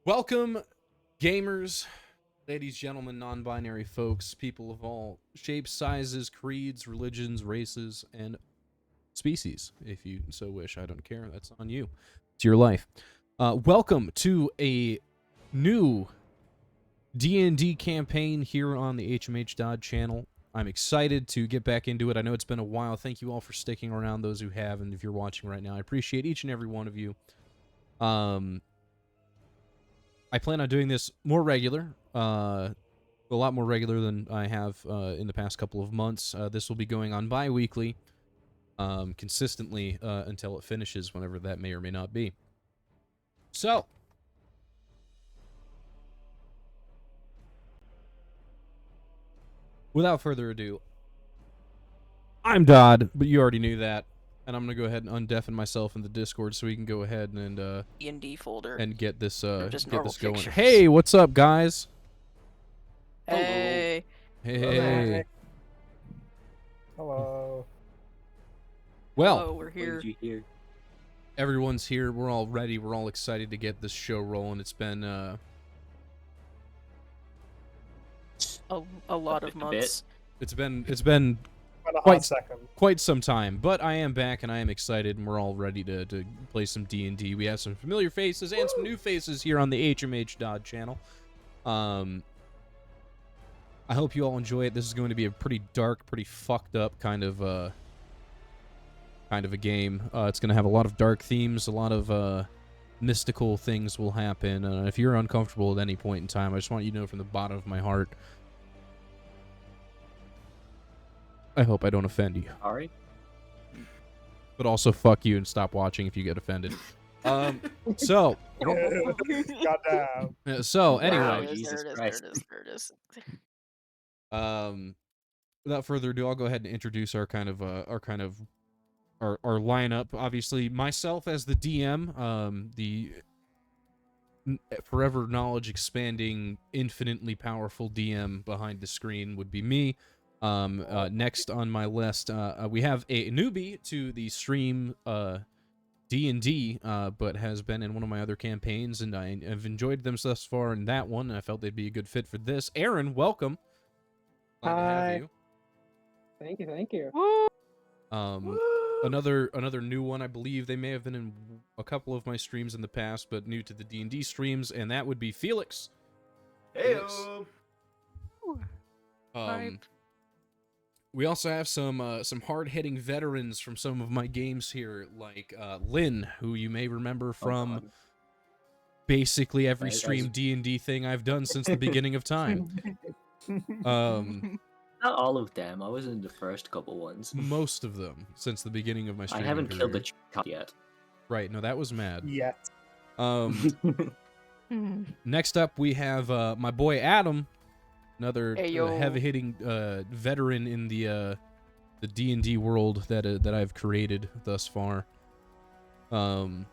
Welcome, gamers, ladies, gentlemen, non-binary folks, people of all shapes, sizes, creeds, religions, races, and species, if you so wish. I don't care. That's on you. It's your life. Welcome to a new D&D campaign here on the HMH Dodd channel. I'm excited to get back into it. I know it's been a while. Thank you all for sticking around, those who have, and if you're watching right now, I appreciate each and every one of you. I plan on doing this more regular, a lot more regular than I have in the past couple of months. This will be going on bi-weekly, consistently until it finishes, whenever that may or may not be. So, without further ado, I'm Dodd, but you already knew that, and I'm gonna go ahead and undeafen myself in the Discord so we can go ahead and D&D folder and get this just get this going. pictures. Hey, what's up, guys? Hey. Hey. Hello. Well, Hello, we're here. everyone's here. We're all ready. We're all excited to get this show rolling. It's been A lot of months. it's been Been a Quite- hot second. quite some time, but I am back and I am excited, and we're all ready to play some D&D. We have some familiar faces and some new faces here on the HMH Dodd channel. I hope you all enjoy it. This is going to be a pretty dark, pretty fucked up kind of a game. It's going to have a lot of dark themes, a lot of mystical things will happen. If you're uncomfortable at any point in time, I just want you to know from the bottom of my heart, I hope I don't offend you. Sorry. But also fuck you and stop watching if you get offended. So Goddamn. anyway, Wow, There it is, Jesus there it is, Christ. there it is. without further ado, I'll go ahead and introduce our lineup. Obviously, myself as the DM, the forever knowledge expanding, infinitely powerful DM behind the screen would be me. Next on my list, we have a newbie to the stream, D&D, but has been in one of my other campaigns, and I have enjoyed them thus far in that one, and I felt they'd be a good fit for this. Aaron, welcome. Glad to have Hi. you. Thank you. Another new one. I believe they may have been in a couple of my streams in the past, but new to the D&D streams, and that would be Felix. Heyo. We also have some hard-hitting veterans from some of my games here, like Lynn, who you may remember from basically every stream D&D thing I've done since the beginning of time. Not all of them. I was in the first couple ones. Most of them since the beginning of my I streaming haven't killed the career. cop yet. Right, no, that was mad. Yet. Next up, we have my boy Adam, another Hey, yo. heavy-hitting veteran in the D&D world that I've created thus far. And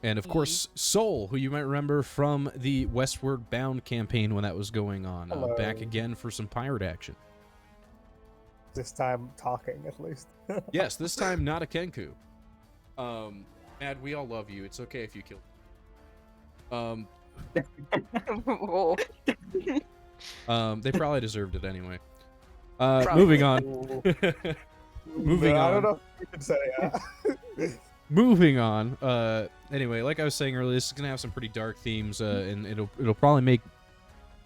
of course, Soul, who you might remember from the Westward Bound campaign when that was going on. Back Hello. again for some pirate action. This time talking, at least. Yes, this time not a Kenku. Mad, we all love you. It's okay if you kill. Whoa. They probably deserved it anyway. Probably. Moving on. Ooh. Moving No, I on. don't know if we can say that. Moving on. Anyway, like I was saying earlier, this is gonna have some pretty dark themes, and it'll probably make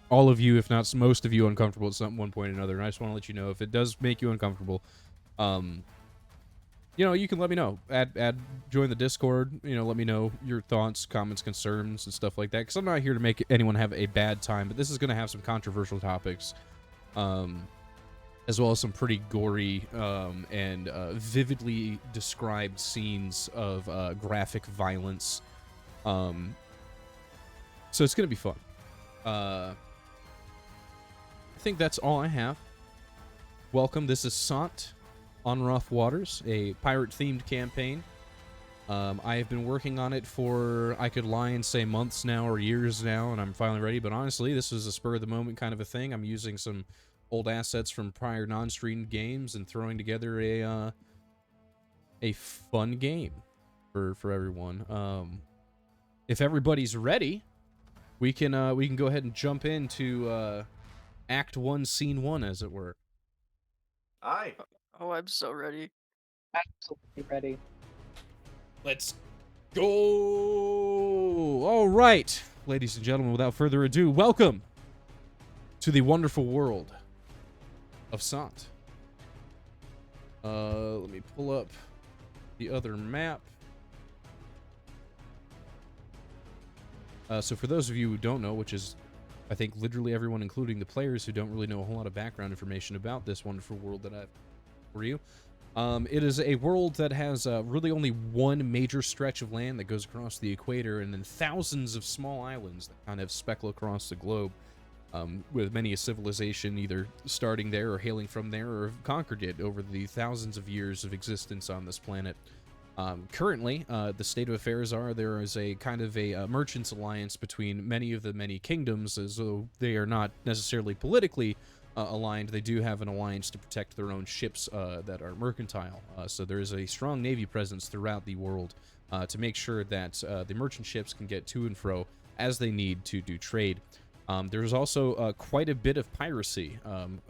all of you, if not most of you, uncomfortable at one point or another. And I just want to let you know, if it does make you uncomfortable, you can let me know. Join the Discord. Let me know your thoughts, comments, concerns, and stuff like that. Because I'm not here to make anyone have a bad time, but this is gonna have some controversial topics, as well as some pretty gory and vividly described scenes of graphic violence. So it's gonna be fun. I think that's all I have. Welcome. This is Saant on Rough Waters, a pirate-themed campaign. I have been working on it for, I could lie and say months now or years now, and I'm finally ready. But honestly, this is a spur-of-the-moment kind of a thing. I'm using some old assets from prior non-streamed games and throwing together a fun game for everyone. If everybody's ready, we can go ahead and jump into Act 1, Scene 1, as it were. Aye. Oh, I'm so ready. Absolutely ready. Let's go! All right, ladies and gentlemen, without further ado, welcome to the wonderful world of Sant. Let me pull up the other map. So for those of you who don't know, which is, I think, literally everyone, including the players who don't really know a whole lot of background information about this wonderful world that I've for you, it is a world that has really only one major stretch of land that goes across the equator, and then thousands of small islands that kind of speckle across the globe, with many a civilization either starting there or hailing from there or have conquered it over the thousands of years of existence on this planet. Currently, the state of affairs are there is a kind of a merchants alliance between many of the many kingdoms, as though they are not necessarily politically aligned. They do have an alliance to protect their own ships that are mercantile. So there is a strong navy presence throughout the world to make sure that the merchant ships can get to and fro as they need to do trade. There's also quite a bit of piracy,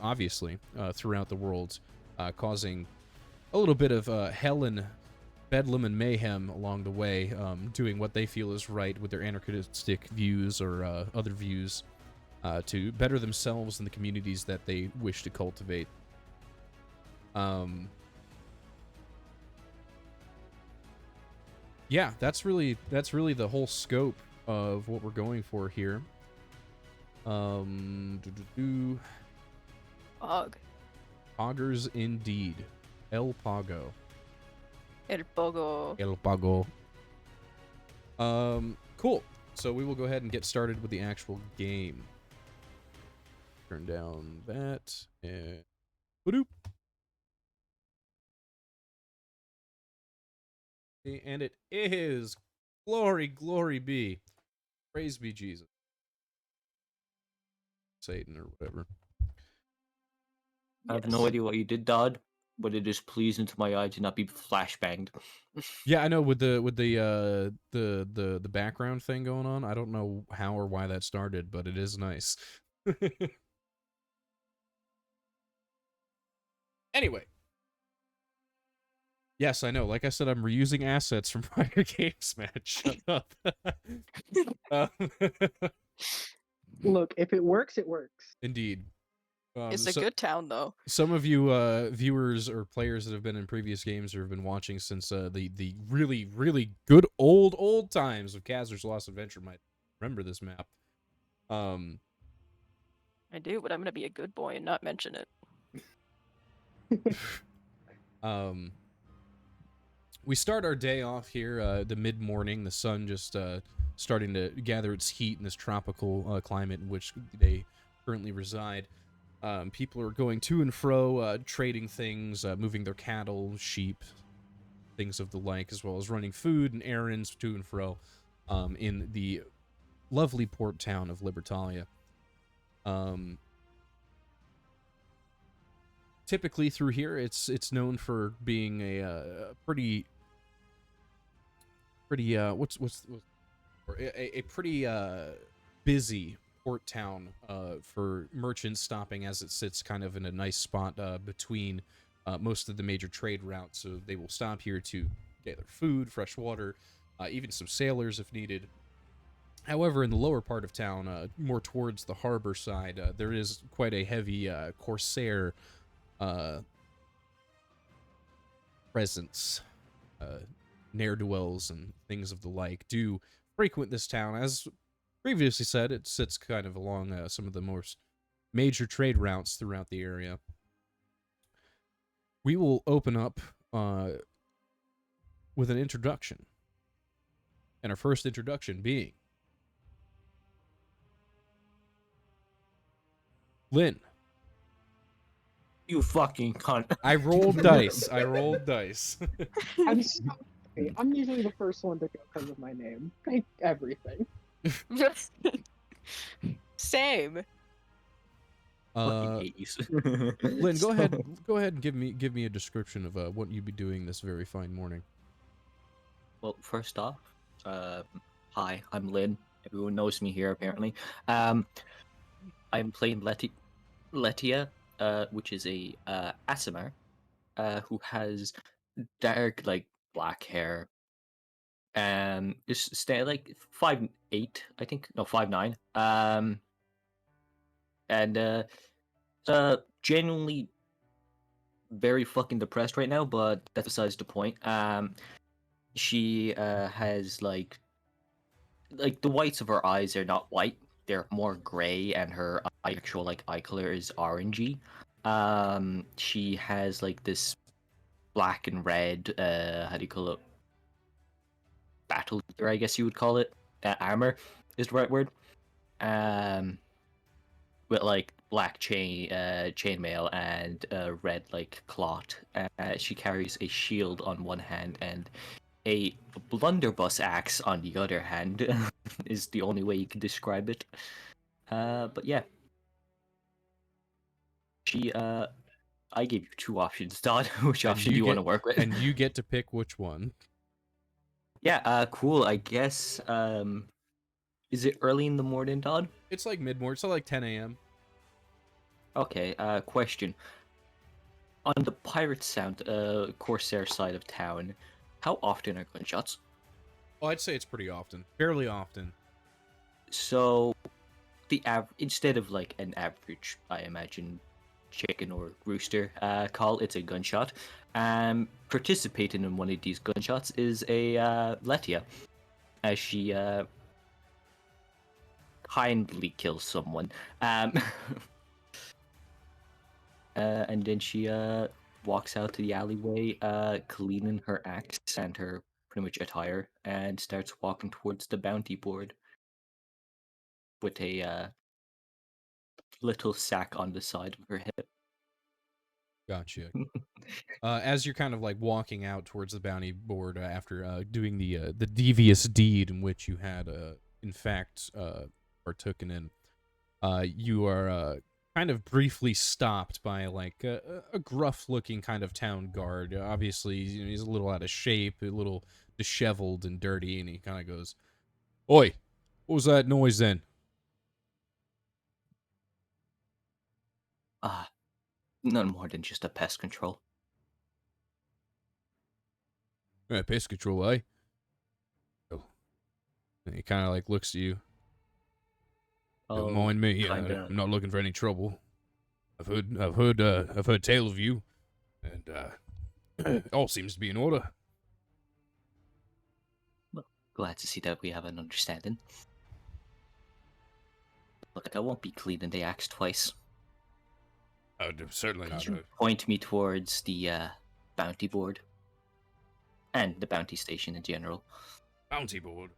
obviously, throughout the world, causing a little bit of hell and bedlam and mayhem along the way, doing what they feel is right with their anarchistic views or other views to better themselves and the communities that they wish to cultivate. Yeah, that's really the whole scope of what we're going for here. Pog. Poggers indeed. El Pago. El Pogo. El Pago. Cool. So we will go ahead and get started with the actual game. Turn down that and Badoop. And it is glory, glory be. Praise be Jesus. Satan or whatever. I have no idea what you did, Dad, but it is pleasing to my eye to not be flashbanged. Yeah, I know with the background thing going on. I don't know how or why that started, but it is nice. Anyway. Yes, I know. Like I said, I'm reusing assets from prior games, man. Shut up. Look, if it works, it works. Indeed. It's a good town, though. Some of you viewers or players that have been in previous games or have been watching since the really, really good old times of Kazer's Lost Adventure might remember this map. I do, but I'm gonna be a good boy and not mention it. We start our day off here, the mid-morning, the sun just starting to gather its heat in this tropical climate in which they currently reside. People are going to and fro, trading things, moving their cattle, sheep, things of the like, as well as running food and errands to and fro in the lovely port town of Libertalia. Typically through here, it's known for being a pretty busy port town for merchants stopping, as it sits kind of in a nice spot between most of the major trade routes. So they will stop here to gather food, fresh water, even some sailors if needed. However, in the lower part of town, more towards the harbor side, there is quite a heavy corsair presence. Ne'er-do-wells and things of the like do frequent this town. As previously said, it sits kind of along some of the most major trade routes throughout the area. We will open up with an introduction. And our first introduction being Lynn. You fucking cunt. I rolled dice. I rolled dice. I'm so happy. I'm usually the first one to go because of my name. Like everything. Same. Fucking ace. Lynn, go ahead and give me a description of what you'd be doing this very fine morning. Well, first off, hi, I'm Lynn. Everyone knows me here, apparently. I'm playing Letia, which is a Asimar, who has dark, like, black hair. Is stay like 5'8", I think. No, 5'9". And genuinely very fucking depressed right now, but that's besides the point. She has like the whites of her eyes are not white; they're more gray, and her actual like eye color is orangey. She has like this black and red. How do you call it? Battle gear, I guess you would call it. Armor is the right word. Um, with like black chainmail and red like cloth. She carries a shield on one hand and a blunderbuss axe on the other hand. Is the only way you can describe it. But yeah, she I gave you two options, Todd. Which And option do you want to work with? And you get to pick which one. Yeah, cool. I guess is it early in the morning, Todd? It's like mid-morning, so like 10 a.m. Okay, question. On the pirate sound, Corsair side of town, how often are gunshots? Oh, I'd say it's pretty often. Fairly often. So, instead of like an average, I imagine, chicken or rooster call, it's a gunshot. Participating in one of these gunshots is a Letia, as she kindly kills someone. And then she walks out to the alleyway, cleaning her axe and her pretty much attire, and starts walking towards the bounty board with a little sack on the side of her head. Gotcha. As you're kind of like walking out towards the bounty board after doing the devious deed in which you had in fact partooken in, you are kind of briefly stopped by like a gruff-looking kind of town guard. Obviously, you know, he's a little out of shape, a little disheveled and dirty, and he kind of goes, "Oi, what was that noise then?" None more than just a pest control. Pest control, eh? Oh. And he kind of like looks at you. Don't mind me. Kinda. I'm not looking for any trouble. I've heard tale of you, and all seems to be in order. Well, glad to see that we have an understanding. Look, I won't be cleaning the axe twice. Oh, certainly Could not. you point me towards the bounty board and the bounty station in general? Bounty board.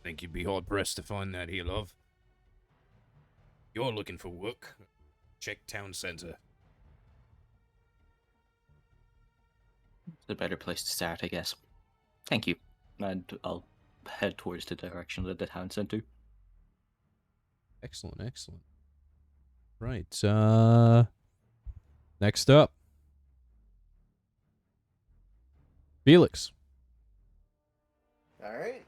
Think you'd be hard pressed to find that here, love. You're looking for work. Check town center. It's a better place to start, I guess. Thank you. And I'll head towards the direction of the town center. Excellent, excellent. Right. Next up, Felix. All right.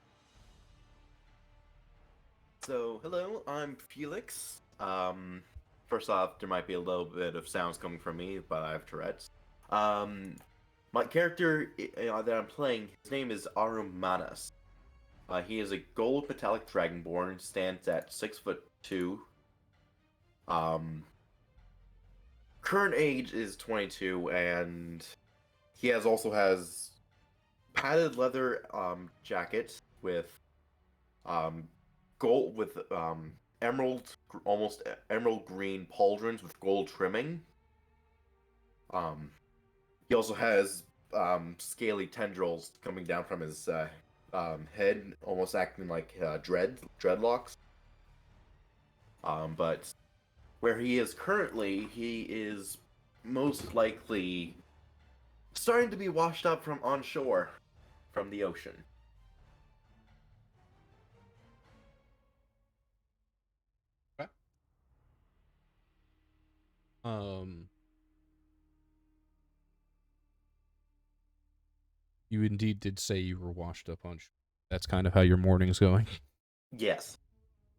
So, hello, I'm Felix. First off, there might be a little bit of sounds coming from me, but I have Tourette's. My character that I'm playing, his name is Arumanas. He is a gold metallic dragonborn, stands at 6'2". Current age is 22, and he also has padded leather jacket with gold with almost emerald green pauldrons with gold trimming. He also has scaly tendrils coming down from his head, almost acting like dreadlocks. But where he is currently, he is most likely starting to be washed up from on shore from the ocean. Okay. You indeed did say you were washed up on shore. That's kind of how your morning's going. Yes.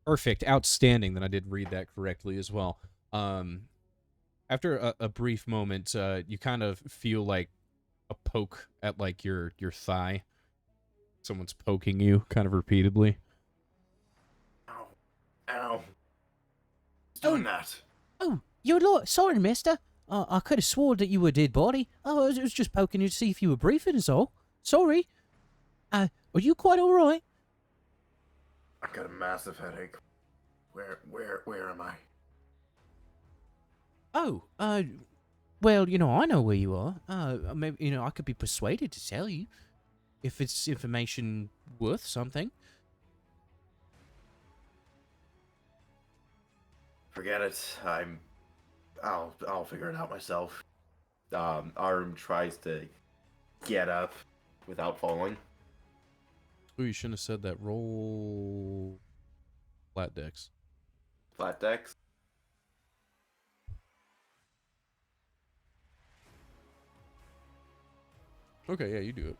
Perfect. Outstanding. Then I did read that correctly as well. After a brief moment, you kind of feel like a poke at like your thigh. Someone's poking you kind of repeatedly. Ow. Ow. Who's doing that? Oh, you're sorry, mister. I could have sworn that you were a dead body. Oh, I was just poking you to see if you were breathing is all. Sorry. Are you quite all right? I've got a massive headache. Where am I? Oh, well, I know where you are. Maybe, I could be persuaded to tell you if it's information worth something. Forget it. I'll figure it out myself. Arm tries to get up without falling. Oh, you shouldn't have said that. Roll flat decks. Flat decks. Okay, yeah, you do it.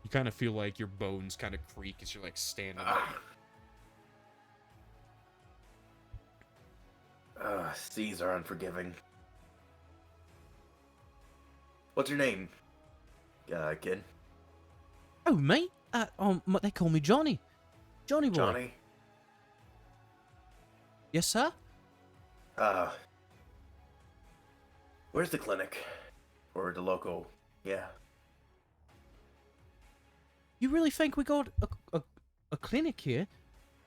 You kind of feel like your bones kind of creak as you're like standing up. Seas are unforgiving. What's your name, kid? Oh, me? They call me Johnny. Johnny boy. Johnny? Yes, sir? Where's the clinic? Or the local? Yeah. You really think we got a clinic here?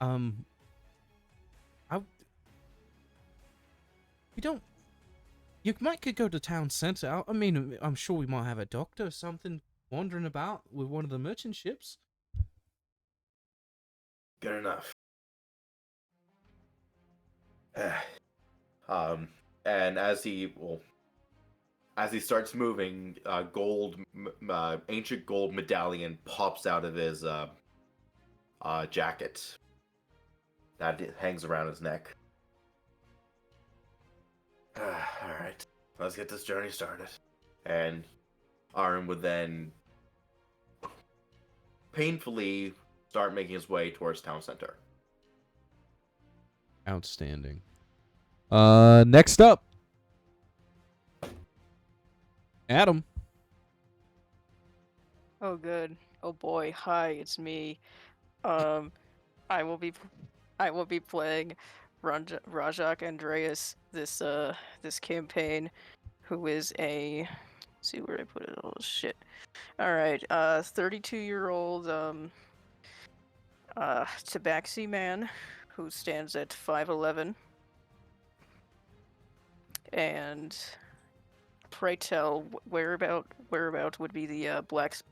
We don't. You could go to town center. I mean, I'm sure we might have a doctor or something wandering about with one of the merchant ships. Good enough. And as he starts moving, ancient gold medallion pops out of his jacket that hangs around his neck. All right, let's get this journey started. And Arum would then painfully start making his way towards town center. Outstanding. Next up, Adam. Oh, good. Oh boy. Hi, it's me. I will be playing Rajak Andreas this campaign, who is a. Let's see where I put it. Oh shit. All right. 32-year-old tabaxi man, who stands at 5'11", and pray tell whereabout would be the blacksmith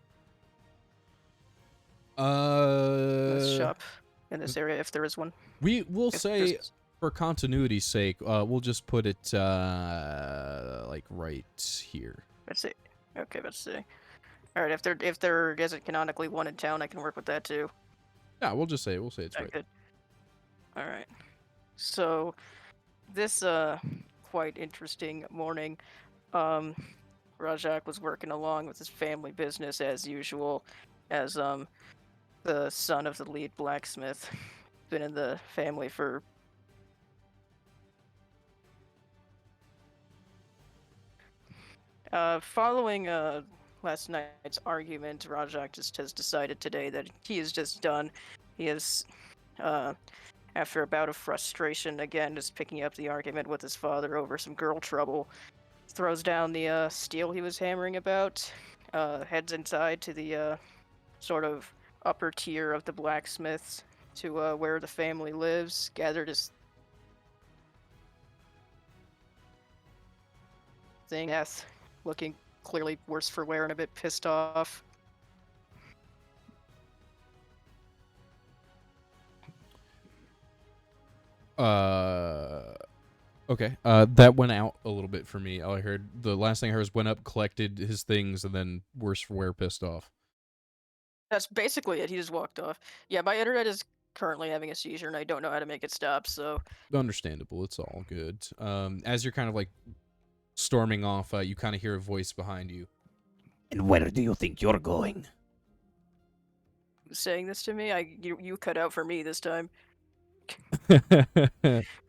shop in this area, if there is one. We will If say, there's- for continuity's sake, we'll just put it like right here. Let's see. Okay, let's see. All right, if there isn't canonically one in town, I can work with that too. Yeah, we'll say it's right. Good. All right. So this quite interesting morning, Rajak was working along with his family business as usual, as the son of the lead blacksmith. Been in the family for following last night's argument. Rajak just has decided today that he is just done. He is after a bout of frustration, again, just picking up the argument with his father over some girl trouble, throws down the steel he was hammering about, heads inside to the sort of upper tier of the blacksmiths to where the family lives, gathered his thing, looking clearly worse for wear and a bit pissed off. Okay. That went out a little bit for me. All I heard, the last thing I heard was went up, collected his things, and then worse for wear, pissed off. That's basically it. He just walked off. Yeah, my internet is currently having a seizure, and I don't know how to make it stop, so... Understandable. It's all good. As you're kind of like storming off, you kind of hear a voice behind you. And where do you think you're going? saying this to me? You cut out for me this time.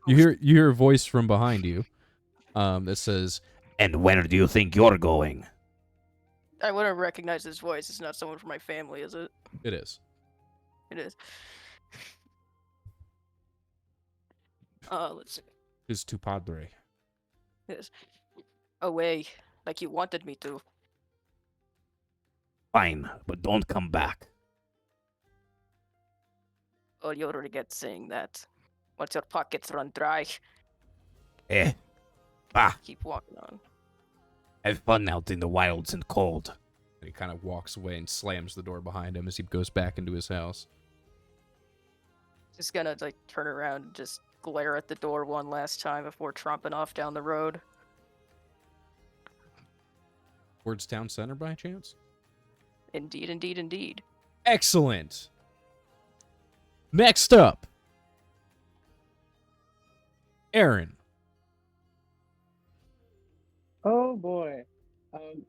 You hear a voice from behind you that says, And where do you think you're going? I wouldn't recognize his voice. It's not someone from my family, is it? it is. It is. Let's see. Is tu padre. Yes. Away, like you wanted me to. Fine, but don't come back. Oh, you'll regret saying that. Once your pockets run dry, Eh. Bah, keep walking on. have fun out in the wilds and cold. And he kind of walks away and slams the door behind him as he goes back into his house. Just gonna like turn around and just glare at the door one last time before tromping off down the road. Towards town center by chance? Indeed, indeed, indeed. Excellent. Next up, Aaron. Oh boy.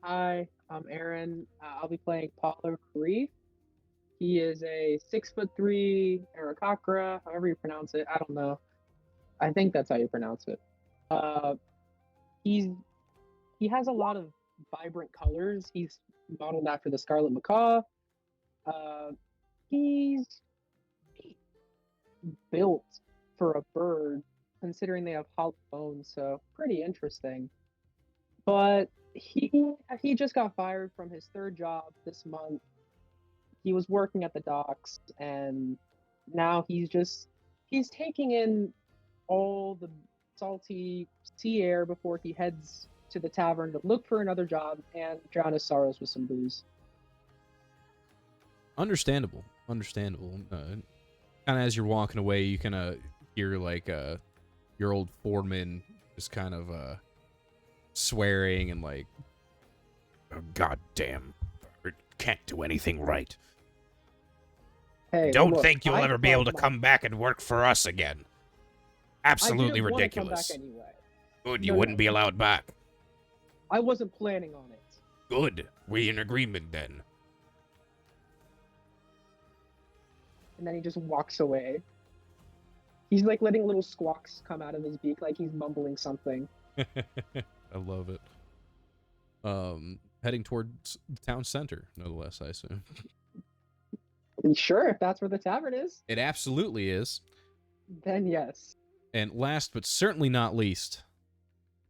Hi, I'm Aaron. I'll be playing Paulo Reef. He is a 6'3" Arakakra, however you pronounce it. I don't know. I think that's how you pronounce it. Uh, he's he has a lot of vibrant colors. He's modeled after the Scarlet Macaw. Uh, he's built for a bird, considering they have hollow bones, so pretty interesting. But he just got fired from his third job this month. He was working at the docks, and now he's taking in all the salty sea air before he heads to the tavern to look for another job and drown his sorrows with some booze. Understandable. Understandable. Kind of as you're walking away, you kind of hear like your old foreman just kind of swearing and like, Oh, goddamn. Can't do anything right. Hey, Don't look, think you'll I ever be able to thought my- come back and work for us again. I Absolutely didn't wanna come ridiculous. back anyway. Good, you No, wouldn't no. be allowed back. I wasn't planning on it. Good. We in agreement then. And then he just walks away. He's like letting little squawks come out of his beak, like he's mumbling something. I love it. Heading towards the town center, no less, I assume. Sure, if that's where the tavern is, It absolutely is. then yes. And last but certainly not least,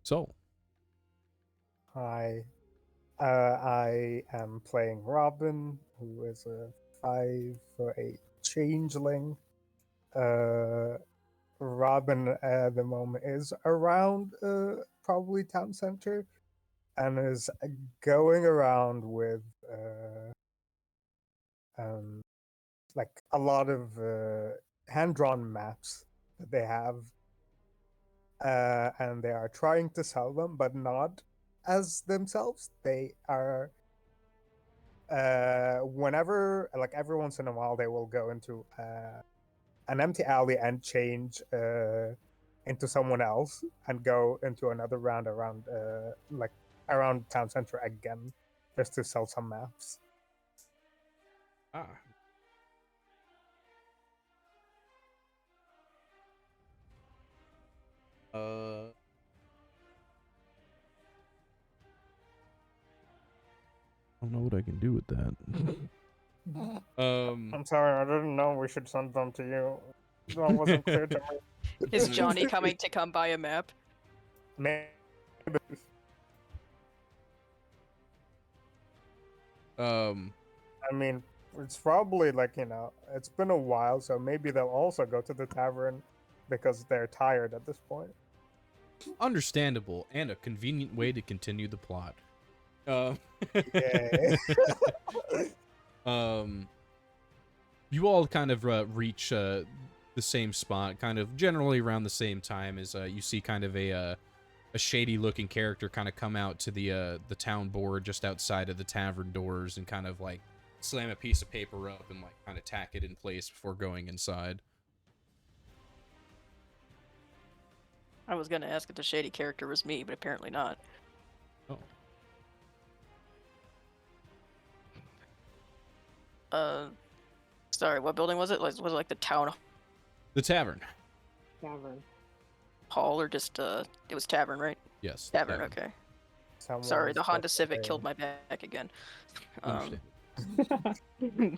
Soul. Hi. I am playing Robin, who is a 5'8" changeling. Robin at the moment is around probably town center and is going around with like a lot of hand-drawn maps that they have, and they are trying to sell them, but not as themselves. They are whenever, like every once in a while, they will go into an empty alley and change into someone else and go into another round around like around town center again, just to sell some maps. Ah. I don't know what I can do with that. I'm sorry, I didn't know we should send them to you. That wasn't clear to me. Is Johnny coming to come buy a map? Maybe. I mean, it's probably like, it's been a while, so maybe they'll also go to the tavern because they're tired at this point. Understandable and a convenient way to continue the plot. Yay. You all kind of reach the same spot, kind of generally around the same time as you see kind of a shady-looking character kind of come out to the town board just outside of the tavern doors and kind of like slam a piece of paper up and like kind of tack it in place before going inside. I was gonna ask if the shady character was me, but apparently not. Oh. Sorry, what building was it? Was it like the town The tavern. Tavern. hall or just it was tavern, right? Yes. Tavern, okay. Someone Sorry, the was Honda just Civic saying- killed my back again. Understand.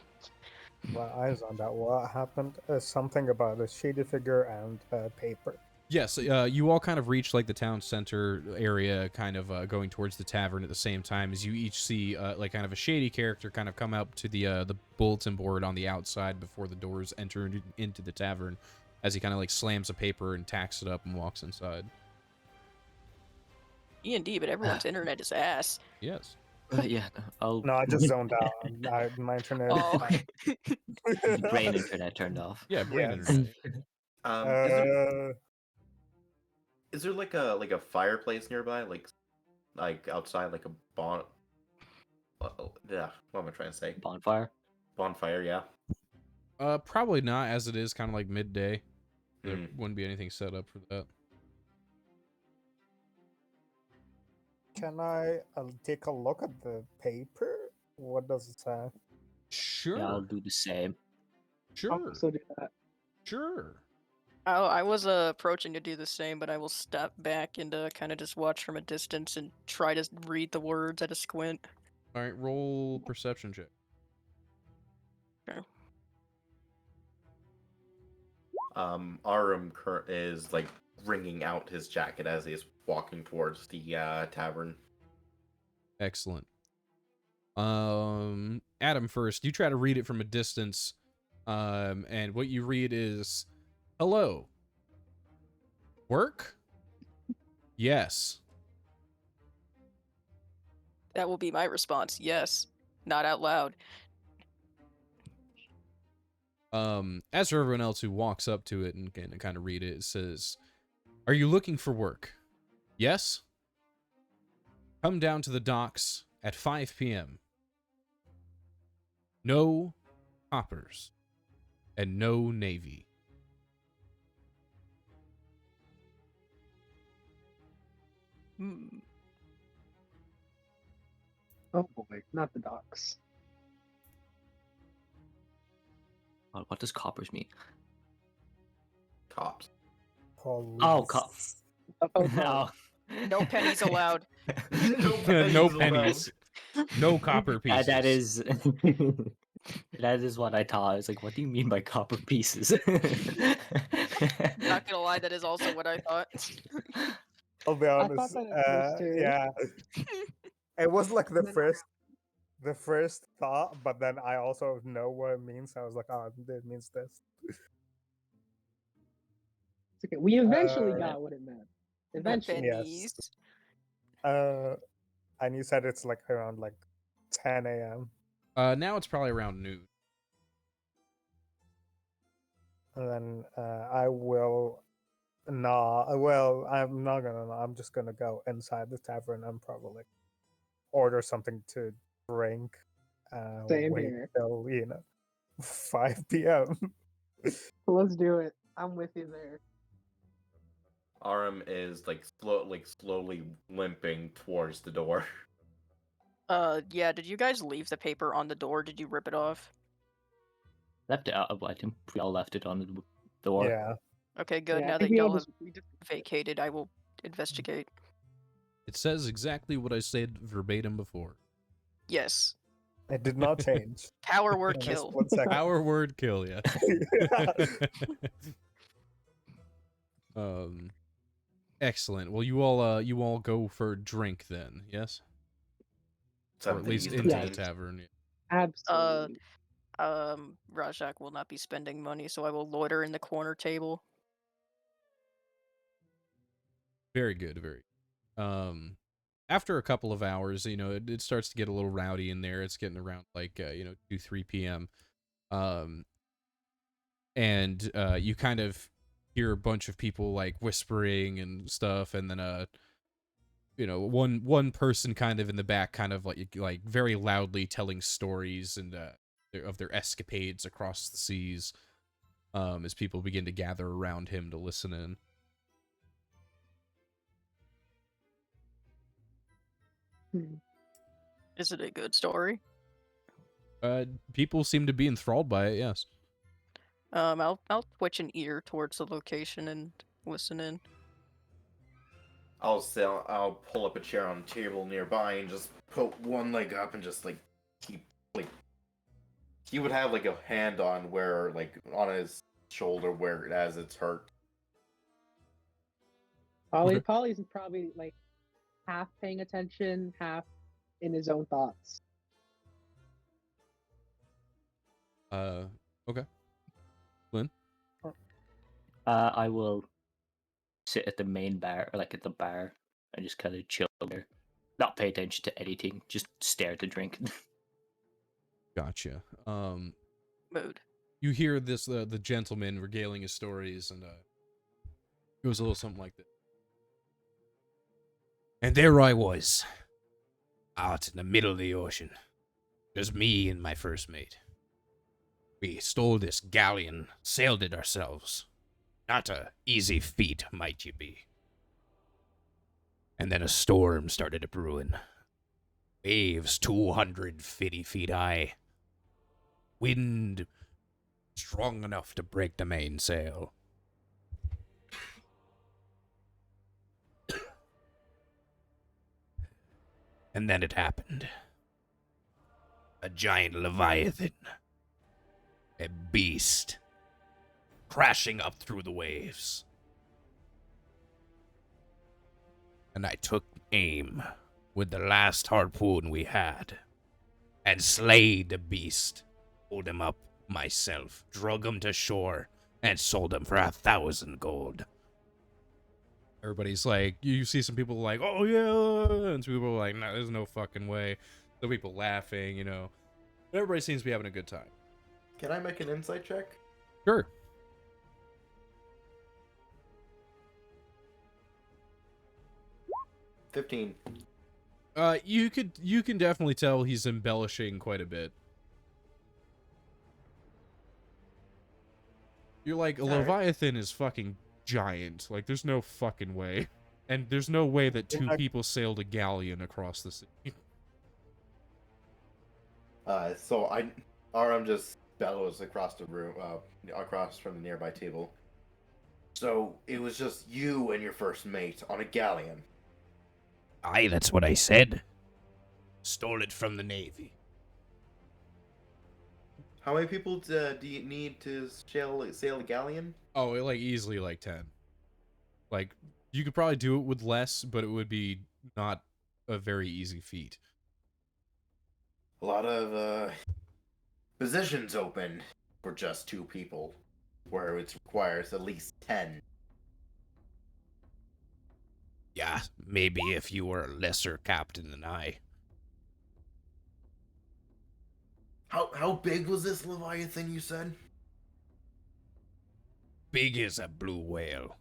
Well, eyes on that. What happened? Something about a shady figure and paper. Yes, you all kind of reach like the town center area, kind of going towards the tavern at the same time as you each see like kind of a shady character kind of come up to the bulletin board on the outside before the doors enter into the tavern, as he kind of like slams a paper and tacks it up and walks inside. E&D, but everyone's internet is ass. Yes. Yeah, I'll. No, I just zoned out. My internet. Oh. Brain internet turned off. Yeah, brain Yes. internet. Is there like a fireplace nearby, like outside, like a yeah, what am I trying to say? Bonfire. Bonfire, yeah. Probably not, as it is kind of like midday. There Mm. wouldn't be anything set up for that. Can I take a look at the paper? What does it say? Sure. Yeah, I'll do the same. I'll Sure. also do that. Sure. Oh, I was approaching to do the same, but I will step back and kind of just watch from a distance and try to read the words at a squint. All right, roll perception check. Arum is like wringing out his jacket as he is walking towards the tavern. Excellent. Adam first. You try to read it from a distance, and what you read is, "Hello. Work? Yes. That will be my response. Yes, not out loud. As for everyone else who walks up to it and can kind of read it, it says, "Are you looking for work? Yes? Come down to the docks at 5 p.m. No coppers and no navy." Hmm. Oh boy, not the docks. What does coppers mean? Cops. Police. Oh, cops. Oh, No. No pennies allowed. No pennies. No copper pieces. That is. That is what I thought. I was like, what do you mean by copper pieces? Not gonna lie, that is also what I thought. I'll be thought honest. that at first, too. Yeah, it was like the first thought, but then I also know what it means. I was like, oh, it means this. It's okay. We eventually Uh, got what it meant. No Eventually. pennies. And you said it's like around like 10 a.m. Now it's probably around noon. And then I will. Nah, well, I'm not gonna. I'm just gonna go inside the tavern and probably order something to drink. Same Wait here. till 5 p.m. Let's do it. I'm with you there. Arum is slowly limping towards the door. Yeah, did you guys leave the paper on the door? Did you rip it off? Left it out. I think we all left it on the door. Yeah. Okay, good. Yeah, I Now think that we all y'all have we just vacated, I will investigate. It says exactly what I said verbatim before. Yes. It did not change. Power word in a kill. split second. Our word kill, yes. Excellent. Well, you all go for a drink then, yes? Or at least into the tavern. absolutely. Rajak will not be spending money, so I will loiter in the corner table. Very good, very. After a couple of hours, it starts to get a little rowdy in there. It's getting around like 2, 3 p.m. And you kind of hear a bunch of people like whispering and stuff, and then one person kind of in the back, kind of like very loudly telling stories and of their escapades across the seas, as people begin to gather around him to listen in. Is it a good story? People seem to be enthralled by it. Yes. I'll twitch an ear towards the location and listen in. I'll pull up a chair on a table nearby and just put one leg up and just like keep like he would have like a hand on where like on his shoulder where it as it's hurt. Okay. Polly's probably like half paying attention, half in his own thoughts. Okay. Lynn? I will sit at the main bar, or like at the bar, and just kind of chill there. Not pay attention to anything, just stare at the drink. Gotcha. Mood. You hear this, the gentleman regaling his stories, and it goes a little something like this. And there I was, out in the middle of the ocean. Just me and my first mate. We stole this galleon, sailed it ourselves. Not a easy feat, might you be. And then a storm started a brewing. Waves 250 feet high. Wind strong enough to break the mainsail. And then it happened. A giant leviathan. A beast. Crashing up through the waves. And I took aim with the last harpoon we had. And slayed the beast. Pulled him up myself. Drug him to shore. And sold him for 1,000 gold. Everybody's like, you see some people like, oh yeah, and some people are like, no, there's no fucking way. Some people laughing, you know. Everybody seems to be having a good time. Can I make an insight check? Sure. $15. You can definitely tell he's embellishing quite a bit. You're like, a Leviathan is fucking giant. Like, there's no fucking way. And there's no way that two people sailed a galleon across the sea. So Aram just bellows across the room, across from the nearby table. So it was just you and your first mate on a galleon. Aye, that's what I said. Stole it from the Navy. How many people do you need to sail a galleon? Oh, like, easily, like, 10. Like, you could probably do it with less, but it would be not a very easy feat. A lot of positions open for just 2 people, where it requires at least 10. Yeah, maybe if you were a lesser captain than I. How big was this Leviathan you said? Big as a blue whale.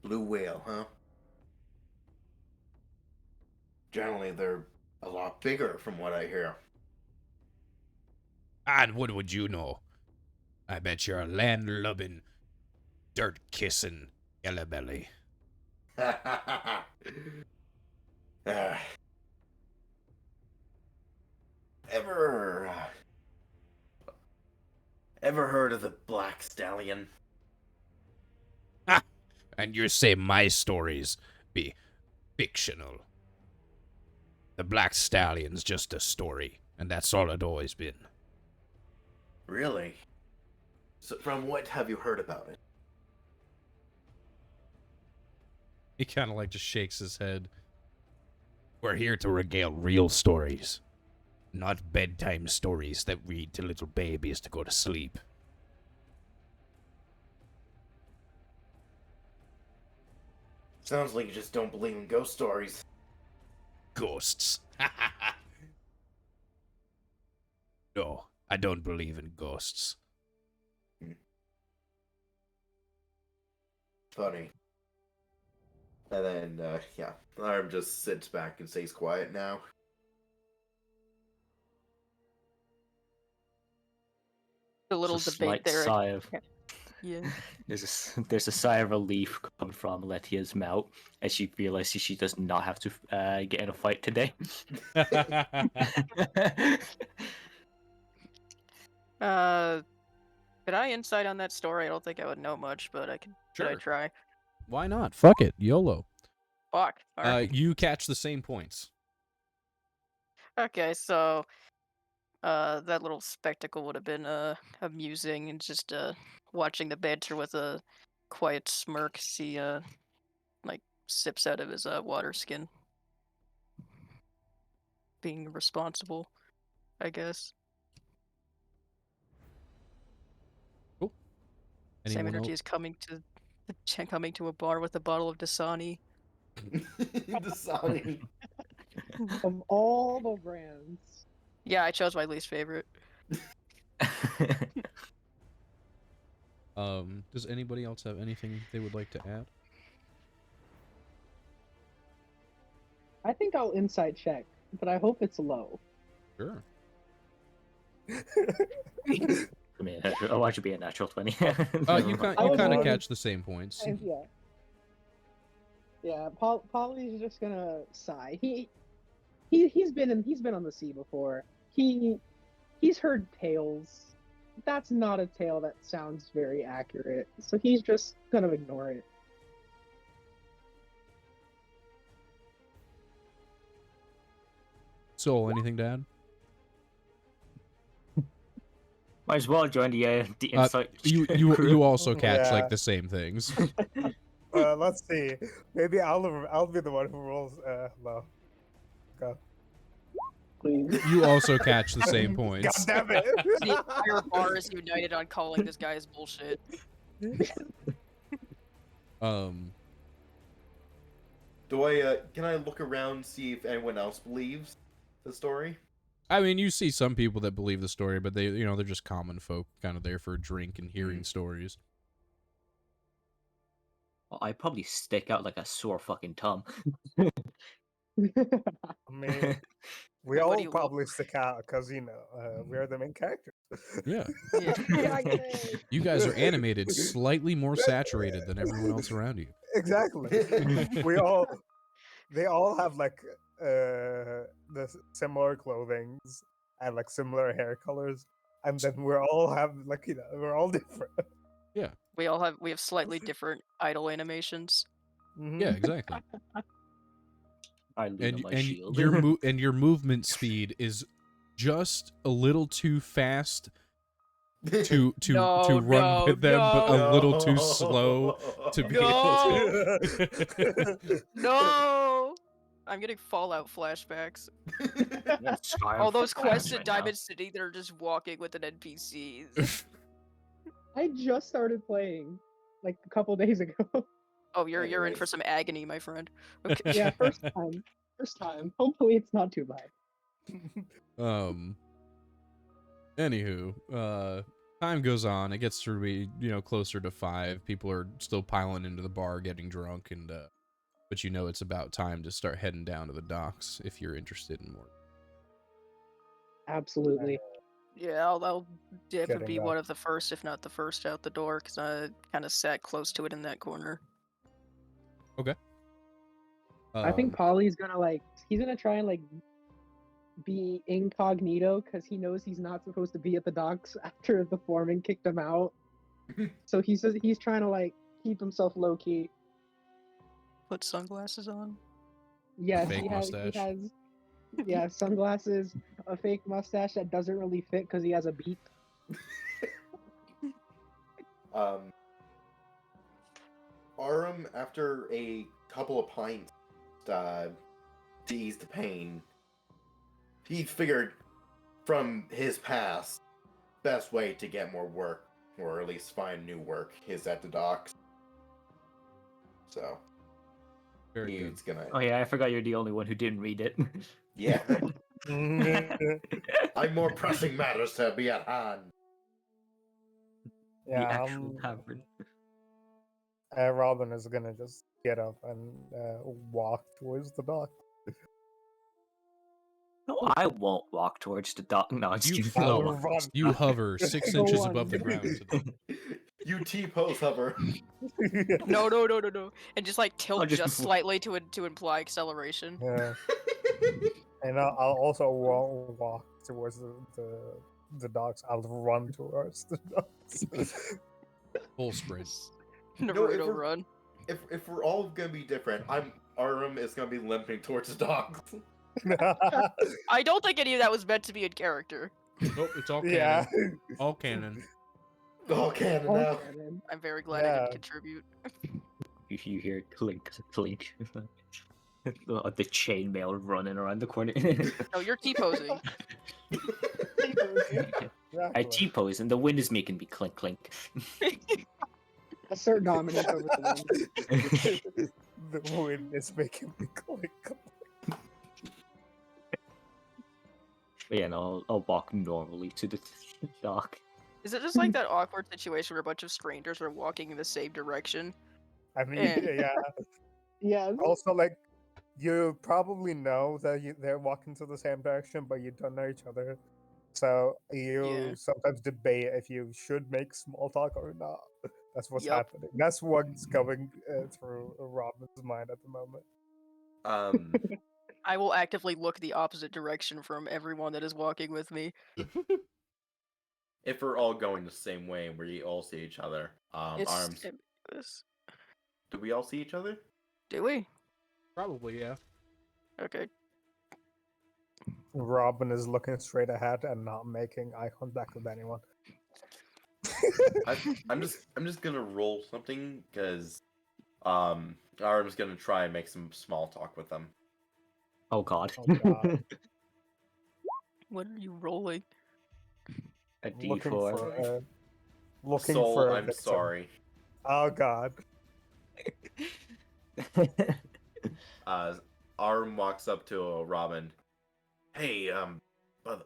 Blue whale, huh? Generally, they're a lot bigger from what I hear. And what would you know? I bet you're a land-lubbing, dirt-kissing yellow belly. Ever heard of the Black Stallion? Ha! And you say my stories be fictional. The Black Stallion's just a story, and that's all it always been. Really? So from what have you heard about it? He kind of like just shakes his head. We're here to regale real stories, not bedtime stories that read to little babies to go to sleep. Sounds like you just don't believe in ghost stories. Ghosts. No, I don't believe in ghosts. Funny. And then, yeah, Aram just sits back and stays quiet now. A little Just a debate slight there. sigh of Yeah. There's a sigh of relief coming from Letia's mouth as she realizes she does not have to get in a fight today. Could I insight on that story? I don't think I would know much, but I could. Could I Sure. try? Why not? Fuck it. YOLO. Fuck. All right. You catch the same points. Okay, so that little spectacle would have been amusing, and just watching the banter with a quiet smirk. See like sips out of his water skin, being responsible, I guess. Cool. Same Anyone energy else? is coming to a bar with a bottle of Dasani. Dasani. Of all the brands, Yeah, I chose my least favorite. Does anybody else have anything they would like to add? I think I'll insight check, but I hope it's low. Sure. I mean, why should be a natural 20? You I was kind of wondering- catch the same points. Yeah. Yeah, Polly's just gonna sigh. He's been on the sea before. He's heard tales. That's not a tale that sounds very accurate. So he's just gonna ignore it. Soul, anything to add? Might as well join the insight. You crew. also catch Yeah. like the same things. Let's see. Maybe I'll be the one who rolls low. Go. Please. You also catch the same God points. damn it! The entire bar is united on calling this guy's bullshit. Do I can I look around see if anyone else believes the story? I mean, you see some people that believe the story, but they're just common folk, kind of there for a drink and hearing stories. Well, I'd probably stick out like a sore fucking thumb. I mean, we What all do you probably stick out because we're the main characters. Yeah. Yay. You guys are animated slightly more saturated than everyone else around you. Exactly. They all have like the similar clothing and like similar hair colors, and then we're all different. We have slightly different idle animations. Mhm. Yeah, exactly. I lean on my shield. Your movement speed is just a little too fast to No, run no, with them, but a no. little too slow to be able to. No! I'm getting Fallout flashbacks. All those quests in Diamond City that are just walking with an NPC. I just started playing like a couple days ago. Oh, you're in Anyways. for some agony, my friend. Okay. Yeah, first time. First time. Hopefully it's not too bad. Anywho, time goes on. It gets to be, closer to 5. People are still piling into the bar, getting drunk, and but it's about time to start heading down to the docks if you're interested in more. Absolutely. Yeah, I'll dip and Getting be up. one of the first, if not the first, out the door, because I kind of sat close to it in that corner. I think Polly's gonna he's gonna try and be incognito because he knows he's not supposed to be at the docks after the foreman kicked him out. So he's trying to keep himself low key. Put sunglasses on. Yes, Fake he mustache. has sunglasses, a fake mustache that doesn't really fit because he has a beak. Arum, after a couple of pints to ease the pain, he figured from his past, best way to get more work, or at least find new work, is at the docks. So, Very good. he's gonna... Oh yeah, I forgot you're the only one who didn't read it. Yeah. I've more pressing matters to be at hand. The Yeah, actual tavern. Robin is gonna just get up and walk towards the dock. No, I won't walk towards the dock. No, it's You too float. Run. You hover 6 Go inches on. above the ground. You T-pose hover. No, no, no, no, no. And just like tilt I'll just- just slightly to imply acceleration. Yeah. And I'll also walk towards the dogs. I'll run towards the dogs. Full sprint. No, if Naruto we're- run. If we're all gonna be different, Arum is gonna be limping towards the dogs. I don't think any of that was meant to be in character. Nope, it's all canon. yeah. All canon. Oh, canon Oh, now. Shannon. I'm very glad I Yeah. didn't contribute. You hear clink, clink. The chainmail running around the corner. No, you're T-posing. I Exactly. T-pose and the wind is making me clink, clink. Assert dominance over the wind. The wind is making me click. But yeah, no, I'll walk normally to the dock. Is it just like that awkward situation where a bunch of strangers are walking in the same direction? I mean, And- yeah. Yes. Also, like, you probably know that they're walking to the same direction, but you don't know each other. So you Yeah. sometimes debate if you should make small talk or not. That's what's Yup. happening. That's what's going through Robin's mind at the moment. I will actively look the opposite direction from everyone that is walking with me. If we're all going the same way and we all see each other, It's Arms. ambiguous. Do we all see each other? Do we? Probably, yeah. Okay. Robin is looking straight ahead and not making eye contact with anyone. I'm just gonna roll something because Arm's gonna try and make some small talk with them. Oh god. Oh, God. What are you rolling? A looking D4. for looking Soul, for a I'm victim. sorry. Oh God. Arm walks up to Robin. Hey, brother,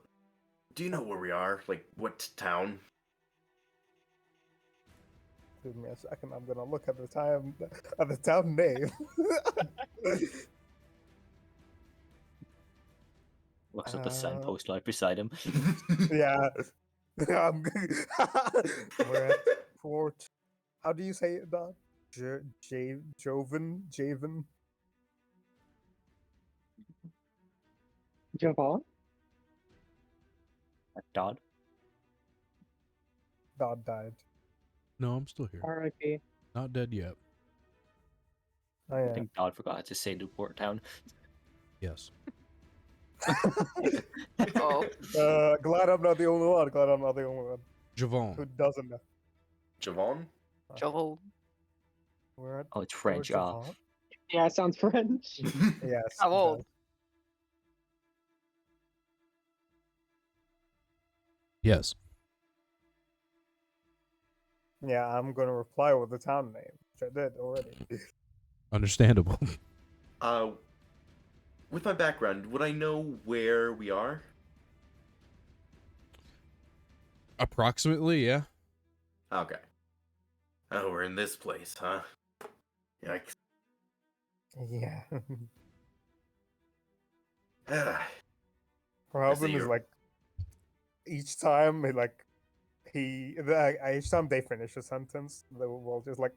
do you know where we are? Like, what town? Give me a second. I'm gonna look at the town name. Looks at the signpost right beside him. Yeah. I'm We're at Port. How do you say it, Don? Joven? Javen? Javon? Dodd. Dodd died. No, I'm still here. R.I.P. Not dead yet. Oh I yeah. think Dodd forgot to say Newport Town. Yes. Oh, Glad I'm not the only one. Glad I'm not the only one who Javon. doesn't know. Javon? Joel. We're at Oh, it's French. Port Javon? Yeah, it sounds French. Yes. How it old? does. Yes. Yeah, I'm gonna reply with the town name, which I did already. Understandable. With my background, would I know where we are? Approximately, yeah. Okay. Oh, we're in this place, huh? Yikes. Yeah. Ah, Robin is you're- like each time each time they finish a sentence, they will just like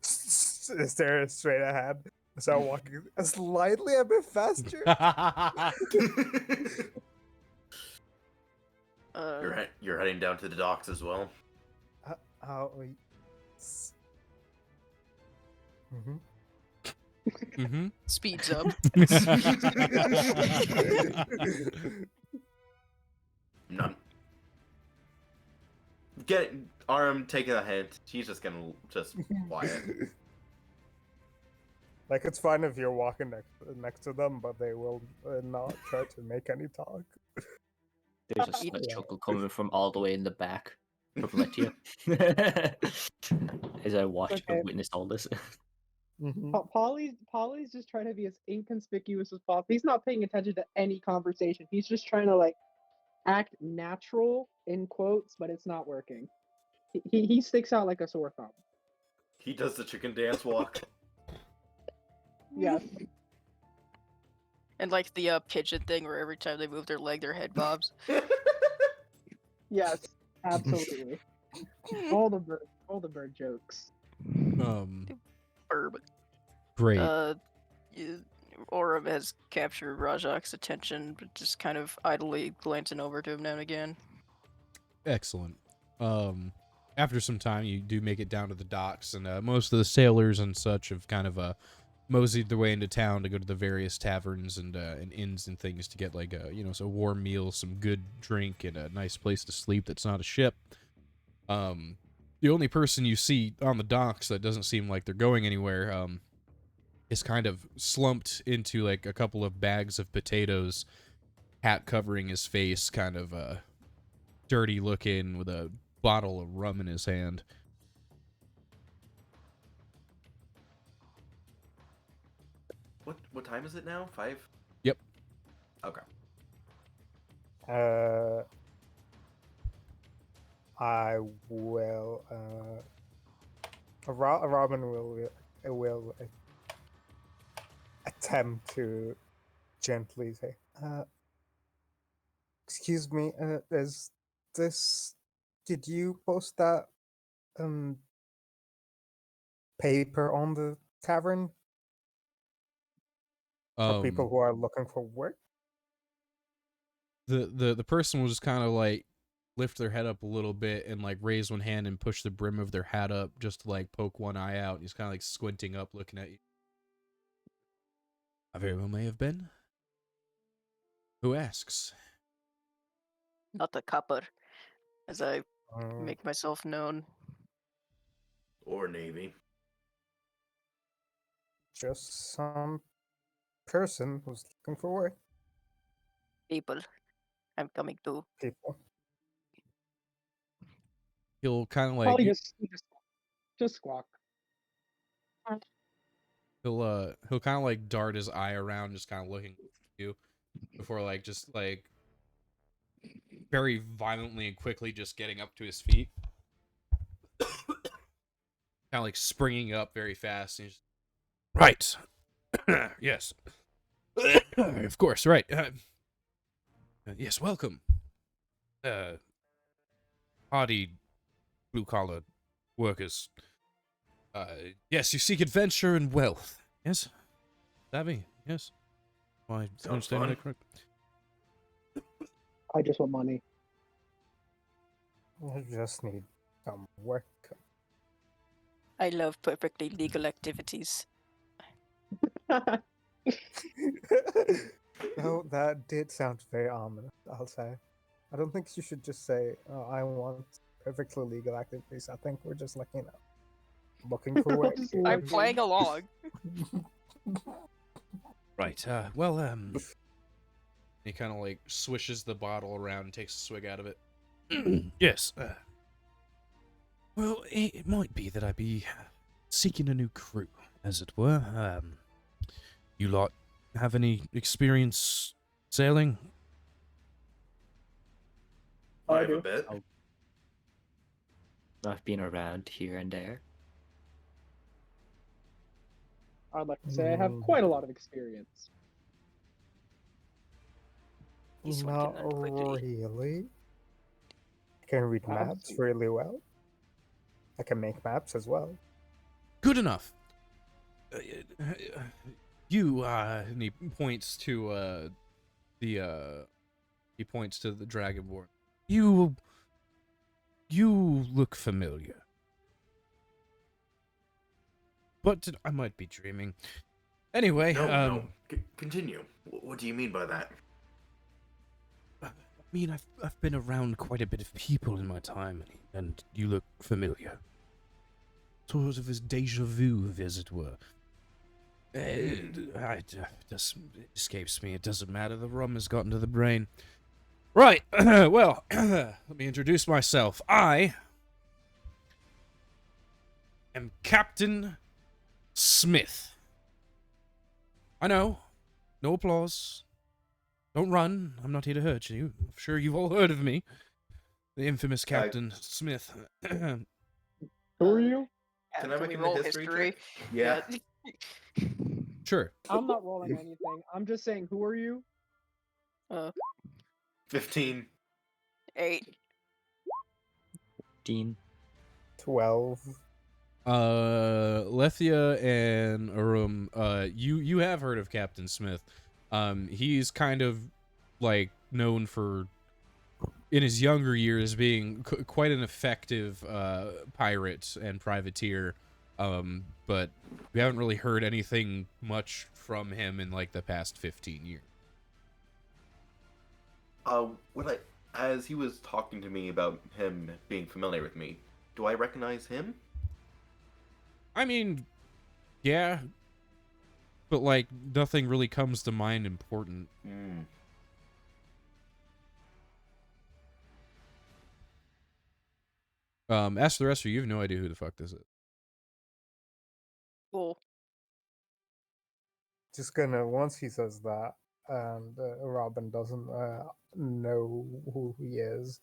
stare straight ahead, start walking slightly a bit faster. you're heading down to the docks as well. Oh, wait. Mm-hmm. Mm-hmm. Speeds up. None. Get Arm taking a hint. He's just gonna just quiet. Like it's fine if you're walking next to them, but they will not try to make any talk. There's a slight Yeah. chuckle coming from all the way in the back from Lettia. As I watched Okay. and witnessed all this. Mm-hmm. Polly's just trying to be as inconspicuous as possible. He's not paying attention to any conversation. He's just trying to like act natural in quotes, but it's not working. He sticks out like a sore thumb. He does the chicken dance walk. Yes. And like the pigeon thing where every time they move their leg, their head bobs. Yes. Absolutely. All the bird jokes. Burb. Great. y- Orem has captured Rajak's attention, but just kind of idly glancing over to him now and again. Excellent. After some time, you do make it down to the docks, and most of the sailors and such have kind of moseyed their way into town to go to the various taverns and inns and things to get like a warm meal, some good drink, and a nice place to sleep that's not a ship. The only person you see on the docks that doesn't seem like they're going anywhere is kind of slumped into like a couple of bags of potatoes, hat covering his face, kind of dirty looking, with a bottle of rum in his hand. What time is it now? 5? Yep. Okay. I will. Robin will attempt to gently say, "Excuse me. Is this? Did you post that paper on the tavern for people who are looking for work?" The person will just kind of like lift their head up a little bit and like raise one hand and push the brim of their hat up just to like poke one eye out. He's kind of like squinting up, looking at you. I very well may have been. Who asks? Not the copper, as I Mm, make myself known. Or Navy. just some person who's looking for work. People, I'm coming to. People. He'll kind of like Probably just squawk. he'll kind of like dart his eye around, just kind of looking at you before like just like very violently and quickly just getting up to his feet. Kind of like springing up very fast. And right. Yes. Of course, right. Yes, welcome. Hardy blue-collar workers. Yes, you seek adventure and wealth. Yes? Savvy? Yes? Am I Sounds understanding fun. that correct? I just want money. I just need some work. I love perfectly legal activities. No, that did sound very ominous, I'll say. I don't think you should just say, "Oh, I want perfectly legal activities." I think we're just like, looking for work. Just I'm looking. playing along. Right, well, he kind of like swishes the bottle around and takes a swig out of it. Yes, well, it might be that I be seeking a new crew, as it were. You lot have any experience sailing? I I have a do. bit. Oh. I've been around here and there. I'd like to say I have quite a lot of experience. This one Not cannot quickly. really. I can read maps Absolutely. really well. I can make maps as well. Good enough. You, and he points to, he points to the Dragonborn. You look familiar. But I might be dreaming. Anyway, No. Continue. What do you mean by that? I mean, I've been around quite a bit of people in my time, and you look familiar. Sort of as deja vu, as it were. It escapes me. It doesn't matter. The rum has gotten to the brain. Right. Well, let me introduce myself. I am Captain Smith. I know. No applause. Don't run. I'm not here to hurt you. I'm sure you've all heard of me. The infamous Captain Smith. Who are you? Can I we make a roll history history? check? Yeah. Sure. I'm not rolling anything. I'm just saying, who are you? 15. 8. 15. 12. Lethia and Arum, you have heard of Captain Smith. He's kind of like known for, in his younger years, being quite an effective pirate and privateer. But we haven't really heard anything much from him in like the past 15 years. As he was talking to me about him being familiar with me, do I recognize him? I mean, yeah, but like nothing really comes to mind important. Hmm. As for the rest of you, you have no idea who the fuck this is. Cool. Just gonna, once he says that, and Robin doesn't know who he is,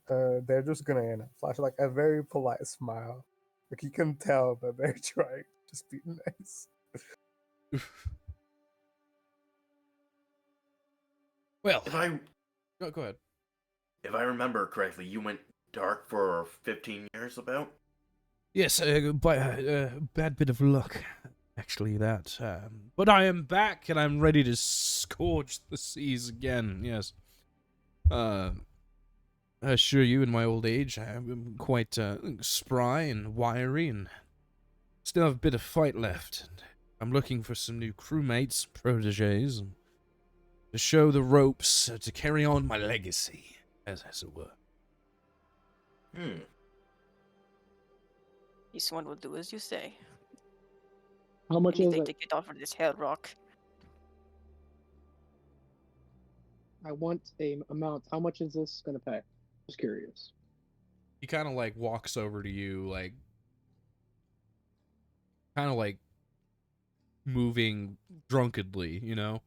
they're just gonna flash like a very polite smile. Like you can tell that they're trying to just be nice. Well, If I go ahead. if I remember correctly, you went dark for 15 years about? Yes, by bad bit of luck, actually, that. But I am back, and I'm ready to scourge the seas again, yes. I assure you, in my old age, I am quite spry and wiry, and still have a bit of fight left. I'm looking for some new crewmates, proteges, to show the ropes, to carry on my legacy, as it were. Hmm. This one will do as you say. How much is Anything it? to get off of this hell rock. I want a amount. How much is this gonna pay? Just curious. He kind of like walks over to you, like kind of like moving drunkenly, you know.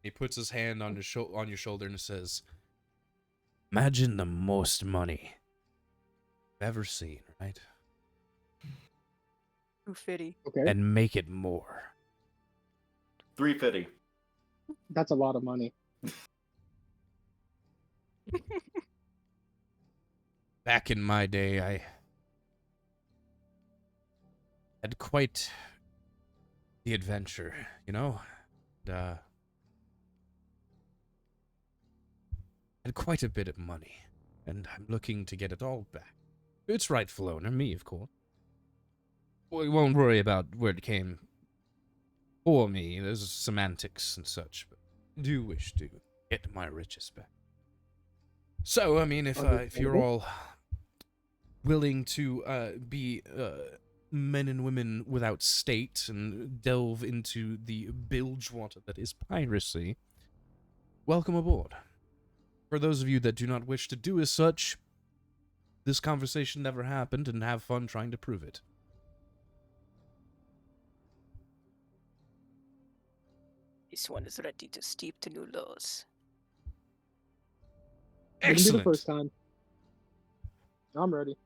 He puts his hand on your shoulder and says, "Imagine the most money I've ever seen, right? 250. Okay, And make it more." 350. that's a lot of money. Back in my day, I had quite the adventure, you know, and had quite a bit of money, and I'm looking to get it all back. Its rightful owner, me, of course. We won't worry about where it came for me. There's semantics and such, but I do wish to get my riches back. So, I mean, if you're Understandable. all willing to be men and women without state and delve into the bilge water that is piracy, welcome aboard. For those of you that do not wish to do as such, this conversation never happened, and have fun trying to prove it. This one is ready to steep to new laws. Wouldn't be the Excellent. first time. I'm ready.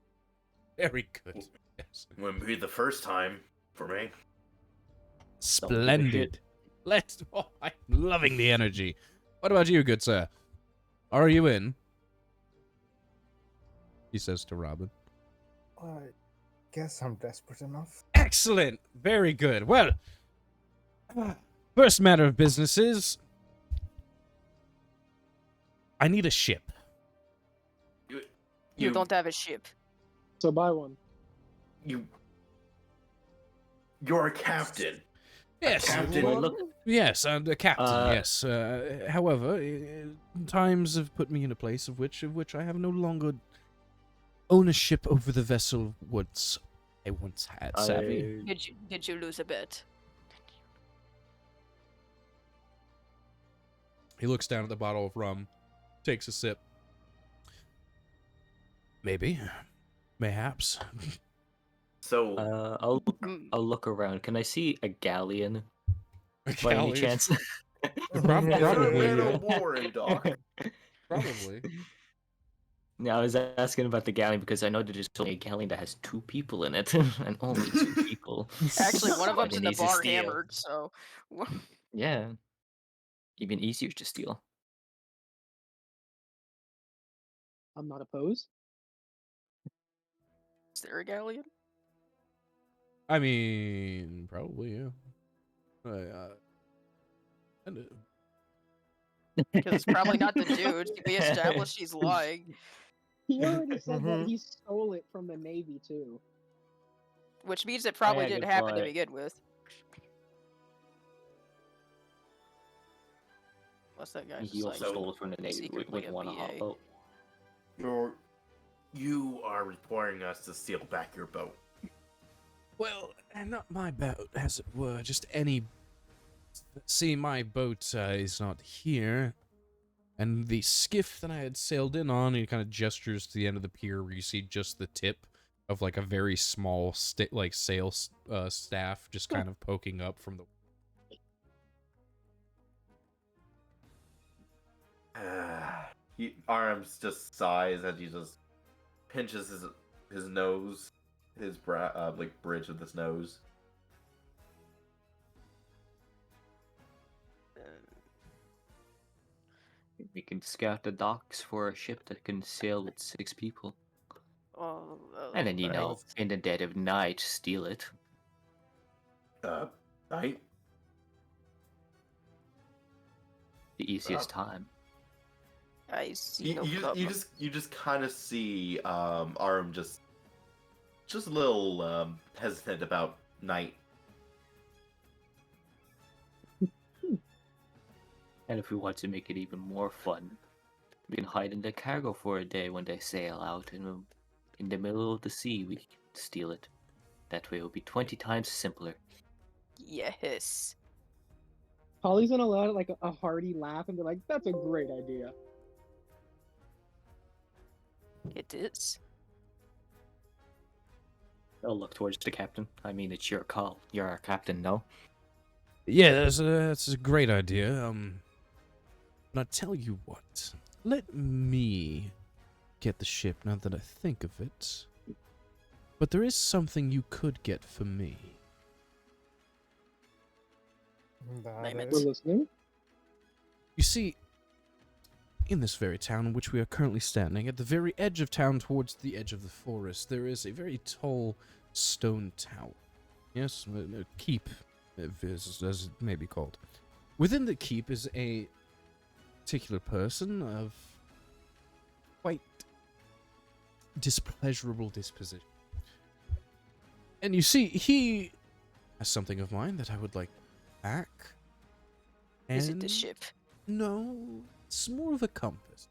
Very good. Yes. Wouldn't be the first time for me. Splendid. Let's. Oh, I'm loving the energy. What about you, good sir? Are you in? He says to Robin. I guess I'm desperate enough. Excellent. Very good. Well, first matter of business is I need a ship. You don't have a ship. So buy one. You're a captain. Yes. Captain. Well, look, Yes, the captain. Uh, Yes. However, times have put me in a place of which I have no longer ownership over the vessel I once had. Savvy. Did you lose a bet? He looks down at the bottle of rum, takes a sip. Maybe, mayhaps. So I'll look around. Can I see a galleon by any Galleon. chance? Probably, Man yeah. of war in dock. Probably. No, I was asking about the galleon because I know that there's only a galleon that has 2 people in it, and only 2 people. Actually, one of Quite them's in an the easy bar steal. hammered, so. Yeah, even easier to steal. I'm not opposed. Is there a galleon? I mean, probably, yeah. And, Because it's probably not the dude. We established he's lying, He already said that Mhm. he stole it from the Navy too. which means it probably Yeah, didn't good happen to point. begin with. Unless that guy's He just also like stole it from the Navy secretly with a one BA. boat. You are requiring us to steal back your boat. well, and not my boat, as it were, just any. See, my boat is not here, and the skiff that I had sailed in on, he kind of gestures to the end of the pier where you see just the tip of like a very small sail staff just kind of poking up from the. Arms just sighs as he just pinches his nose, his brow, like bridge of his nose. We can scout the docks for a ship that can sail with 6 people. Oh, And then, you right. know, in the dead of night, steal it. Right? The easiest time. I see no You problem. just kind of see Arum just a little hesitant about night. And if we want to make it even more fun, we can hide in the cargo for a day when they sail out, and in the middle of the sea, we can steal it. That way, it will be 20 times simpler. Yes. Holly's gonna let like a hearty laugh and be like, "That's a great idea." It is. I'll look towards the captain. I mean, it's your call. You're our captain, no? Yeah, that's a great idea. But I tell you what, let me get the ship now that I think of it. But there is something you could get for me. That Name it. We're is- listening. You see, in this very town in which we are currently standing, at the very edge of town towards the edge of the forest, there is a very tall stone tower. Yes, a keep, as it may be called. Within the keep is a particular person of quite displeasurable disposition. And you see, he has something of mine that I would like back. Is it the And- ship? No, it's more of a compass.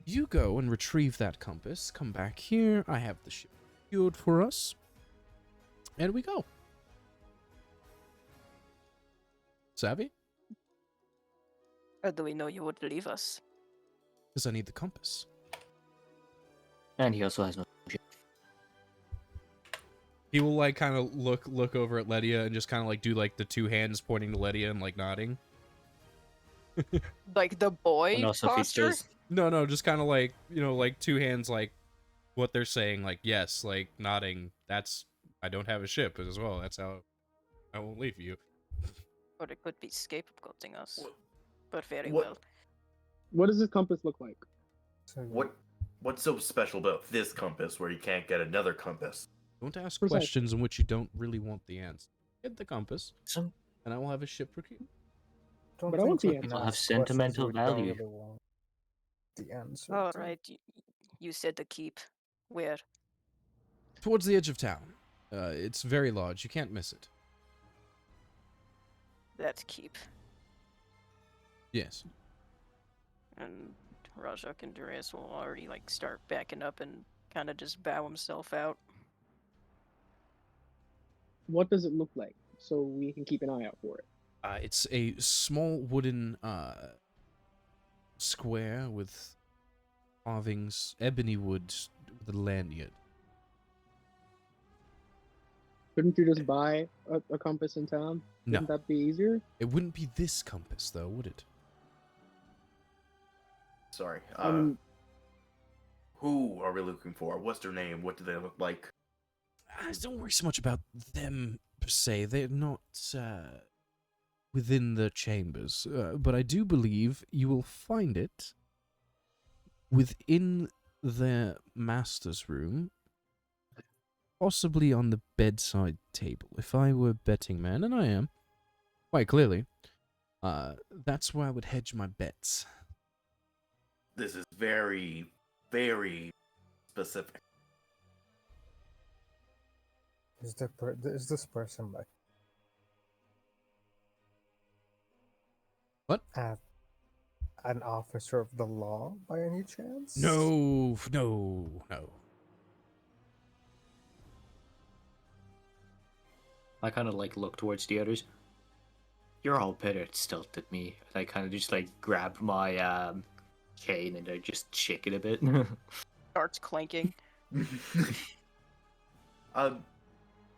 You go and retrieve that compass, come back here, I have the ship secured for us, and we go. Savvy? How do we know you would leave us? Because I need the compass. And he also has no ship. He will like kind of look over at Ledia and just kind of like do like the two hands pointing to Ledia and like nodding. Like the boy And also, if he posture? does, No, just kind of like, you know, like two hands like what they're saying, like yes, like nodding. That's I don't have a ship as well. That's how I won't leave you. Or it could be scapegoating us. But very What- well. What does this compass look like? so- What's so special about this compass where you can't get another compass? Don't ask Precisely. questions in which you don't really want the answer. Get the compass, some and I will have a ship procured. Don't But I want think the we can answer. Have ask questions sentimental we don't value. really want the answer. All to. right, you said the keep. Where? Towards the edge of town. It's very large. You can't miss it. That keep. Yes. And Rajak and Darius will already like start backing up and kind of just bow himself out. What does it look like so we can keep an eye out for it? It's a small wooden square with carvings, ebony wood with a lanyard. Couldn't you just buy a compass in town? No, Wouldn't that be easier? it wouldn't be this compass though, would it? Sorry. Um, Who are we looking for? What's their name? What do they look like? Don't worry so much about them per se. They're not within the chambers, but I do believe you will find it within their master's room possibly on the bedside table. If I were a betting man, and I am, quite clearly, that's where I would hedge my bets. This is very, very specific. Is this person like What? An officer of the law by any chance? No, no, no. I kind of like look towards the others. You're all better at stealth than me. And I kind of just like grab my chain and I just shake it a bit. Starts clanking.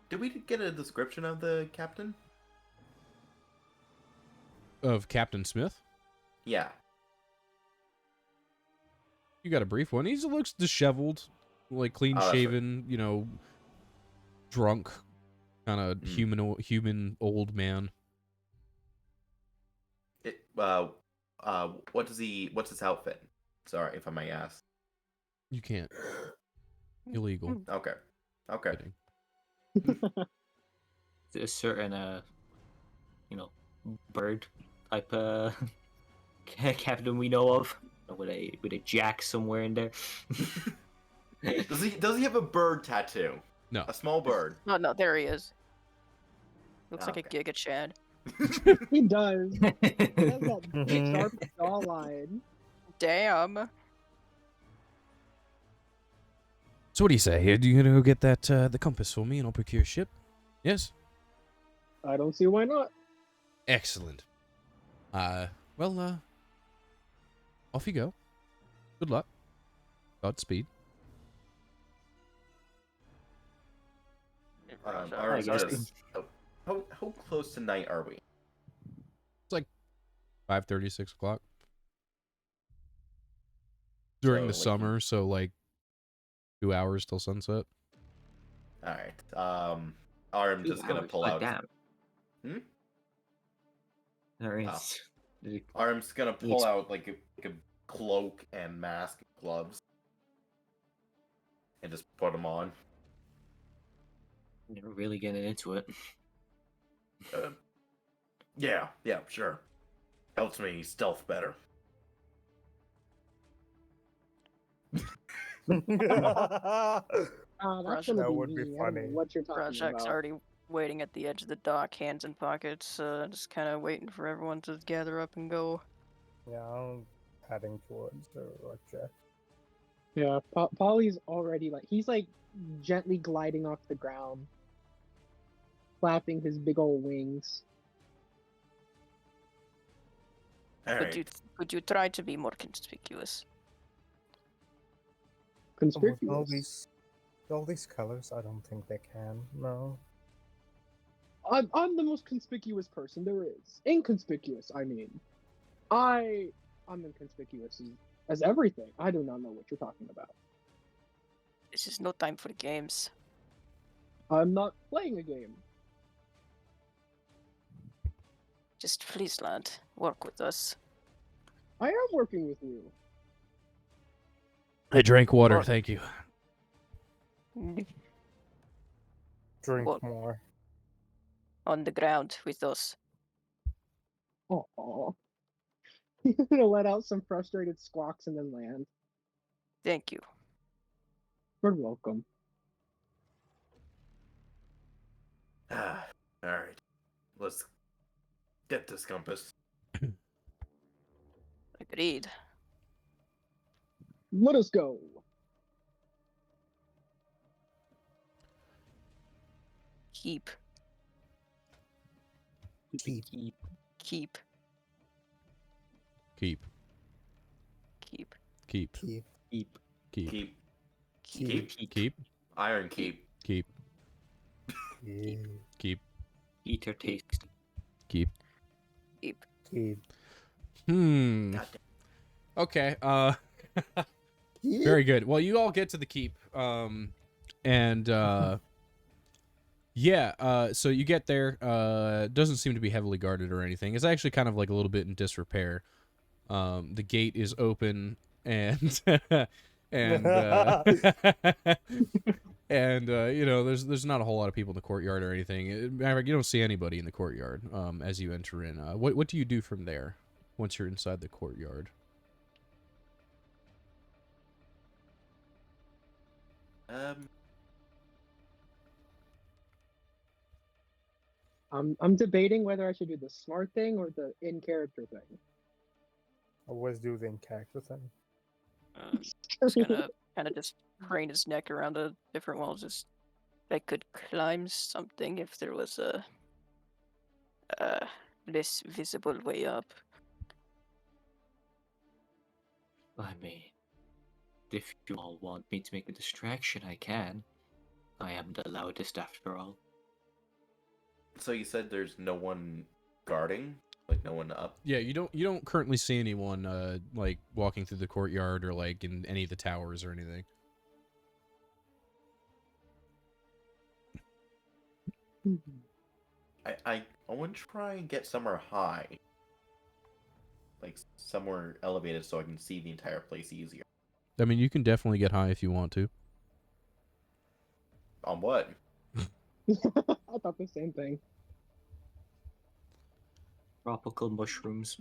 Did we get a description of the captain? Of Captain Smith? Yeah. You got a brief one. He looks disheveled, like clean Oh, that's shaven, you know, drunk, kind of Mm. human old man. What's his outfit? Sorry, if I may ask. You can't. Illegal. Okay. Okay. Kidding. A certain bird type captain we know of with a jack somewhere in there. Does he have a bird tattoo? No. A small bird. Oh no, there he is. Looks like a Okay. Giga Chad. He does. He has that Mhm. sharp jawline. Damn. So what do you say? Are you gonna go get that the compass for me, and I'll procure a ship? Yes. I don't see why not. Excellent. Well, off you go. Good luck. Godspeed. Alright, guess- just how close to night are we? 5:30, 6 o'clock. During the So, like, summer, so like 2 hours till sunset. Alright. I'm just gonna pull out. Damn. Hmm? There Oh. is. Arm's gonna pull out like a cloak and mask and gloves. And just put them on. You're really getting into it. Yeah, sure. Helps me stealth better. That's That gonna would be me. I don't know funny. what you're talking Project's about. already waiting at the edge of the dock, hands in pockets, just kind of waiting for everyone to gather up and go. Yeah, I'm heading towards the Roger. Yeah, Polly's already he's gently gliding off the ground, flapping his big old wings. Alright. Could you try to be more conspicuous? With Conspicuous. all these colors, I don't think they can. No. I'm the most conspicuous person there is. Inconspicuous, I mean. I'm inconspicuous as everything. I do not know what you're talking about. This is no time for games. I'm not playing a game. Just please, lad, work with us. I am working with you. I drank water, Or- thank you. Drink What? more. On the ground with us. Oh, he's gonna let out some frustrated squawks and then land. Thank you. You're welcome. Alright. Let's get this compass. Agreed. Let us go. Keep. Keep. Keep. Keep. Keep. Keep. Keep. Keep. Keep. Keep. Keep. Iron keep. Keep. Keep. Keep. Eat your taste. Keep. Keep. Keep. Okay. Very good. Well, you all get to the keep. Yeah, so you get there. Doesn't seem to be heavily guarded or anything. It's actually kind of like a little bit in disrepair. The gate is open and and And you know, there's not a whole lot of people in the courtyard or anything. Matter of fact, you don't see anybody in the courtyard as you enter in. What do you do from there once you're inside the courtyard? I'm debating whether I should do the smart thing or the in character thing. Always do the in-character thing. Just gonna kind of just crane his neck around a different wall. Just I could climb something if there was a less visible way up. I mean, if you all want me to make a distraction, I can. I am the loudest after all. So you said there's no one guarding, like no one up. Yeah, you don't currently see anyone like walking through the courtyard or like in any of the towers or anything. I want to try and get somewhere high, like somewhere elevated, so I can see the entire place easier. I mean, you can definitely get high if you want to. On what? I thought the same thing. Tropical mushrooms.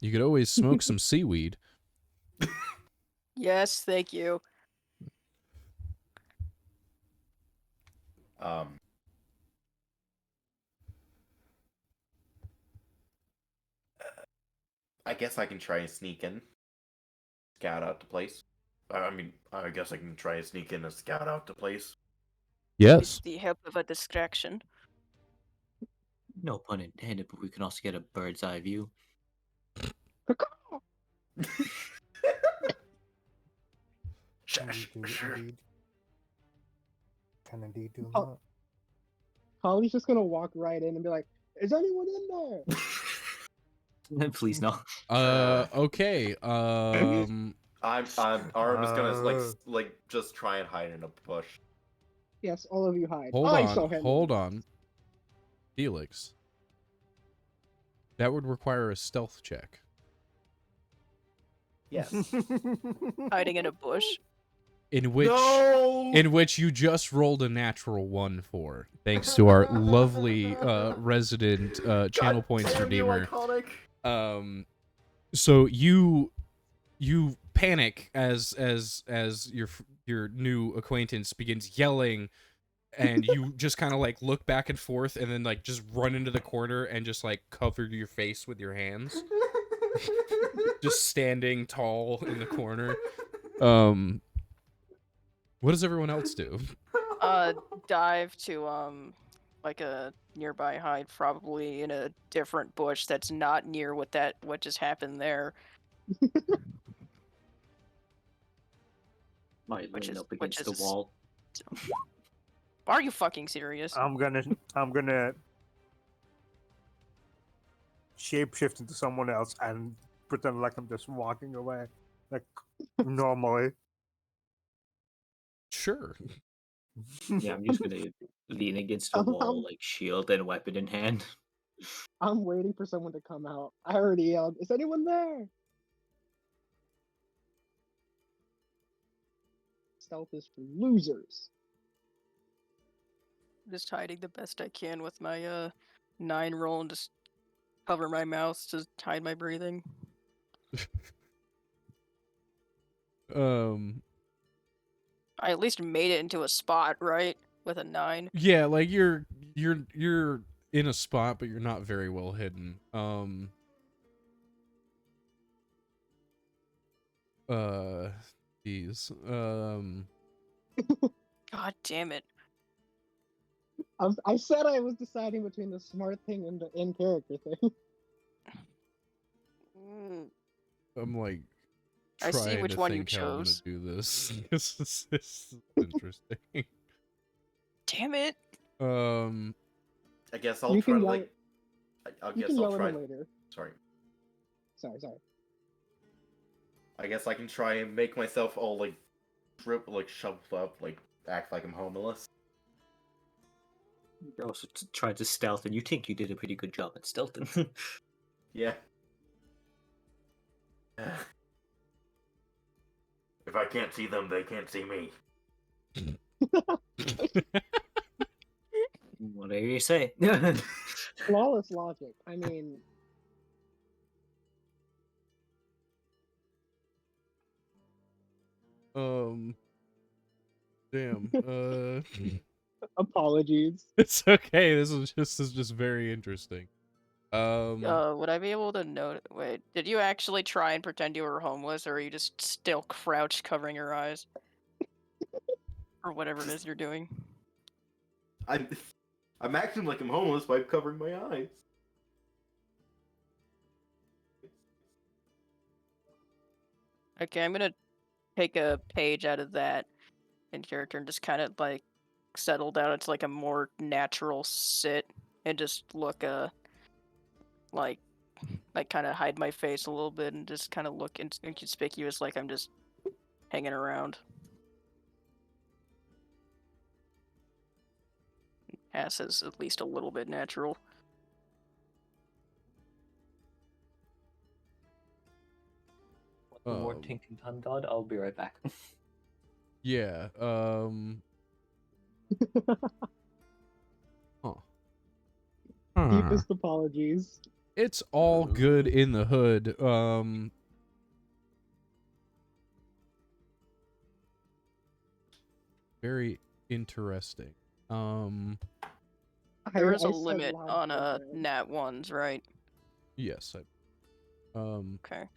You could always smoke some seaweed. Yes, thank you. I guess I can try and sneak in, scout out the place. I mean, I guess I can try and sneak in and scout out the place. Yes. With the help of a distraction. No pun intended, but we can also get a bird's eye view. Indeed. Can indeed do Oh. Holly's just gonna walk right in and be like, "Is anyone in there?" Please no. Okay. I'm just gonna like just try and hide in a bush. Yes, all of you hide. Hold I saw on. him. Hold on. Felix. That would require a stealth check. Yes. Hiding in a bush. In which No! in which you just rolled a natural 1 for, thanks to our lovely resident channel God points damn you, redeemer. Iconic. So you panic as your new acquaintance begins yelling, and you just kind of like look back and forth and then like just run into the corner and just like cover your face with your hands. Just standing tall in the corner. What does everyone else do? Dive to like a nearby hide, probably in a different bush that's not near what just happened there. Might Which lean is- up which against the is- wall. Are you fucking serious? I'm gonna shapeshift into someone else and pretend like I'm just walking away, like normally. Sure. Yeah, I'm just gonna lean against the wall, like shield and weapon in hand. I'm waiting for someone to come out. I already yelled, "Is anyone there?" Stealth is for losers. Just hiding the best I can with my 9 roll and just cover my mouth to hide my breathing. I at least made it into a spot, right? With a 9. Yeah, like you're in a spot, but you're not very well hidden. Geez. God damn it. I said I was deciding between the smart thing and the in character thing. Mm, I'm like I see trying which to one you think how I'm gonna chose. do this. This is interesting. Damn it. I guess I'll You try can to yell- like. I You guess can I'll yell at try. him later. Sorry. Sorry. I guess I can try and make myself all like shoved up, like act like I'm homeless. You also tried to stealth, and you think you did a pretty good job at stealthing. Yeah. If I can't see them, they can't see me. Whatever you say. Flawless logic. I mean, Damn. apologies. It's okay. This is just very interesting. Would I be able to know? Wait, did you actually try and pretend you were homeless, or are you just still crouched, covering your eyes, or whatever it is you're doing? I'm acting like I'm homeless by covering my eyes. Okay, I'm gonna take a page out of that in character and just kind of like settle down into like a more natural sit and just look like kind of hide my face a little bit and just kind of look inconspicuous, like I'm just hanging around. Ass is at least a little bit natural. One more Tinking Time God. I'll be right back. Yeah. Huh. Deepest apologies. It's all good in the hood. Very interesting. There is I a said limit on logic. nat ones, right? Yes. Okay.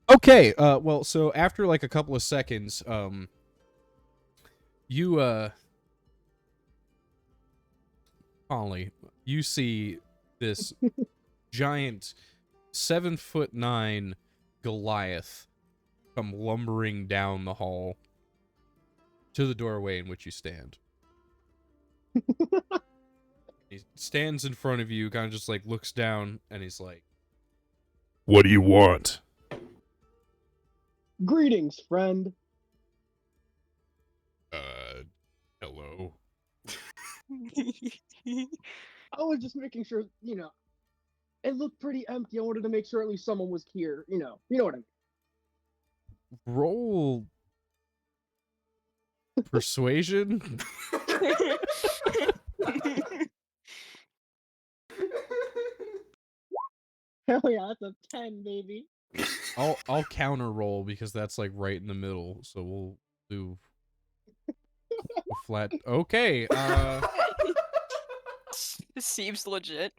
Okay. Well, so after like a couple of seconds, you Holly, you see this giant 7'9" Goliath come lumbering down the hall to the doorway in which you stand. He stands in front of you, kind of just like looks down, and he's like, What do you want? Greetings, friend. Hello? I was just making sure, it looked pretty empty. I wanted to make sure at least someone was here. You know what I mean. roll persuasion. Hell yeah, that's a 10, baby. I'll counter roll because that's like right in the middle. So we'll do a flat. Okay. This seems legit.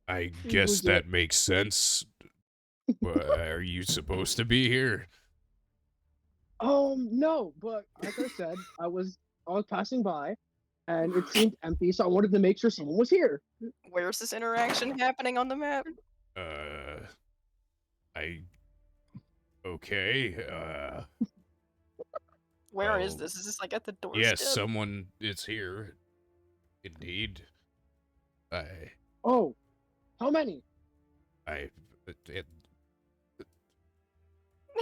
I Seems guess legit. that makes sense. Are you supposed to be here? No, but like I said, I was passing by, and it seemed empty, so I wanted to make sure someone was here. Where's this interaction happening on the map? I... Okay, Where is well, this? Is this like at the doorstep? yes, someone is here. Indeed. Oh, how many? It,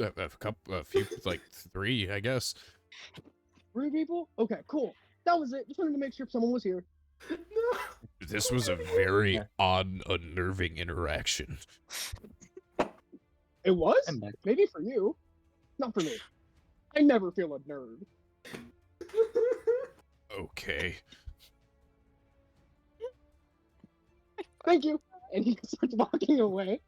a few, like 3, I guess. 3 people? Okay, cool. That was it. Just wanted to make sure someone was here. This was a very Yeah. odd, unnerving interaction. It was? I'm back. Maybe for you. Not for me. I never feel a nerd. Okay. Thank you. And he starts walking away.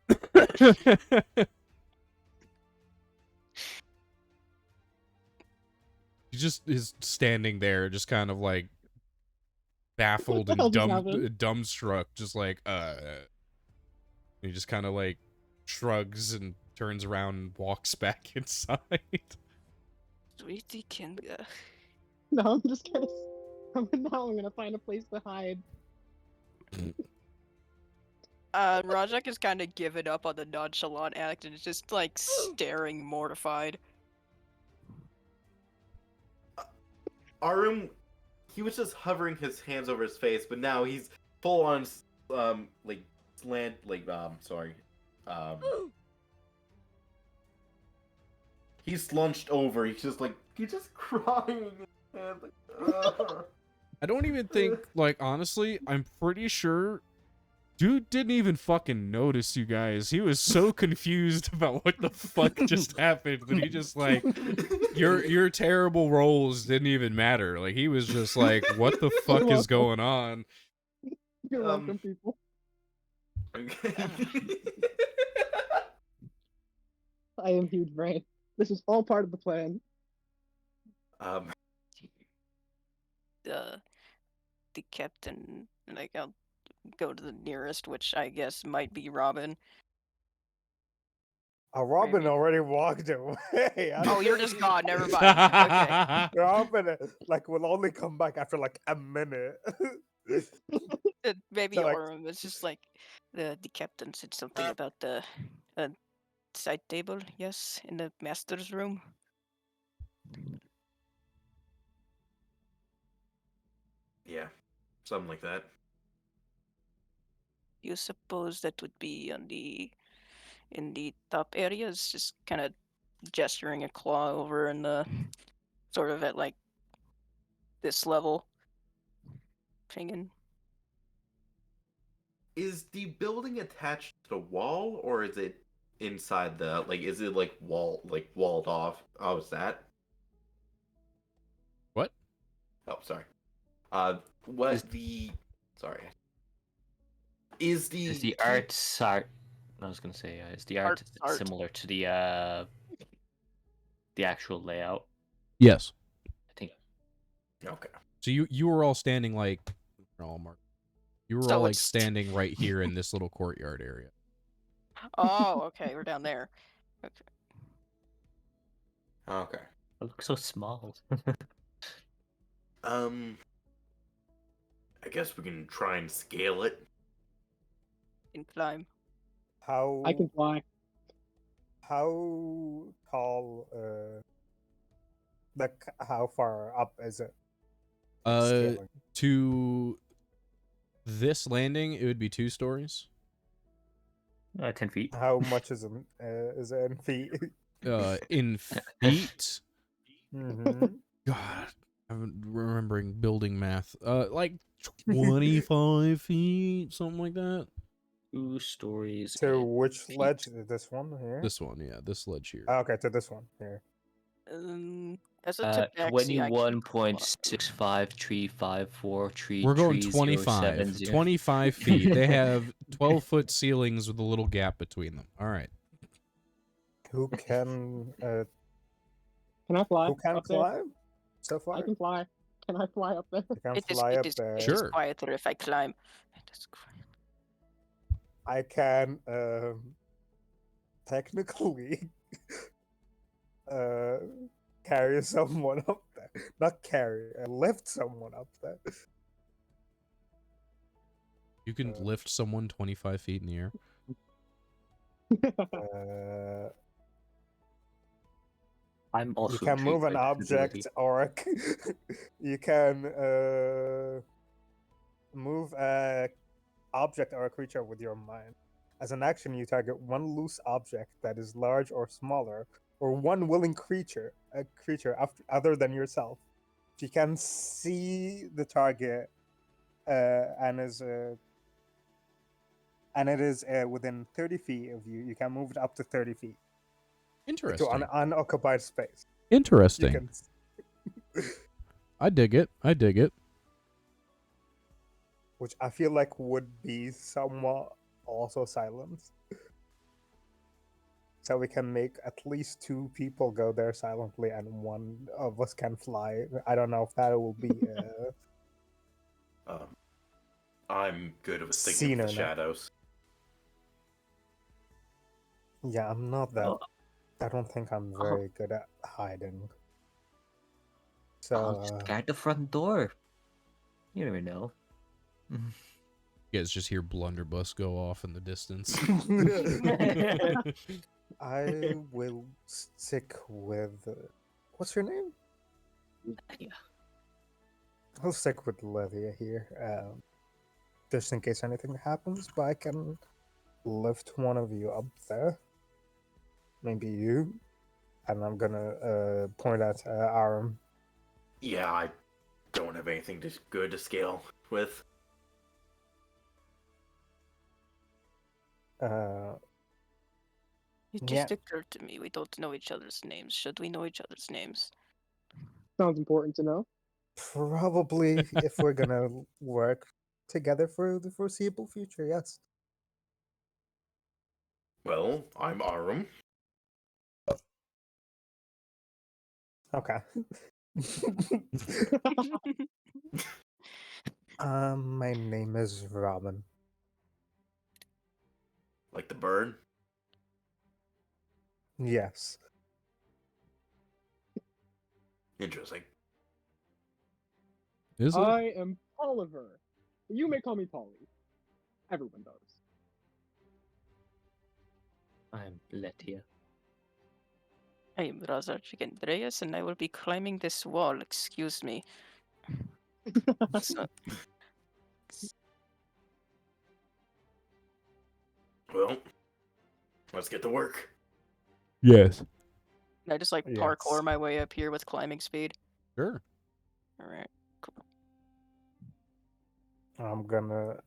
He just is standing there, just kind of like baffled What the hell and just happened? dumbstruck, just like he just kind of like shrugs and turns around and walks back inside. Sweetie Kinga. No, I'm just gonna. Now I'm gonna find a place to hide. Rajak is kind of given up on the nonchalant act and is just like staring mortified. Arum, he was just hovering his hands over his face, but now he's full on, like slant, like sorry, he's slunched over. He's just crying. And, like, I don't even think, like, honestly, I'm pretty sure Dude didn't even fucking notice you guys. He was so confused about what the fuck just happened that he just like your terrible rolls didn't even matter. Like he was just like, what the fuck is welcome. going on? You're Um, welcome, people. Okay. I am huge brain. This is all part of the plan. um, The captain, like, I'll go to the nearest, which I guess might be Robin. Robin Maybe. already walked away. Oh, you're just gone. Never mind. Okay. Robin like will only come back after like a minute. Maybe So, like- Orm was just like the captain said something about the side table. Yes, in the master's room. yeah, something like that. You suppose that would be on in the top areas, just kind of gesturing a claw over in the sort of at like this level. Pinging. Is the building attached to the wall, or is it inside the like? Is it like walled off? Oh, is that? What? Oh, sorry. What Is- the? Sorry. Is the Is the art art? I was gonna say, is the art Art. similar to the actual layout? Yes. I think. Okay? So you were all standing like all marked. You were So all like it's- standing right here in this little courtyard area. Oh, okay, we're down there. Okay. Okay. It looks so small. I guess we can try and scale it. Can climb. how I can fly. how tall like how far up is it? Scaling. To this landing, it would be 2 stories. 10 feet. How much is it in feet? In feet, hmm God, I'm remembering building math. Like 25 feet, something like that. 2 stories. To in which feet. ledge? This one here? This one, yeah, this ledge here. Okay, to this one here. As a tabaxi, I can 21.6535433070. We're going 25. 25 feet. They have 12-foot ceilings with a little gap between them. All right. Who can Can I fly? who can up there? climb? So far, I can fly. Can I fly up there? you can It is, fly it up is, there. it is Sure. quieter if I climb. It is quiet. I can technically carry someone up there. Not carry, lift someone up there. You can lift someone 25 feet in the air. I'm also You can move an intrigued by this ability. object or you can move a object or a creature with your mind. As an action, you target one loose object that is large or smaller, or one willing creature, a creature other than yourself. If you can see the target and it is within 30 feet of you, you can move it up to 30 feet Interesting. to an unoccupied space. Interesting. You can I dig it. I dig it. which I feel like would be somewhat also silenced. So we can make at least 2 people go there silently, and one of us can fly. I don't know if that will be I'm good with thinking Seen of or the not. shadows. yeah. I'm not that. Oh. I don't think I'm very good at hiding. So I'll just guard the front door. You never know. You guys just hear blunderbuss go off in the distance. I will stick with. What's your name? Yeah. I'll stick with Lydia here, just in case anything happens. But I can lift one of you up there. Maybe you. And I'm gonna point at Aram. Yeah, I don't have anything good to scale with. Uh, It yeah, just occurred to me we don't know each other's names. Should we know each other's names? Sounds important to know. probably if we're gonna work together for the foreseeable future, yes. Well, I'm Arum. Okay. My name is Robin. Like the bird. Yes. Interesting. Is it? I am Oliver. You may call me Polly. Everyone does. I'm Letia. I am Razar Andreas, and I will be climbing this wall. Excuse me. So, Well, let's get to work. Yes. I just like Yes. parkour my way up here with climbing speed. Sure. All right. Cool. I'm gonna,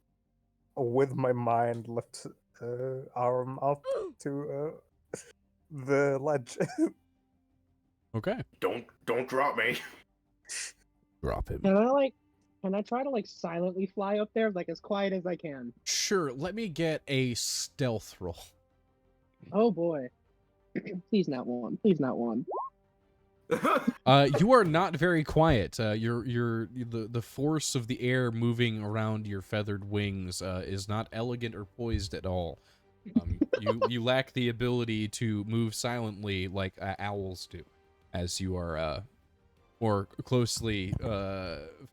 with my mind, lift arm up to the ledge. Okay. Don't drop me. Drop him. Can I try to like silently fly up there, like as quiet as I can? Sure. Let me get a stealth roll. Oh boy. Please not one. Please not one. You are not very quiet. The force of the air moving around your feathered wings is not elegant or poised at all. You lack the ability to move silently like owls do, as you are more closely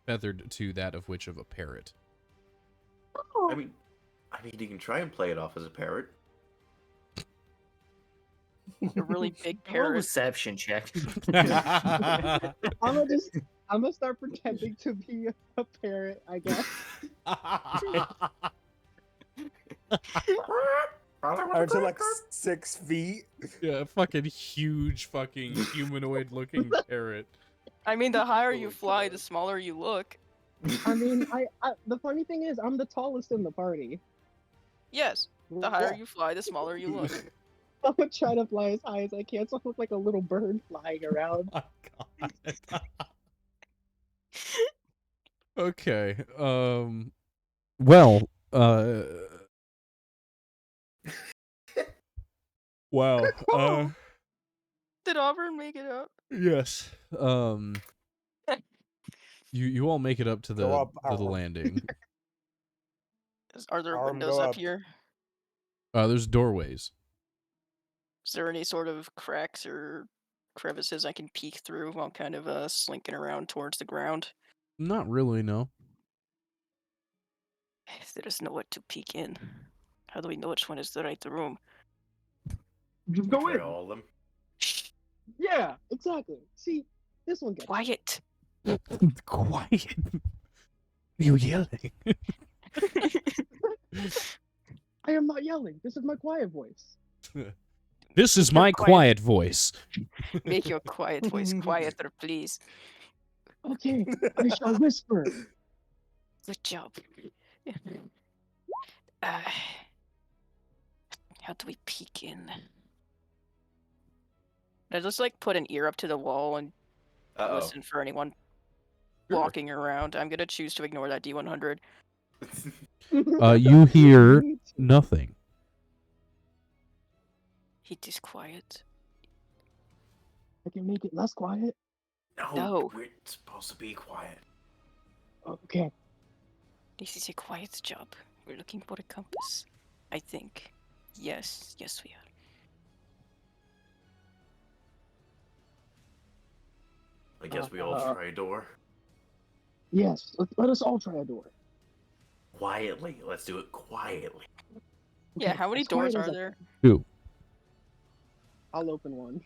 feathered to that of which of a parrot. I mean, you can try and play it off as a parrot. A really big Roll parrot. reception check. I'm gonna start pretending to be a parrot, I guess. Aren't you like 6 feet? Yeah, fucking huge, fucking humanoid-looking parrot. I mean, the higher Oh you my fly, God. the smaller you look. I mean, I the funny thing is, I'm the tallest in the party. Yes. The higher Yeah. you fly, the smaller you look. I'm gonna try to fly as high as I can, so I look like a little bird flying around. Oh my god. Okay. Well. Wow. Did Auburn make it up? Yes. You all make it up to Go the up, to the Arm. landing. Are there Arm, windows go up up. here? There's doorways. Is there any sort of cracks or crevices I can peek through while kind of slinking around towards the ground? Not really, no. There is nowhere to peek in. How do we know which one is the right room? Just We go try in. all of them. Shh! Yeah, exactly. See, this one gets Quiet! Quiet. You yelling? I am not yelling. This is my quiet voice. This is Your my quiet- quiet voice. Make your quiet voice quieter, please. Okay, I shall whisper. Good job. Uh, how do we peek in? I just like put an ear up to the wall and Uh-oh. listen for anyone Sure. walking around. I'm gonna choose to ignore that D100. You hear Me too. nothing. It is quiet. I can make it less quiet. No. We're supposed to be quiet. Okay. This is a quiet job. We're looking for a compass. I think. Yes, we are. I guess we all try a door. Yes, let us all try a door. Quietly. Let's do it quietly. Yeah, Okay, how many as quiet doors as are I there? can. 2. I'll open one.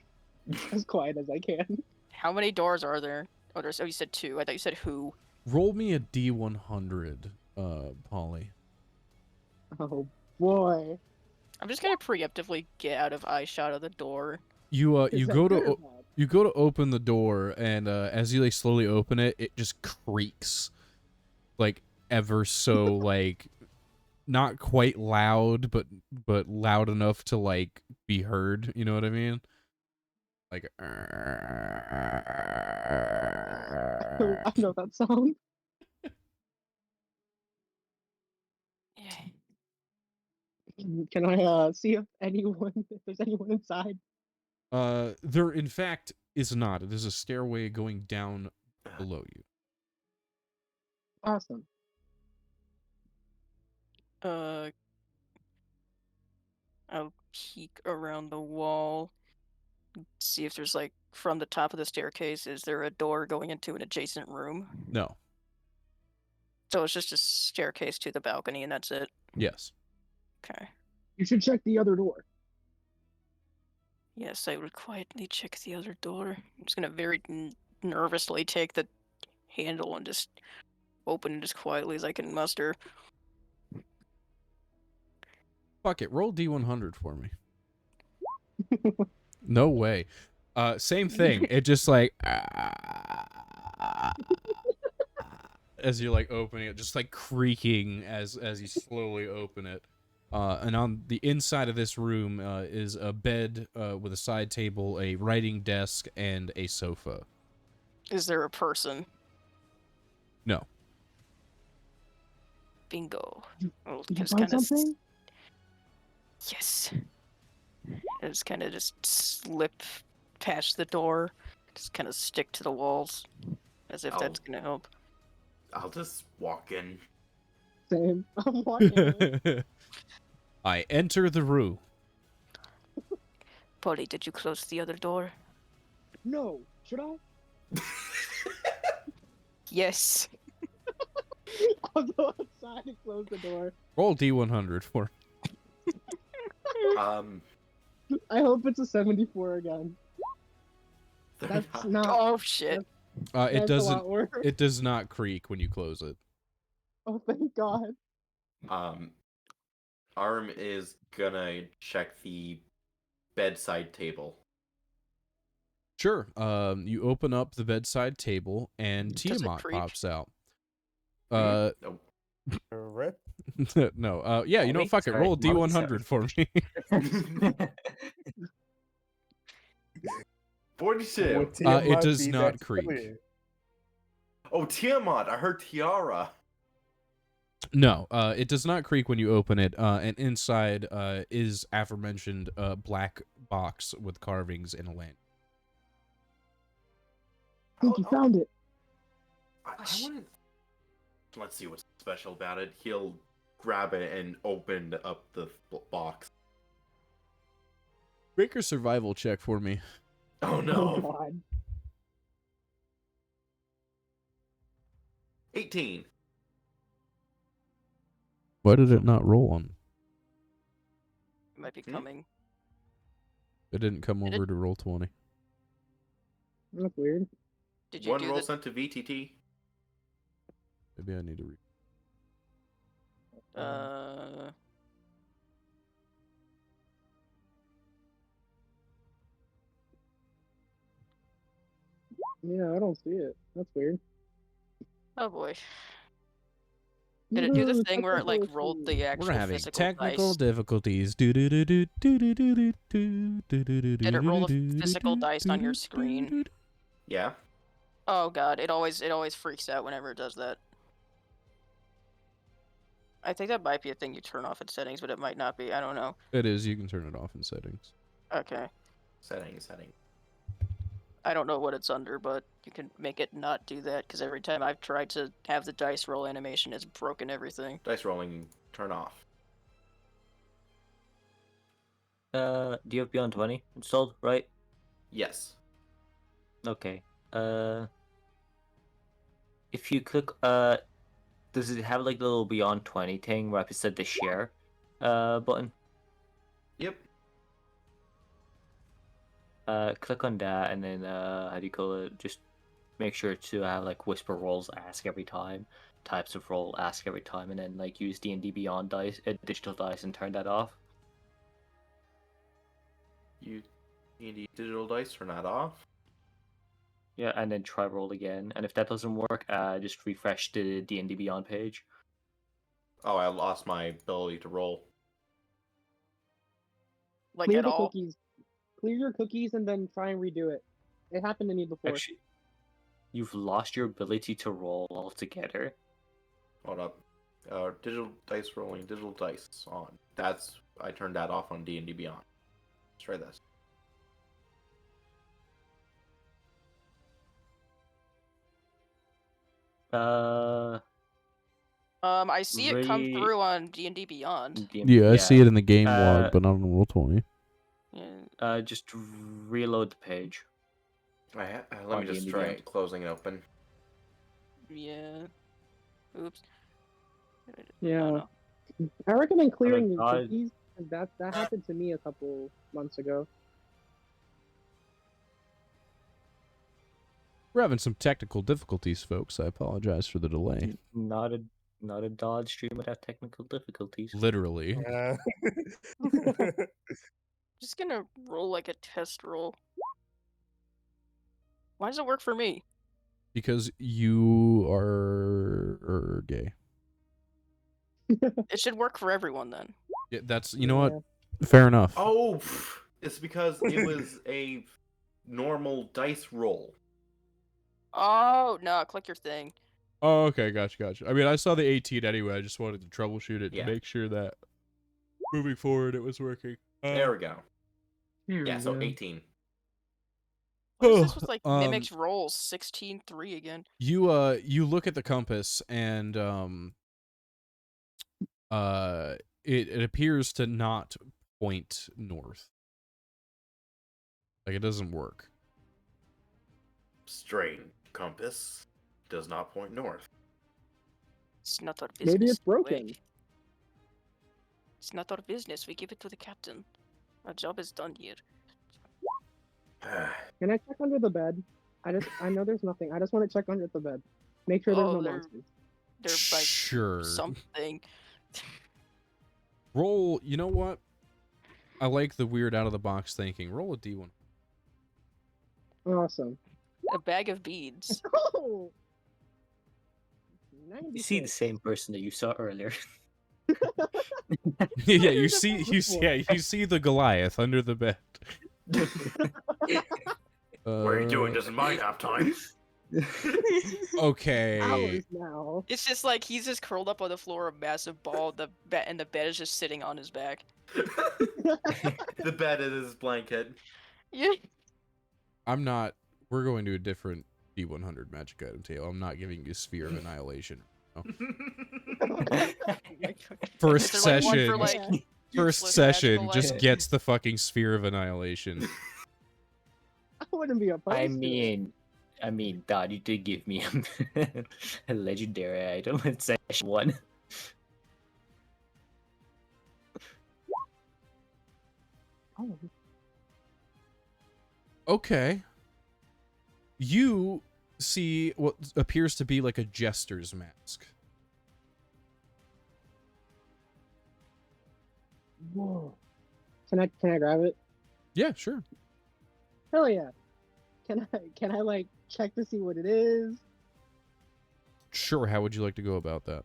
As quiet as I can. How many doors are there? Oh, there's. Oh, you said 2. I thought you said who. Roll me a D100, Polly. Oh boy. I'm just gonna preemptively get out of eyeshot of the door. You Is that go good to or bad? you go to open the door, and as you like slowly open it, it just creaks, like ever so like not quite loud, but loud enough to like be heard. You know what I mean? Like. I know that sound. Yeah. Can I see if there's anyone inside? There in fact is not. There's a stairway going down below you. Awesome. I'll peek around the wall, see if there's like from the top of the staircase, is there a door going into an adjacent room? No. So it's just a staircase to the balcony and that's it. Yes. Okay. You should check the other door. Yes, I would quietly check the other door. I'm just gonna very nervously take the handle and just open it as quietly as I can muster. Fuck it. Roll D100 for me. No way. Same thing. It just like as you're like opening it, just like creaking as you slowly open it. And on the inside of this room is a bed with a side table, a writing desk, and a sofa. Is there a person? No. Bingo. I'll Did you just find kinda something? Yes. I just kind of just slip past the door, just kind of stick to the walls, as if that's gonna help. I'll just walk in. Same. I'm walking in. I enter the room. Polly, did you close the other door? No. Should I? Yes. I'll go outside and close the door. Roll D100 for. I hope it's a 74 again. They're That's not- not. Oh shit. It That's a doesn't. lot worse. It does not creak when you close it. Oh, thank God. Arm is gonna check the bedside table. Sure. You open up the bedside table and Does it Tiamat creak? pops out. Oh, Rip. No. Yeah. You know, Mommy? fuck it. Sorry, Roll mommy, D100 for me. 42. Would It Tiamat does be not that creak. silly? Oh, Tiamat! I heard Tiara. No. It does not creak when you open it. And inside is aforementioned black box with carvings and a lamp. I think you found it. I want to. Let's see what's special about it. He'll grab it and open up the box. Make a survival check for me. Oh Oh, no! God. 18. Why did it not roll on? It might be Hmm? coming. It didn't come Did it? over to roll 20. That's weird. Did you One do roll the? sent to VTT. Maybe I need to read. Yeah, I don't see it. That's weird. Oh boy. Did it do the Woohoo, thing where it like technical rolled issues. the We're actual having physical technical dice? difficulties. Did it roll the physical dice on your screen? Yeah. Oh god, it always freaks out whenever it does that. I think that might be a thing you turn off in settings, but it might not be. I don't know. It is. You can turn it off in settings. Okay. Setting. I don't know what it's under, but you can make it not do that, because every time I've tried to have the dice roll animation, it's broken everything. Dice rolling. Turn off. Do you have Beyond 20 installed, right? Yes. Okay. If you click, does it have like the little Beyond 20 thing where I said the share button? Yep. Click on that and then, how do you call it? Just make sure to have like whisper rolls ask every time, types of roll ask every time, and then like use D&D Beyond dice, digital dice, and turn that off. You need digital dice. Turn that off. Yeah, and then try roll again. And if that doesn't work, just refresh the D&D Beyond page. Oh, I lost my ability to roll. Like Clear at the all. cookies. Clear your cookies and then try and redo it. It happened to me before. Actually, you've lost your ability to roll altogether. Hold up. Digital dice rolling, digital dice on. I turned that off on D&D Beyond. Let's try this. I see it come Re- through on D&D Beyond. Yeah, I see it in the game Uh, log, but not on Roll20. Yeah. Just reload the page. Let On me just D&D try Beyond. closing it open. Yeah. Oops. Yeah. Oh, no. I recommend clearing your God. cookies. 'Cause that happened to me a couple months ago. We're having some technical difficulties, folks. I apologize for the delay. Not a Dodge stream without technical difficulties. Literally. Just gonna roll like a test roll. Why does it work for me? Because you are gay. It should work for everyone then. Yeah, that's, you know what? Fair enough. Oh, it's because it was a normal dice roll. Oh, no, click your thing. Oh, okay, gotcha. I mean, I saw the 18 anyway. I just wanted to troubleshoot it Yeah. to make sure that moving forward it was working. There we go. Here Yeah, we so go. 18. What is this with like Um, mimics rolls? 16-3 again. You look at the compass and it appears to not point north. Like it doesn't work. Strain compass does not point north. It's not our business. Maybe it's anyway. broken. It's not our business. We give it to the captain. Our job is done here. Can I check under the bed? I know there's nothing. I just want to check under the bed. Make sure there's Oh, no there- monsters. They're like Sure. something. Roll, you know what? I like the weird out of the box thinking. Roll a D1. Awesome. A bag of beads. Oh! You see the 96. same person that you saw earlier. Yeah, you There's a see big you see the Goliath under the bed. What are you doing? This is my nap time. Okay. Hours now. It's just like he's just curled up on the floor, a massive ball. And the bed is just sitting on his back. The bed is his blanket. Yeah. We're going to a different D100 magic item table. I'm not giving you Sphere of Annihilation. First Is there, like, one session. for, like, First useless session magical just items? gets the fucking Sphere of Annihilation. I wouldn't be opposed to it. I mean, Dad, you did give me a legendary item in session 1. Oh, Okay. You see what appears to be like a jester's mask. whoa. Can I grab it? Yeah, sure. Hell yeah. Can I like check to see what it is? Sure, how would you like to go about that?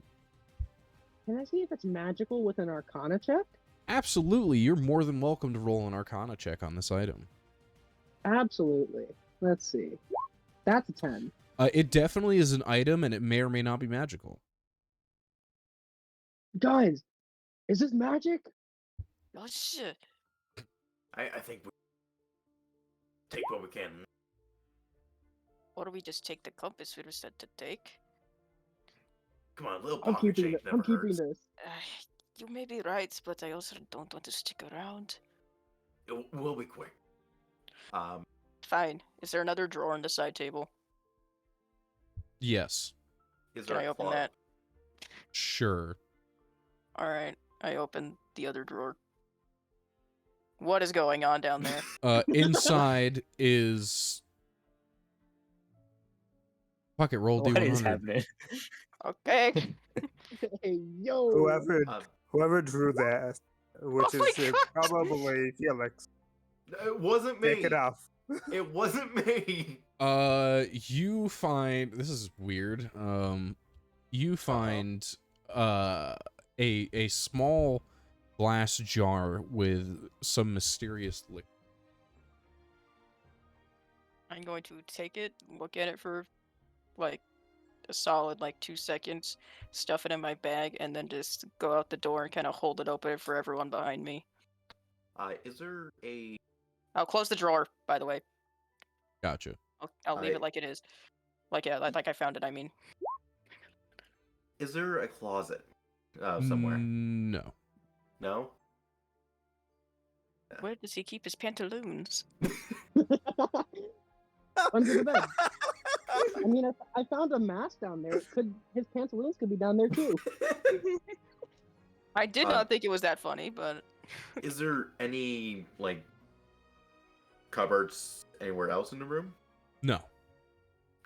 Can I see if it's magical with an arcana check? Absolutely, you're more than welcome to roll an arcana check on this item. Absolutely. Let's see. That's a 10. It definitely is an item, and it may or may not be magical. Guys, is this magic? Oh shit. I think we take what we can. Or do we just take the compass we were said to take? Come on, little I'm pocket keeping change it. I'm never keeping hurts. this. You may be right, but I also don't want to stick around. We'll be quick. Fine. Is there another drawer on the side table? Yes. Is Can there I a open club? that? Sure. Alright, I open the other drawer. What is going on down there? Inside is... Fuck it, roll What is D100. happening? Okay. Hey, yo. Whoever drew that, which Oh my is God. probably Felix. It wasn't me. Take it off. It wasn't me. You find... This is weird. You find, a small glass jar with some mysterious liquid. I'm going to take it, look at it for like a solid 2 seconds, stuff it in my bag, and then just go out the door and kind of hold it open for everyone behind me. Is there a I'll close the drawer, by the way. Gotcha. I'll leave it like it is. Like I found it, I mean. is there a closet somewhere? No. No. Where does he keep his pantaloons? Under the bed. I mean, I found a mask down there. His pantaloons could be down there too. I did not think it was that funny, but Is there any cupboards anywhere else in the room? No.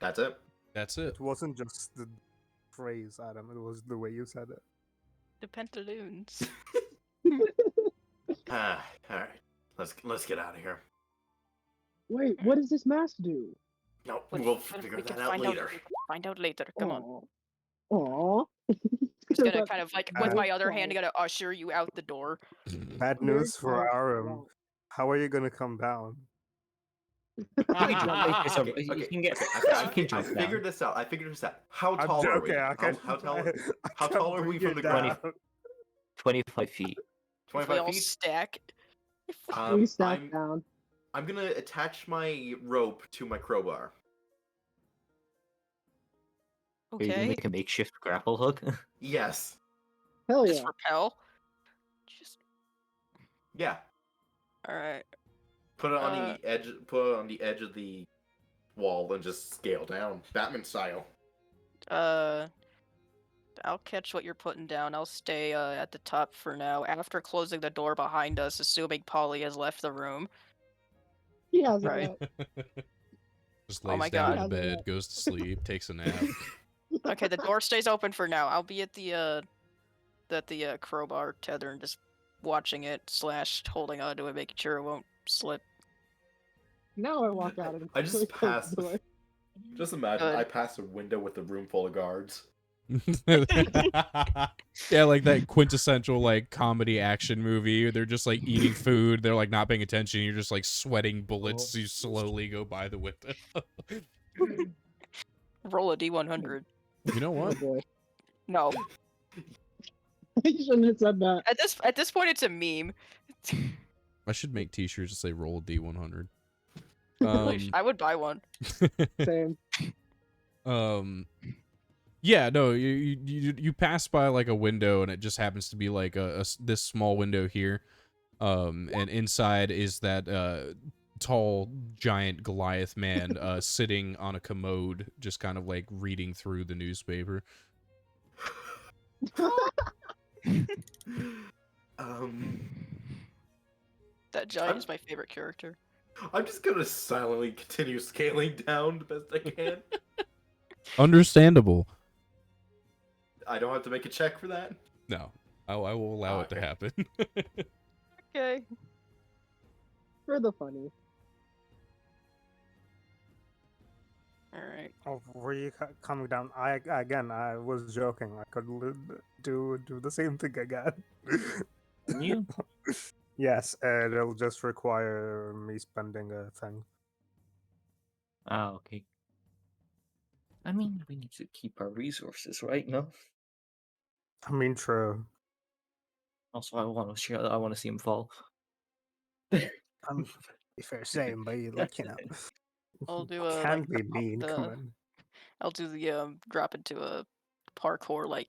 That's it. That's it. It wasn't just the phrase, Adam. It was the way you said it. the pantaloons. All right. Let's get out of here. Wait, what does this mask do? No, But- we'll but figure we that can out later. Find out later. Come on. Aww. Just gonna kind of with my other hand, Sorry. gonna usher you out the door. Bad Very news for quiet. Aram. How are you gonna come down? You can jump. Okay, You can get. I You can jump down. figured this out. How I'm tall are we? joking. How tall are we from the ground? 25 feet. If we 25 all feet. stack. We sat I'm down. I'm gonna attach my rope to my crowbar. Are you gonna Okay. make a makeshift grapple hook? Yes. Hell Just yeah. repel. Just Yeah. all right. Put it on the edge. Put it on the edge of the wall and just scale down, Batman style. I'll catch what you're putting down. I'll stay at the top for now. After closing the door behind us, assuming Polly has left the room. He has it. Right. Just Oh lays my down God. in bed, goes to sleep, takes a nap. Okay, the door stays open for now. I'll be at the crowbar tether and just watching it / holding on to it, making sure it won't slip. Now I walk out and I just close the passed. door. Just imagine Good. I passed a window with a room full of guards. Yeah, like that quintessential like comedy action movie. They're just like eating food. They're like not paying attention. You're just like sweating bullets. You slowly go by the window. Roll a d100. You know Oh what? boy. No, You shouldn't have said that. at this point it's a meme. I should make T-shirts that say "Roll a D100." I would buy one. Same. Yeah, no, you pass by like a window and it just happens to be like this small window here. And inside is that tall giant Goliath man sitting on a commode, just kind of like reading through the newspaper. That giant is my favorite character. I'm just gonna silently continue scaling down the best I can. Understandable. I don't have to make a check for that. No, I will allow it to Okay. happen. Okay. For the funny. All right. Oh, were you coming down? I was joking. I could do the same thing again. Can you? Yes, it'll just require me spending a thing. Ah, okay. I mean, we need to keep our resources, right? No. I mean, true. Also, I want to see him fall. I'm fair same, but like I'll do you a can't be mean. the- Come on. I'll do the drop into a parkour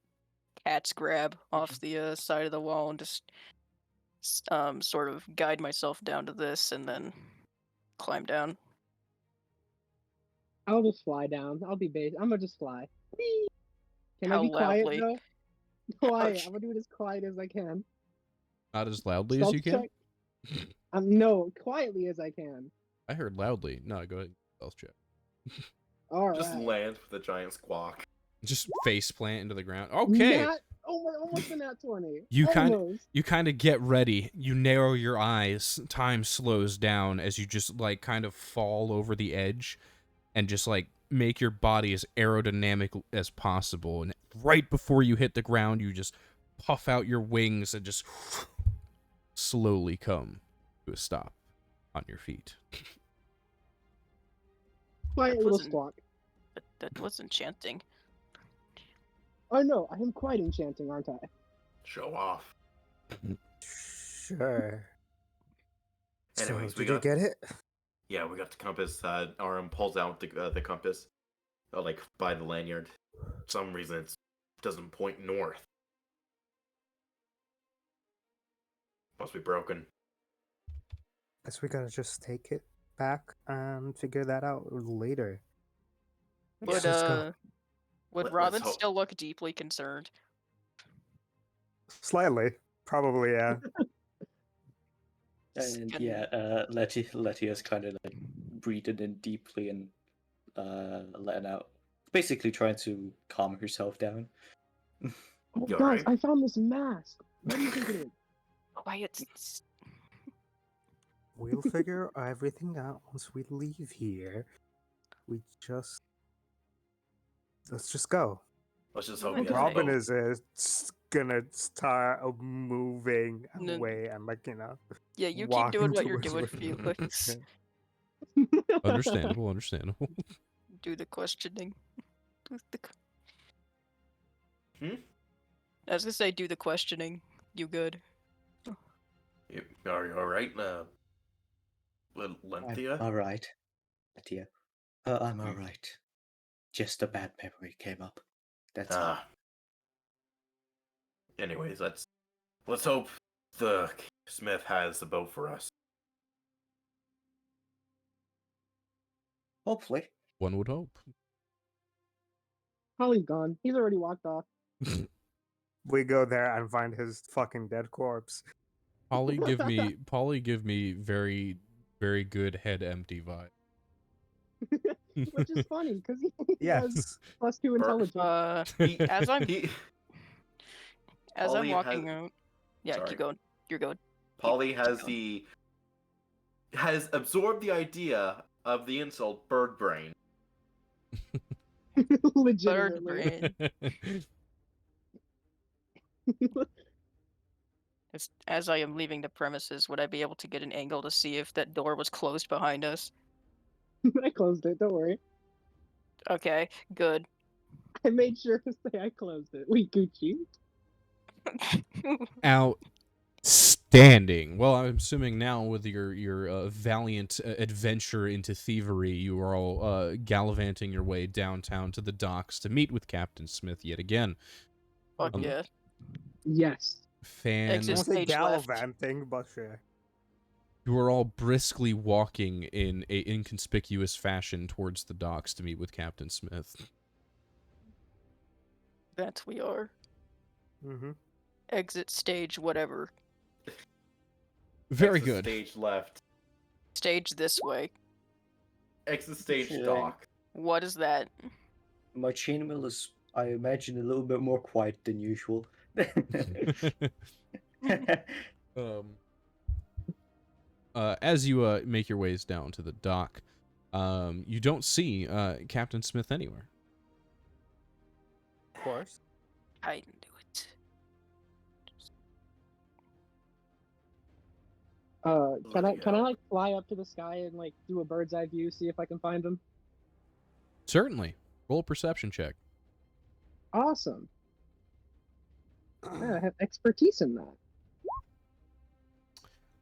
cat's grab off the side of the wall and just sort of guide myself down to this and then climb down. I'll just fly down. I'll be base. I'm gonna just fly. Whee! Can I How be quiet loudly? though? Quiet. Ouch. I'm gonna do it as quiet as I can. Not as loudly as you Stealth can. check. No, quietly as I can. I heard loudly. No, go ahead. Stealth check. All right. Just land with a giant squawk. Just face plant into the ground. Okay. Almost a nat 20. You Almost. kind of get ready. You narrow your eyes. Time slows down as you just like kind of fall over the edge and just like make your body as aerodynamic as possible. And right before you hit the ground, you just puff out your wings and just slowly come to a stop on your feet. Quiet That little wasn't- squawk. That was enchanting. Oh no, I am quite enchanting, aren't I? Show off. Sure. Anyways, so, we did you got- get it? Yeah, we got the compass. Aram pulls out the compass, like by the lanyard. For some reason, it doesn't point north. Must be broken. Guess we gotta just take it back and figure that out later. Would Let's just go. would Let's Robin hope. still look deeply concerned? Slightly, probably, yeah. And Can- yeah, Letty is kind of like breathing in deeply and letting out, basically trying to calm herself down. Oh, You guys, alright? I found this mask. What do you think it is? Quiet. We'll figure everything out once we leave here. Let's just go. Let's just hope Okay. he has a Robin boat. is gonna start moving No. away and Yeah, you keep walking doing what you're towards doing, where- Felix. Understandable, understandable. Do the questioning. Do the... Hmm? I was gonna say, do the questioning. You good? Are you alright, Lenthea? All right, Letty. I'm all right. Just a bad memory came up. That's all. Anyways, let's hope the Smith has the boat for us. Hopefully. One would hope. Holly's gone. He's already walked off. We go there and find his fucking dead corpse. Polly, give me very, very good head empty vibe. Which is funny, because he has Yes. +2 intelligence. He- As I'm he- as I'm Polly walking has- out. Yeah, Sorry. keep going. You're good. Polly has going. has absorbed the idea of the insult bird brain. Legitimately. brain. As I am leaving the premises, would I be able to get an angle to see if that door was closed behind us? I closed it, don't worry. Okay, good. I made sure to say I closed it. We Gucci. Outstanding. Well, I'm assuming now with your valiant adventure into thievery, you are all gallivanting your way downtown to the docks to meet with Captain Smith yet again. Fuck yeah. Yes. I Exit won't say Stage left. gallivanting, but sure. You are all briskly walking in a inconspicuous fashion towards the docks to meet with Captain Smith. That we are. Mm-hmm. Exit stage whatever. Very Exit good. Stage left. Stage this way. Exit stage Sure. dock. What is that? My chainmail is, I imagine, a little bit more quiet than usual. As you make your ways down to the dock, you don't see Captain Smith anywhere. Of course. I didn't do it. Can I Bloody hell. like fly up to the sky and like do a bird's eye view, see if I can find them? Certainly. Roll a perception check. Awesome. Yeah, I have expertise in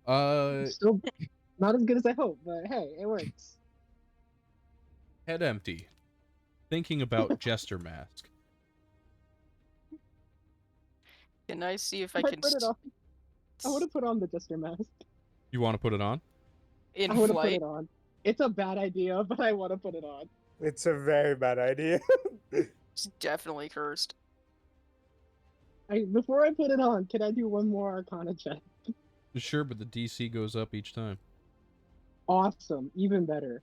that. Still not as good as I hope, but hey, it works. Head empty. Thinking about Jester Mask. Can I see if I I can put it on. I would have put on the Jester mask. You want to put it on? in I would have put flight? it on. It's a bad idea, but I want to put it on. It's a very bad idea. It's definitely cursed. Before I put it on, can I do one more Arcana check? Sure, but the DC goes up each time. Awesome, even better.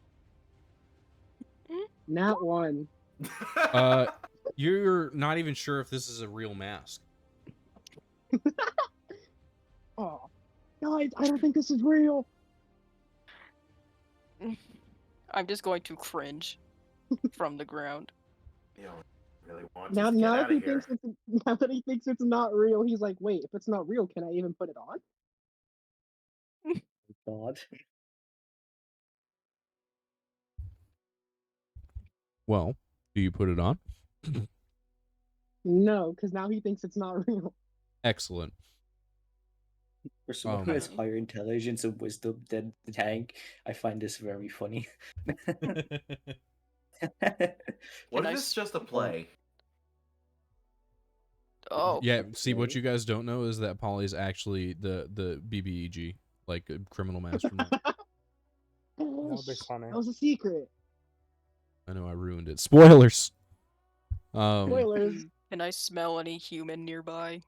Nat 1. You're not even sure if this is a real mask. Oh, guys, I don't think this is real. I'm just going to cringe from the ground. You know, really want Now, to get now that out he of here. thinks it's now that he thinks it's not real, he's like, wait, if it's not real, can I even put it on? God. Well, do you put it on? No, because now he thinks it's not real. Excellent. For someone who has Um, higher intelligence and wisdom than the tank, I find this very funny. What Can I if it's s- just a play? Oh, Yeah, see, what you guys don't know is that Polly's actually the BBEG, like a criminal mastermind. That'll be funny. That was a secret. I know I ruined it. Spoilers. Spoilers. can I smell any human nearby?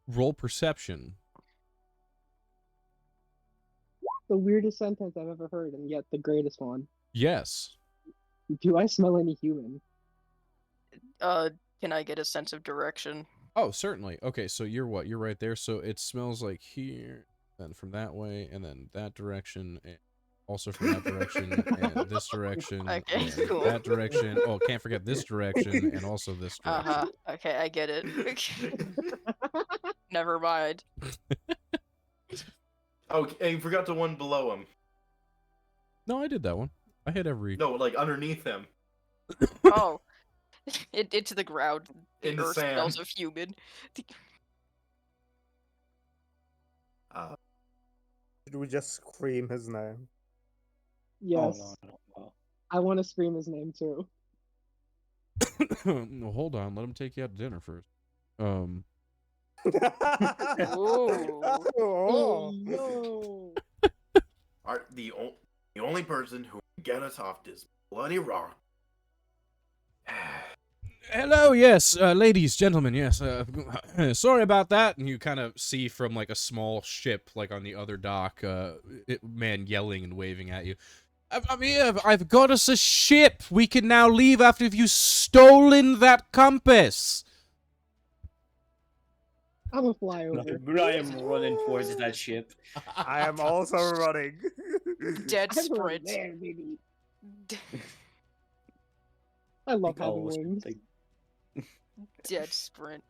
Roll perception. The weirdest sentence I've ever heard, and yet the greatest one. Yes. Do I smell any human? Can I get a sense of direction? Oh, certainly. Okay, so you're what? You're right there. So it smells like here, then from that way, and then that direction, and also from that direction, and this direction, Okay, and cool. that direction. Oh, can't forget this direction, and also this direction. Uh-huh. Okay, I get it. Never mind. Oh, and you forgot the one below him. No, I did that one. I hit every. No, like underneath him. Oh. Into the ground. The In the earth sand. smells of human. Should we just scream his name? Yes. Oh no. I want to scream his name too. No, hold on. Let him take you out to dinner first. Ooh. Oh. Yo. The only person who can get us off this bloody rock. Hello, yes, ladies, gentlemen, yes. Sorry about that. And you kind of see from like a small ship, like on the other dock, man yelling and waving at you. I'm here. I've got us a ship. We can now leave after you've stolen that compass. I'm a flyover. I am running towards that ship. I am also running. Dead I'm going sprint. there, baby. I love having wings. Dead sprint.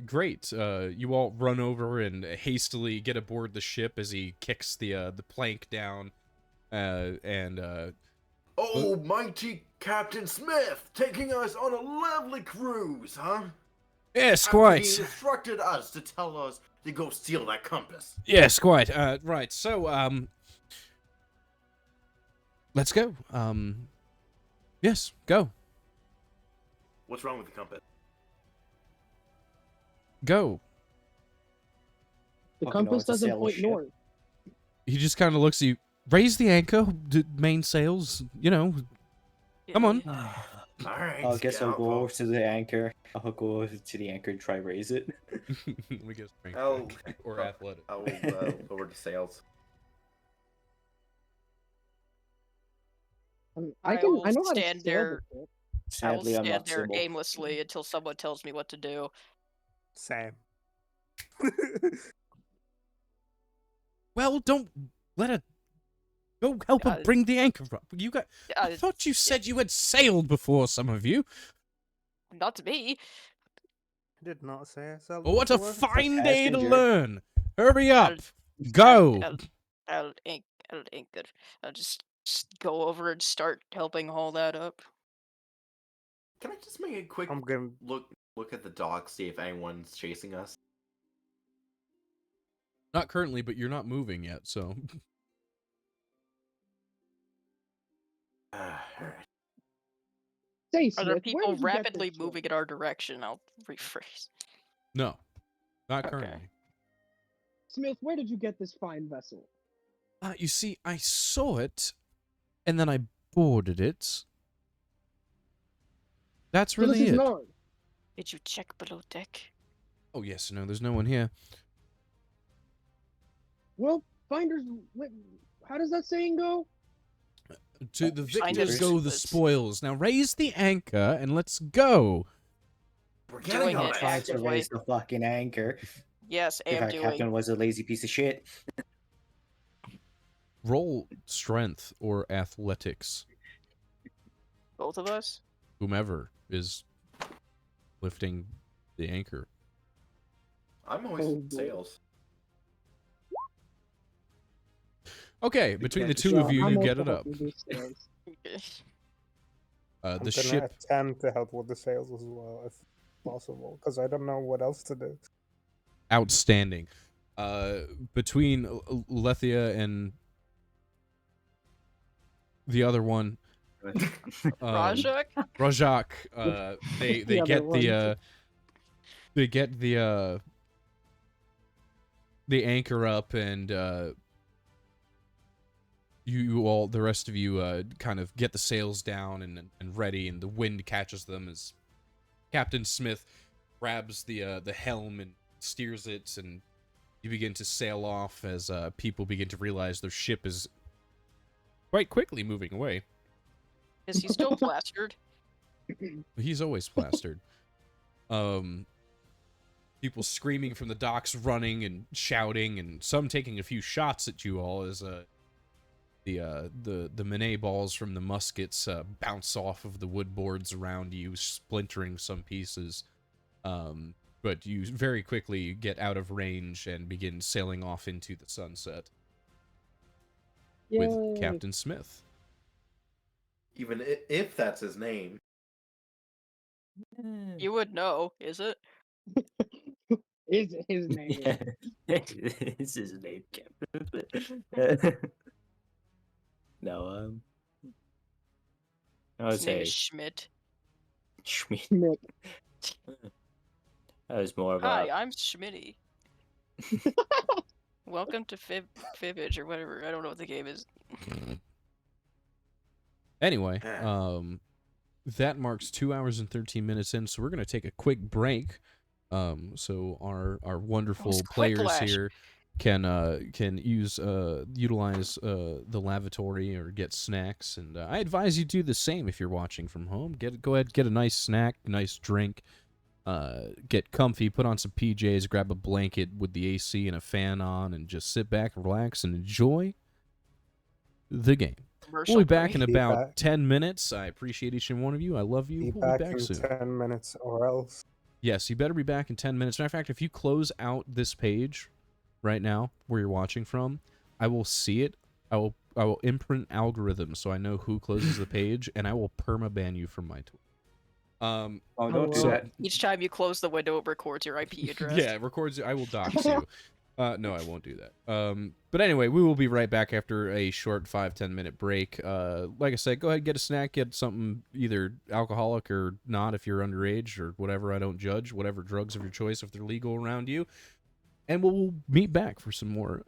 Great. You all run over and hastily get aboard the ship as he kicks the plank down, Oh, mighty Captain Smith, taking us on a lovely cruise, huh? yes, After he quite. instructed us to tell us to go steal that compass. Yes, quite. Right. So, let's go. Yes, go. What's wrong with the compass? Go. The Fucking compass knows to doesn't sail a point ship. north. He just kind of looks at you. Raise the anchor, mainsails, you know. Come on. Alright, I guess I'll Scout, go over well, to the anchor. I'll go over to the anchor and try raise it. We get strength Oh. check or athletic. I will lower the sails. I will know how to stand sail there. the ship. I will Sadly, I'm stand not there Sybil. aimlessly until someone tells me what to do. Same. Well, don't let her. Go help her Uh, bring the anchor up. You got. I Uh, thought you said you had sailed before, some of you. not me. I did not say I said Well, what a before. fine day to passenger. learn. Hurry up. I'll- Go. I'll anchor. I'll just go over and start helping haul that up. Can I just make a quick I'm gonna. look at the dock, see if anyone's chasing us? Not currently, but you're not moving yet, so. Alright. Say, Are there Smith, where people did you get rapidly this moving ship? in our direction? I'll rephrase. No. Not Okay. currently. Smith, where did you get this fine vessel? You see, I saw it, and then I boarded it. That's So really this is it. Nard. Did you check below deck? Oh, yes, no, there's no one here. Well, finders. How does that saying go? To the victors Finders go the keepers. spoils. Now raise the anchor and let's go. We're Doing getting on it. it. Trying to Actively. raise the fucking anchor. Yes, If am our doing. captain was a lazy piece of shit. Roll strength or athletics. Both of us? Whomever is lifting the anchor. I'm always Oh, boy. sails. Okay, You between the can't two just- of you, I'm you also get it up. helping do sales. Okay. I'm The gonna ship. attempt to help with the sales as well, if possible, because I don't know what else to do. Outstanding. Between Lethia and the other one, Rajak? Rajak, they The other get one. the anchor up, and you all, the rest of you, kind of get the sails down and ready, and the wind catches them as Captain Smith grabs the helm and steers it, and you begin to sail off as people begin to realize their ship is quite quickly moving away. Is he still plastered? He's always plastered. People screaming from the docks, running and shouting, and some taking a few shots at you all as the Manet balls from the muskets bounce off of the wood boards around you, splintering some pieces. But you very quickly get out of range and begin sailing off into the sunset with Yay. Captain Smith. Even if that's his name. You would know, is it? Is his name. Yeah, it's his name, Captain. No, I would His name say is Schmidt. Schmidt. Schmidt. That was more of Hi, a. I'm Schmitty. Welcome to Fibbage or whatever. I don't know what the game is. Anyway, that marks 2 hours and 13 minutes in, so we're going to take a quick break. So our wonderful Almost players quiplash. here can utilize the lavatory or get snacks, and I advise you do the same if you're watching from home. Go ahead, get a nice snack, nice drink, get comfy, put on some PJs, grab a blanket with the AC and a fan on, and just sit back, relax, and enjoy the game. Commercial We'll be back break. in Be about back. 10 minutes. I appreciate each and one of you. I love you. Be We'll back be back in soon. 10 minutes or else. Yes, you better be back in 10 minutes. Matter of fact, if you close out this page right now where you're watching from, I will see it. I will imprint algorithms so I know who closes the page, and I will permaban you from my Twitter. Oh, don't don't do do that. that. Each time you close the window, it records your IP address. Yeah, it records. I will dox you. No, I won't do that. But anyway, we will be right back after a short 5-10 minute break. Like I said, go ahead, get a snack, get something either alcoholic or not if you're underage or whatever. I don't judge. Whatever drugs of your choice if they're legal around you. And we'll meet back for some more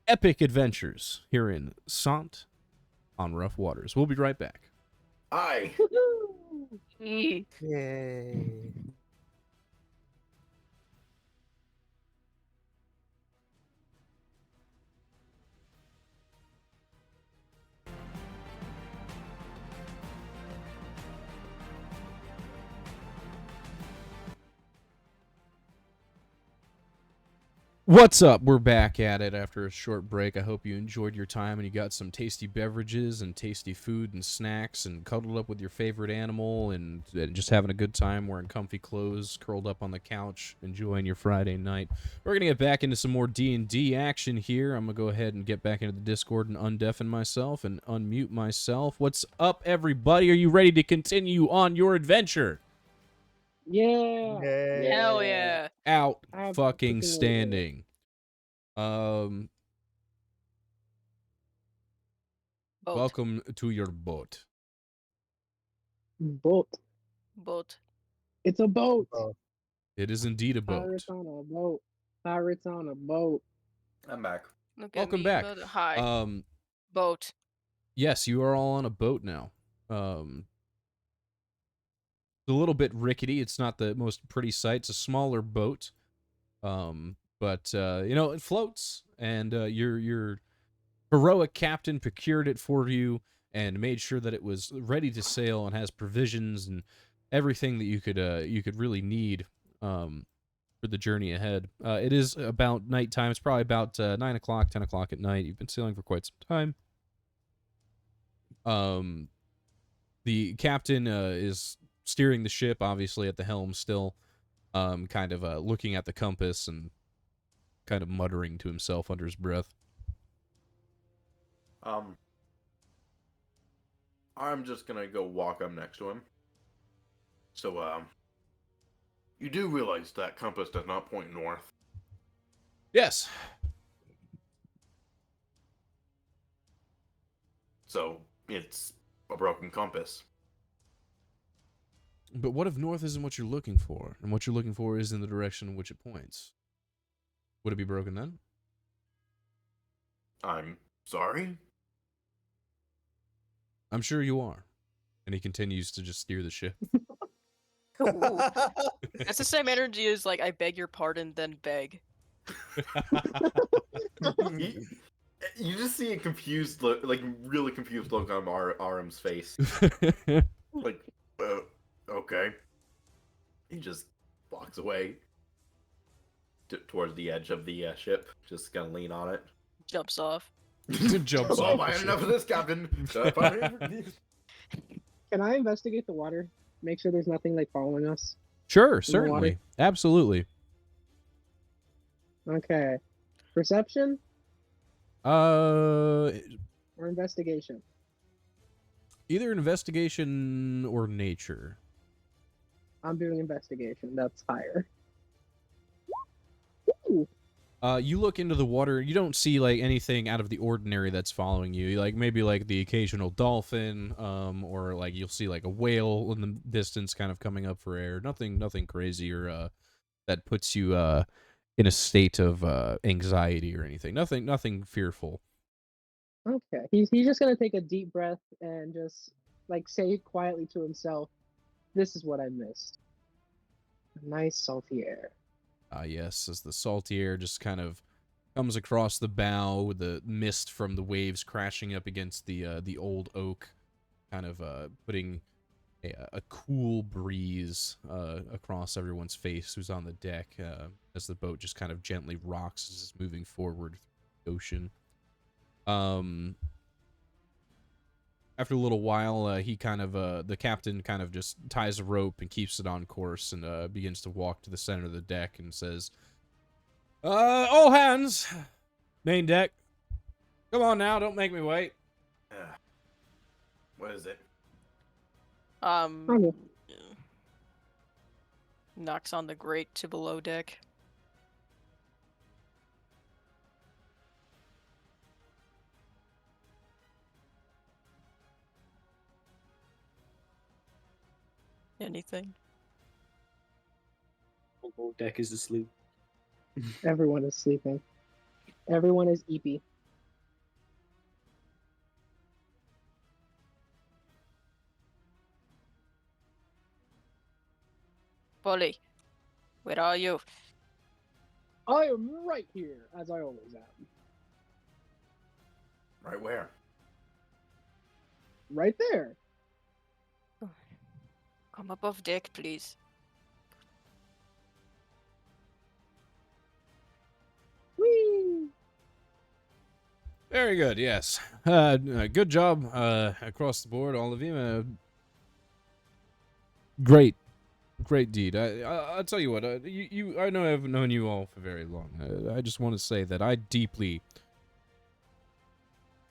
epic adventures here in Sant on Rough Waters. We'll be right back. Aye. Eee. Yay. What's up? We're back at it after a short break. I hope you enjoyed your time and you got some tasty beverages and tasty food and snacks and cuddled up with your favorite animal and just having a good time wearing comfy clothes, curled up on the couch, enjoying your Friday night. We're going to get back into some more D&D action here. I'm going to go ahead and get back into the Discord and undeafen myself and unmute myself. What's up, everybody? Are you ready to continue on your adventure? Yeah. Yay. Hell yeah. Out I'm fucking freaking standing. Boat. Welcome to your boat. Boat. Boat. It's a boat. Oh, It is indeed a boat. Pirates on a boat. Pirates on a boat. I'm back. Look at Welcome me, back. mother- Hi. Boat. Yes, you are all on a boat now. It's a little bit rickety. It's not the most pretty sight. It's a smaller boat. But it floats, and your heroic captain procured it for you and made sure that it was ready to sail and has provisions and everything that you could really need for the journey ahead. It is about nighttime. It's probably about 9 o'clock, 10 o'clock at night. You've been sailing for quite some time. The captain is steering the ship, obviously at the helm still, kind of looking at the compass and kind of muttering to himself under his breath. I'm just gonna go walk up next to him. So, you do realize that compass does not point north. Yes. So, it's a broken compass. But what if north isn't what you're looking for, and what you're looking for is in the direction in which it points? Would it be broken then? I'm sorry? I'm sure you are. And he continues to just steer the ship. Ooh. That's the same energy as like I beg your pardon, then beg. You just see a confused look, like really confused look on Aram's face. Like, okay. He just walks away towards the edge of the ship, just gonna lean on it. Jumps off. Jumps Oh, off I the had ship. enough of this, Captain. Can I investigate the water? Make sure there's nothing like following us. Sure, water? certainly. Absolutely. Okay. Perception Uh, or investigation? either investigation or nature. I'm doing investigation. That's higher. Ooh. You look into the water. You don't see like anything out of the ordinary that's following you. Like maybe like the occasional dolphin, or like you'll see like a whale in the distance, kind of coming up for air. Nothing crazy or that puts you in a state of anxiety or anything. Nothing fearful. Okay. He's just gonna take a deep breath and just like say quietly to himself, "This is what I missed. Nice salty air." Yes, as the salty air just kind of comes across the bow with the mist from the waves crashing up against the old oak, kind of putting a cool breeze across everyone's face who's on the deck as the boat just kind of gently rocks as it's moving forward through the ocean. After a little while, he kind of the captain kind of just ties a rope and keeps it on course and begins to walk to the center of the deck and says, all hands, main deck. Come on now, don't make me wait." What is it? Okay. Knocks on the grate to below deck. Anything? Below deck is asleep. Everyone is sleeping. Everyone is eepy. Polly, where are you? I am right here, as I always am. Right where? Right there. Come above deck, please. Whee! Very good, yes. Good job across the board, all of you. Great deed. I'll tell you what. I know I've known you all for very long. I just want to say that I deeply.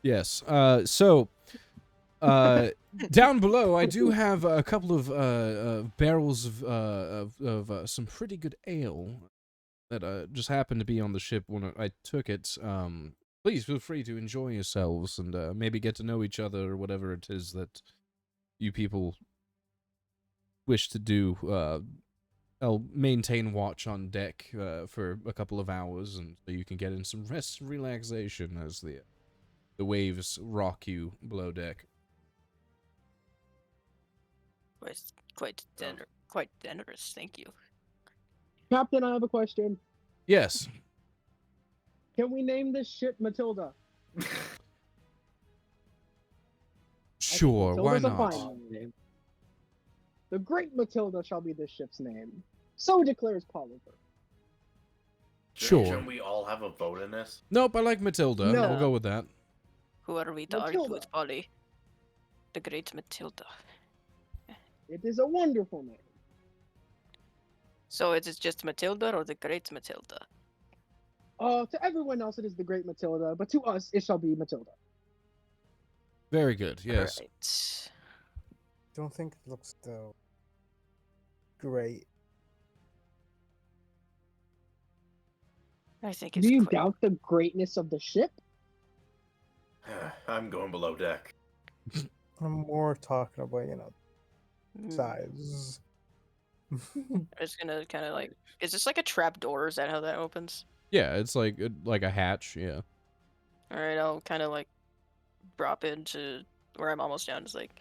Yes. So, down below, I do have a couple of barrels of some pretty good ale that just happened to be on the ship when I took it. Please feel free to enjoy yourselves and maybe get to know each other or whatever it is that you people wish to do. I'll maintain watch on deck for a couple of hours, and so you can get in some rest and relaxation as the waves rock you below deck. Quite generous, thank you. Captain, I have a question. Yes. Can we name this ship Matilda? Sure, why Matilda's a not? fine name. The Great Matilda shall be this ship's name. So declares Polyper. Sure. Shouldn't we all have a vote in this? Nope, I like Matilda. No. We'll go with that. Who are we to argue Matilda. with, Polly? The great Matilda. It is a wonderful name. So is it just Matilda or the Great Matilda? To everyone else, it is the Great Matilda, but to us, it shall be Matilda. Very good. Yes. Right. Don't think it looks though great. I think Do it's you quite. doubt the greatness of the ship? I'm going below deck. I'm more talking about, Hmm. size. I'm just gonna kind of like. Is this like a trap door? Is that how that opens? Yeah, it's like a hatch. Yeah. All right, I'll kind of like drop into where I'm almost down. Just like,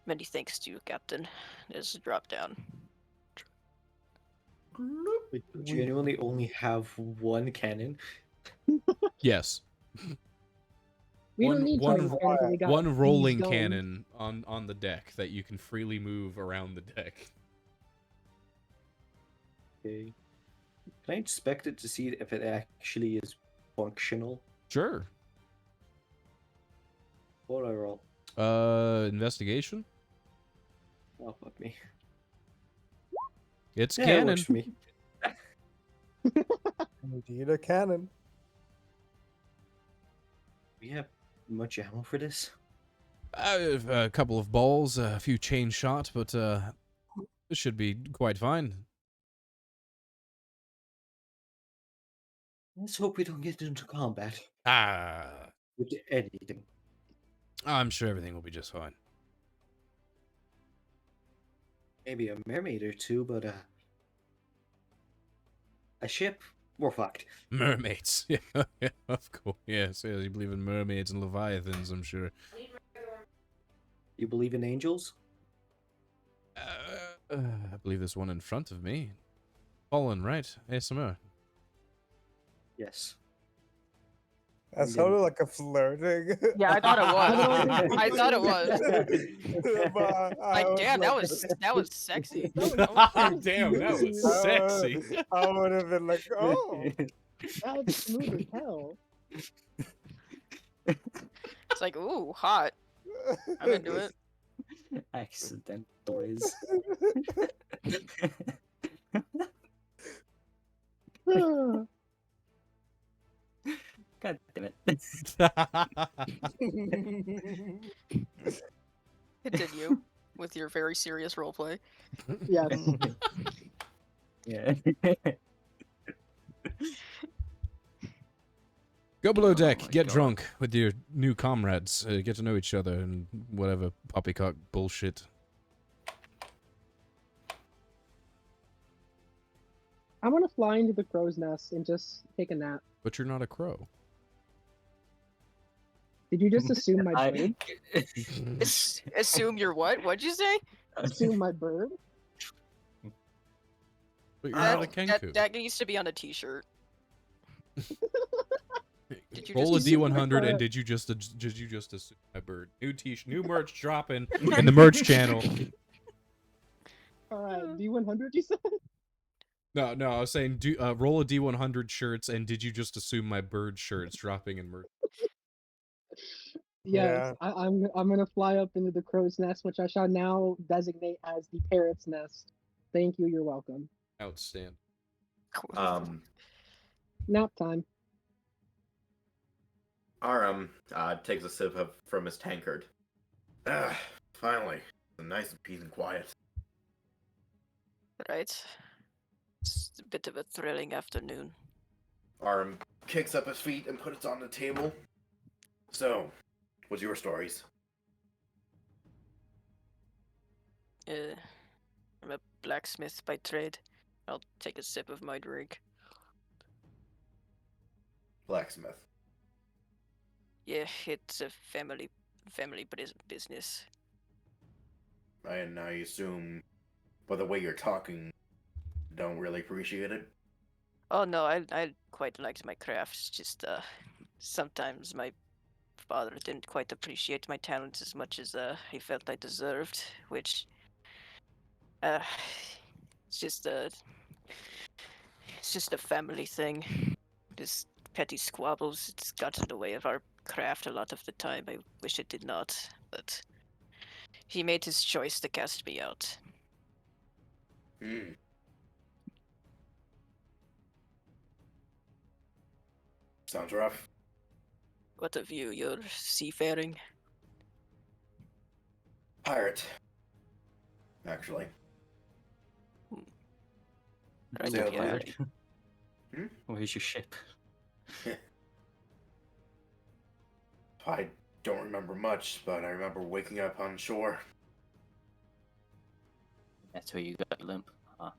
many thanks to you, Captain. Just drop down. We genuinely only have one cannon. Yes. We don't need one, Titan cannons, we got one these rolling guns. cannon on the deck that you can freely move around the deck. Okay. Can I inspect it to see if it actually is functional? Sure. What do I roll? Investigation. Oh, fuck me. It's Yeah, it canon. works for me. Indeed, a cannon. We have much ammo for this? A couple of balls, a few chain shot, but this should be quite fine. Let's hope we don't get into combat Ah, with anything. I'm sure everything will be just fine. Maybe a mermaid or two, but a ship? We're fucked. Mermaids. Yeah, of course. Yes, yes, you believe in mermaids and leviathans, I'm sure. You believe in angels? I believe there's one in front of me. Fallen, right? ASMR. Yes. That sounded like a flirting. Yeah, I thought it was. I thought it was. But I Like, was damn, that like- was sexy. Damn, that was sexy. I would have been like, oh. That's smooth as hell. It's like, ooh, hot. I'm into it. Accidentals. God damn it. Continue with your very serious roleplay. Yes. Yeah. Go below deck, my get God. drunk with your new comrades, get to know each other, and whatever poppycock bullshit. I want to fly into the crow's nest and just take a nap. But you're not a crow. Did you just assume my bird? Assume you're what? What'd you say? Assume my bird? But you're That- not a kenku. That needs to be on a t-shirt. Did you Roll a just D100, and did you just assume my bird? New merch dropping in the merch channel. Alright, D100 you said? No, I was saying roll a D100 shirts, and did you just assume my bird shirts dropping in merch? Yes, I'm gonna fly up into the crow's nest, which I shall now designate as the parrot's nest. Thank you, you're welcome. Outstanding. Nap time. Aram takes a sip from his tankard. Finally, nice and peace and quiet. Right. It's a bit of a thrilling afternoon. Aram kicks up his feet and puts it on the table. So, what's your stories? I'm a blacksmith by trade. I'll take a sip of my drink. Blacksmith. Yeah, it's a family business. And I assume, by the way you're talking, don't really appreciate it. Oh no, I quite liked my crafts. Just sometimes my father didn't quite appreciate my talents as much as he felt I deserved, which it's just a family thing. Just petty squabbles. It's got in the way of our craft a lot of the time. I wish it did not, but he made his choice to cast me out. Hmm. Sounds rough. What of you? You're seafaring? Pirate. Actually. Right, You a Sailed yeah. with- pirate? Hmm? Where's your ship? I don't remember much, but I remember waking up on shore. That's where you got limp. Huh.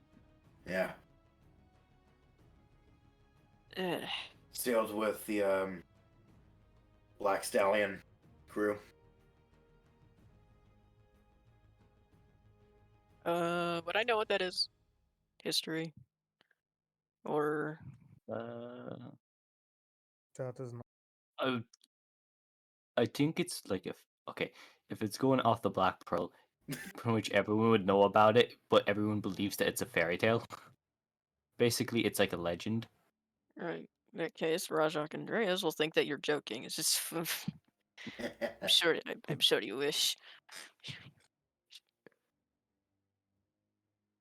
Yeah. Ugh. Sailed with the Black Stallion crew. Would I know what that is? History? Or That is not. I I think it's like if it's going off the Black Pearl, pretty much everyone would know about it, but everyone believes that it's a fairy tale. Basically, it's like a legend. right? In that case, Rajak and Andreas will think that you're joking. It's just, I'm sure you wish.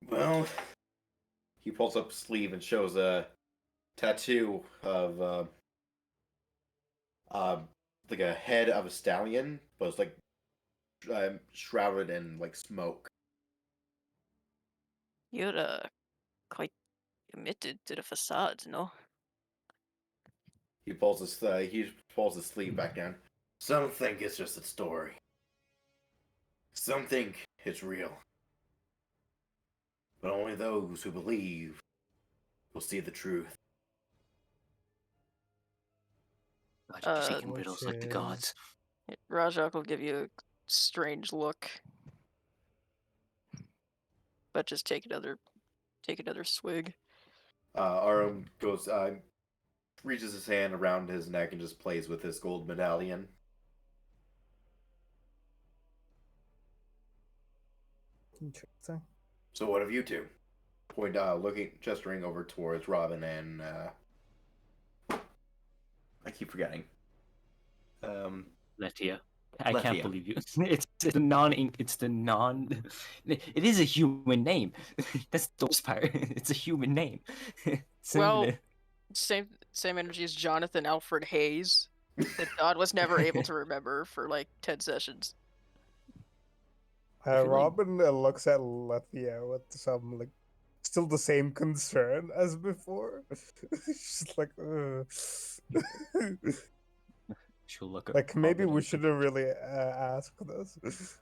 Well, he pulls up his sleeve and shows a tattoo of uh, like a head of a stallion, but it's like shrouded in like smoke. You're quite committed to the facade, no? He pulls his sleeve back down. Some think it's just a story. Some think it's real. But only those who believe will see the truth. God, you're Uh, taking riddles Which like the gods. Rajak will give you a strange look, but just take another swig. Arum goes, reaches his hand around his neck and just plays with his gold medallion. Interesting. So what of you two? Gesturing over towards Robin and I keep forgetting. Letia. I can't Lethia. believe you. It's the non. It's the non. It is a human name. That's the worst part. It's a human name. Well, Same. same energy as Jonathan Alfred Hayes that God was never able to remember for like 10 sessions. I feel like- Robin looks at Lethia with some like still the same concern as before. She's like, She'll look at like maybe Robin we and shouldn't really ask this.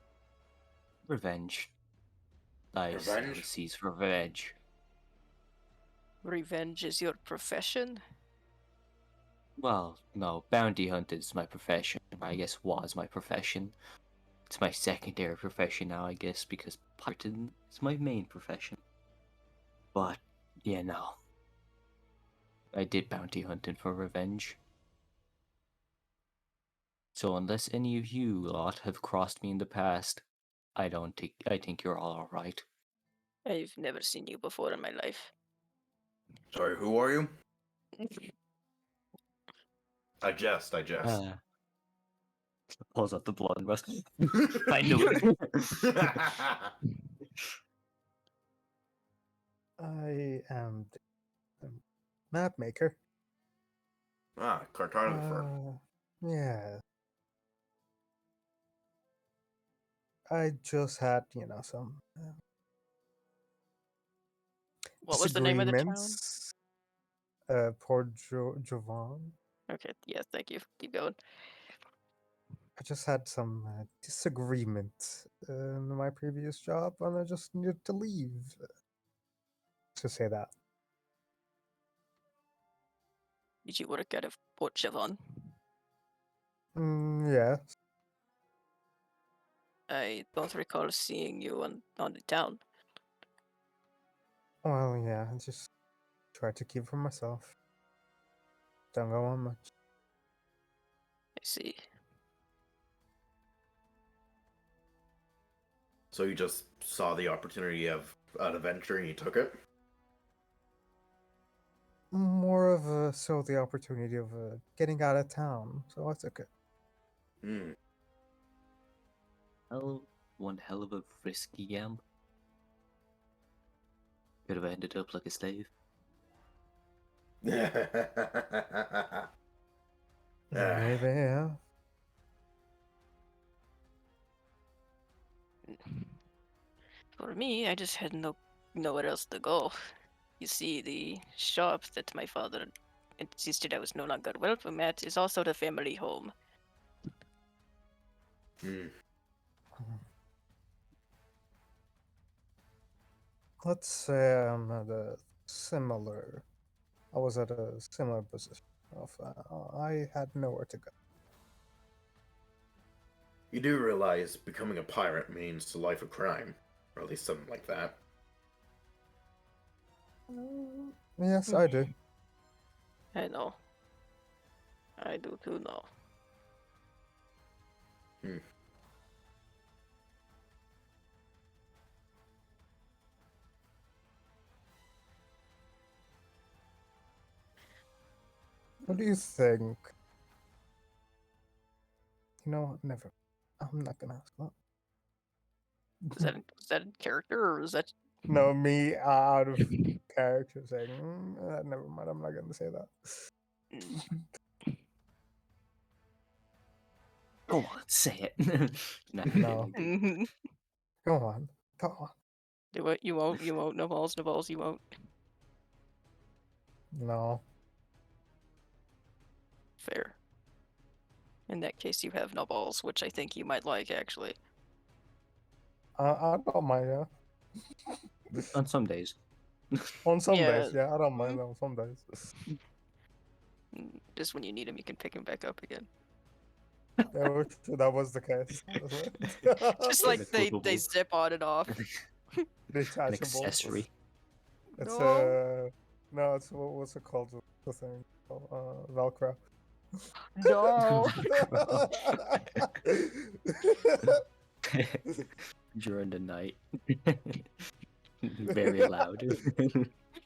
revenge. I Revenge? sees revenge. Revenge is your profession? Well, no, bounty hunting is my profession. I guess was my profession. It's my secondary profession now, I guess, because pirating is my main profession. But yeah, no. I did bounty hunting for revenge. So unless any of you lot have crossed me in the past, I think you're all alright. I've never seen you before in my life. Sorry, who are you? I jest. Pulls out the blood and rust. I knew it. I am the map maker. Cartographer. Yeah. I just had, some What was the name of the town? disagreements. Port Jovan. Okay, yeah, thank you. Keep going. I just had some disagreement in my previous job, and I just needed to leave. To say that. Did you work at a Port Javon? Yeah. I don't recall seeing you on the town. Well, yeah. I just try to keep for myself. Don't go on much. I see. So you just saw the opportunity of an adventure and you took it? More of the opportunity of getting out of town, so I took it. Hmm. Well, one hell of a risky gamble. Could have ended up like a slave. Maybe, yeah. For me, I just had nowhere else to go. You see, the shop that my father insisted I was no longer welcome at is also the family home. Hmm. Let's say I'm at a similar. I was at a similar position. I had nowhere to go. You do realize becoming a pirate means a life of crime, or at least something like that. Yes, I do. I know. I do too know. Hmm. What do you think? You know what? Never. I'm not gonna ask that. Was that in character or was that? No, me out of character saying, never mind, I'm not gonna say that. Go on, say it. No. Mhm. Go on. Go on. Do it. You won't. You won't. No balls. No balls. You won't. No. Fair. In that case, you have no balls, which I think you might like, actually. I don't mind, yeah. On some days. On some Yeah. days, yeah, I don't mind on some days. Just when you need him, you can pick him back up again. That was the case. Just like they Equitable. zip on and off. An Detachable. accessory. It's No. no, it's what's it called? The thing, Velcro. No. During the night. Very loud.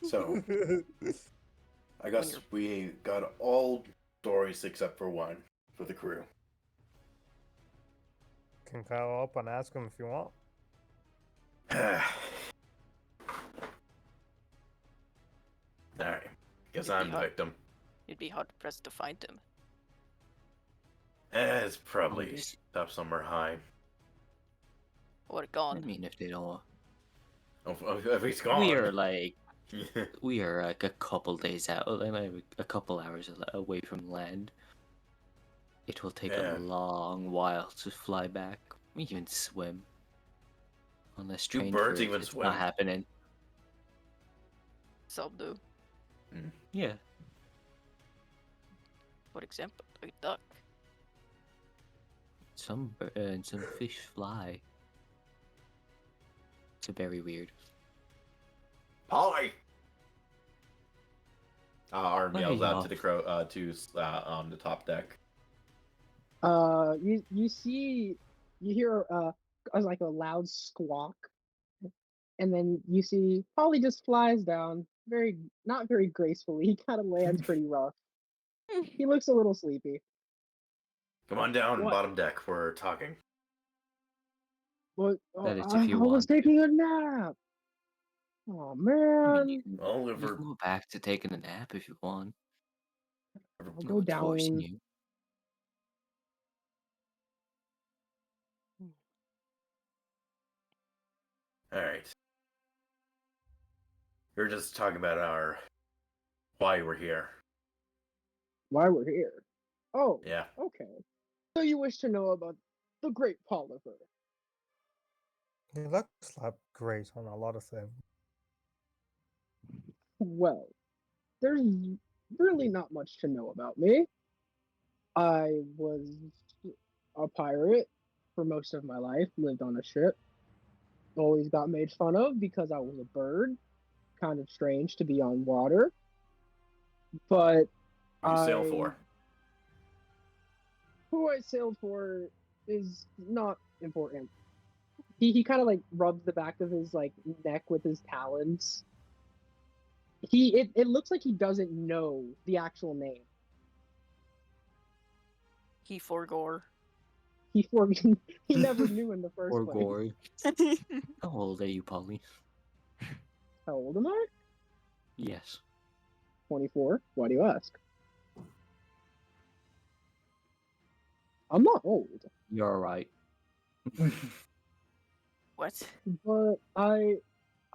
So, I guess you're- we got all stories except for one for the crew. Can call up and ask him if you want. Alright. Guess It'd be I'm the hot. victim. You'd be hard pressed to find him. It's probably this- up somewhere high. Or I gone. mean, if they don't. If he's gone. We are like a couple days out, like a couple hours away from land. It will take Yeah. a long while to fly back. We can even swim. Unless Do trained birds for it, even it's swim? not happening. Some do. Yeah. For example, a duck. Some fish fly. It's very weird. Polly! Arm Let yells me out know. to the crow on the top deck. You hear like a loud squawk, and then you see Polly just flies down, not very gracefully. He kind of lands pretty rough. He looks a little sleepy. Come on down, What? bottom deck. We're talking. But That is I if you was want. taking a nap. Oh I man, mean, you Well, can go back to taking a nap if you want. I'll No go one's forcing down. you. Alright. We're just talking about why we're here. Why we're here? Oh, Yeah. okay. So you wish to know about the Great Polyper? He looks like great on a lot of things. Well, there's really not much to know about me. I was a pirate for most of my life, lived on a ship. Always got made fun of because I was a bird. Kind of strange to be on water. But What do you sail for? who I sailed for is not important. He kind of like rubs the back of his like neck with his talons. It looks like he doesn't know the actual name. He forgore. he never knew in the first Or place. Gore. How old are you, Polly? How old am I? Yes. 24. Why do you ask? I'm not old, You're right. What? but I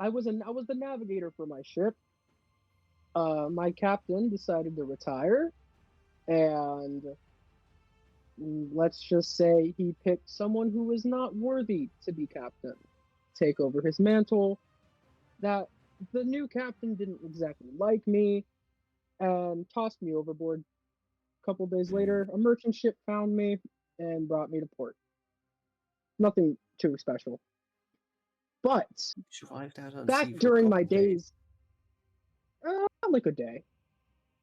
was the navigator for my ship. My captain decided to retire, and let's just say he picked someone who was not worthy to be captain, take over his mantle. That the new captain didn't exactly like me and tossed me overboard. A couple days later, a merchant ship found me and brought me to port. Nothing too special. But Survived out on back sea for a during my couple days. days, like a day,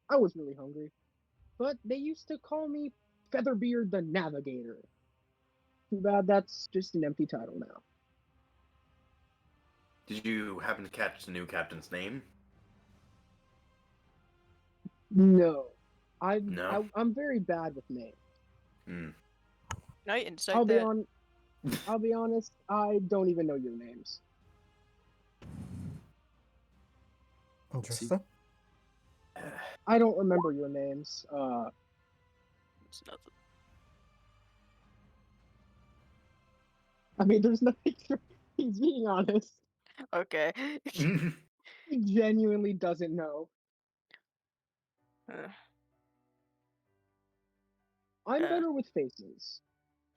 I was really hungry. But they used to call me Featherbeard the Navigator. Too bad that's just an empty title now. Did you happen to catch the new captain's name? No, No. I'm very bad with names. Hmm. Can I insight I'll be that? on. I'll be honest. I don't even know your names. Interesting. I don't remember your names. It's nothing. I mean, there's nothing. He's being honest. Okay. He genuinely doesn't know. Uh, I'm Yeah. better with faces.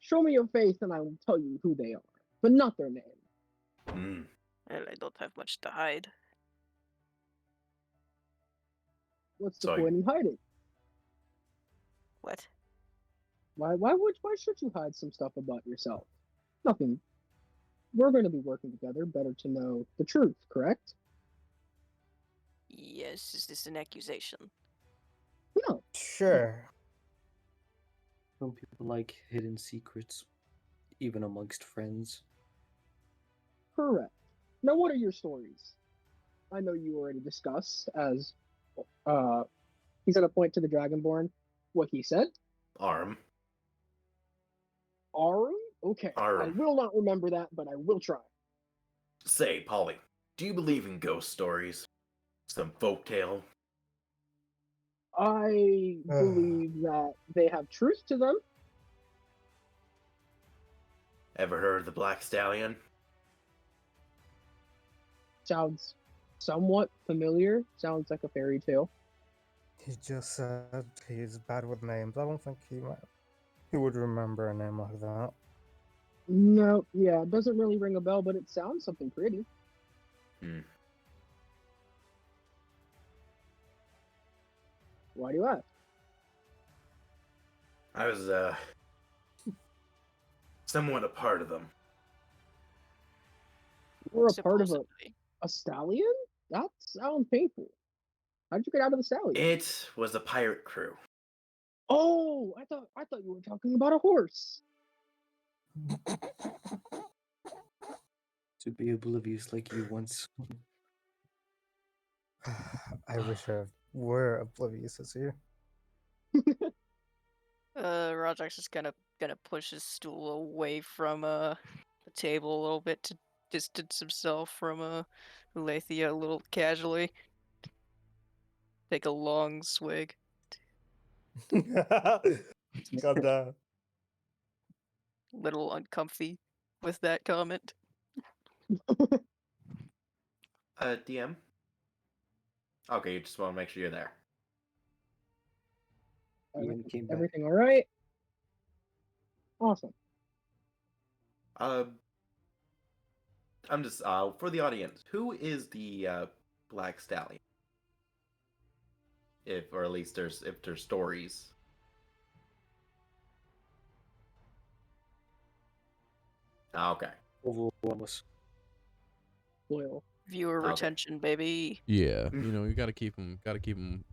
Show me your face and I will tell you who they are, but not their name. Hmm. Well, I don't have much to hide. What's the So point in hiding? What? Why should you hide some stuff about yourself? Nothing. We're going to be working together. Better to know the truth, correct? Yes, is this an accusation? No. Sure. Some people like hidden secrets, even amongst friends. Correct. Now, what are your stories? I know you already discussed as he's going to point to the Dragonborn what he said. Arm. Arum? Okay. I Arum. will not remember that, but I will try. Say, Polly, do you believe in ghost stories? Some folktale? I believe that they have truth to them. Ever heard of the Black Stallion? Sounds somewhat familiar. Sounds like a fairy tale. He just said he's bad with names. I don't think he would remember a name like that. No, yeah, it doesn't really ring a bell, but it sounds something pretty. Hmm. Why do you ask? I was, somewhat a part of them. We're a part of Supposedly. a stallion? That sounds painful. How'd you get out of the stallion? It was a pirate crew. Oh, I thought you were talking about a horse. To be oblivious like you once. I wish I were oblivious as you. Rajax is gonna push his stool away from the table a little bit to distance himself from Ulathia a little casually. Take a long swig. Goddamn. Little uncomfy with that comment. DM? Okay, you just want to make sure you're there. Ian came back. Everything all right? Awesome. I'm just, for the audience, who is the, Black Stallion? Or at least if there's stories. Okay. Oval was Loyal. Viewer Okay. retention, baby. Yeah, you gotta keep them, gotta keep them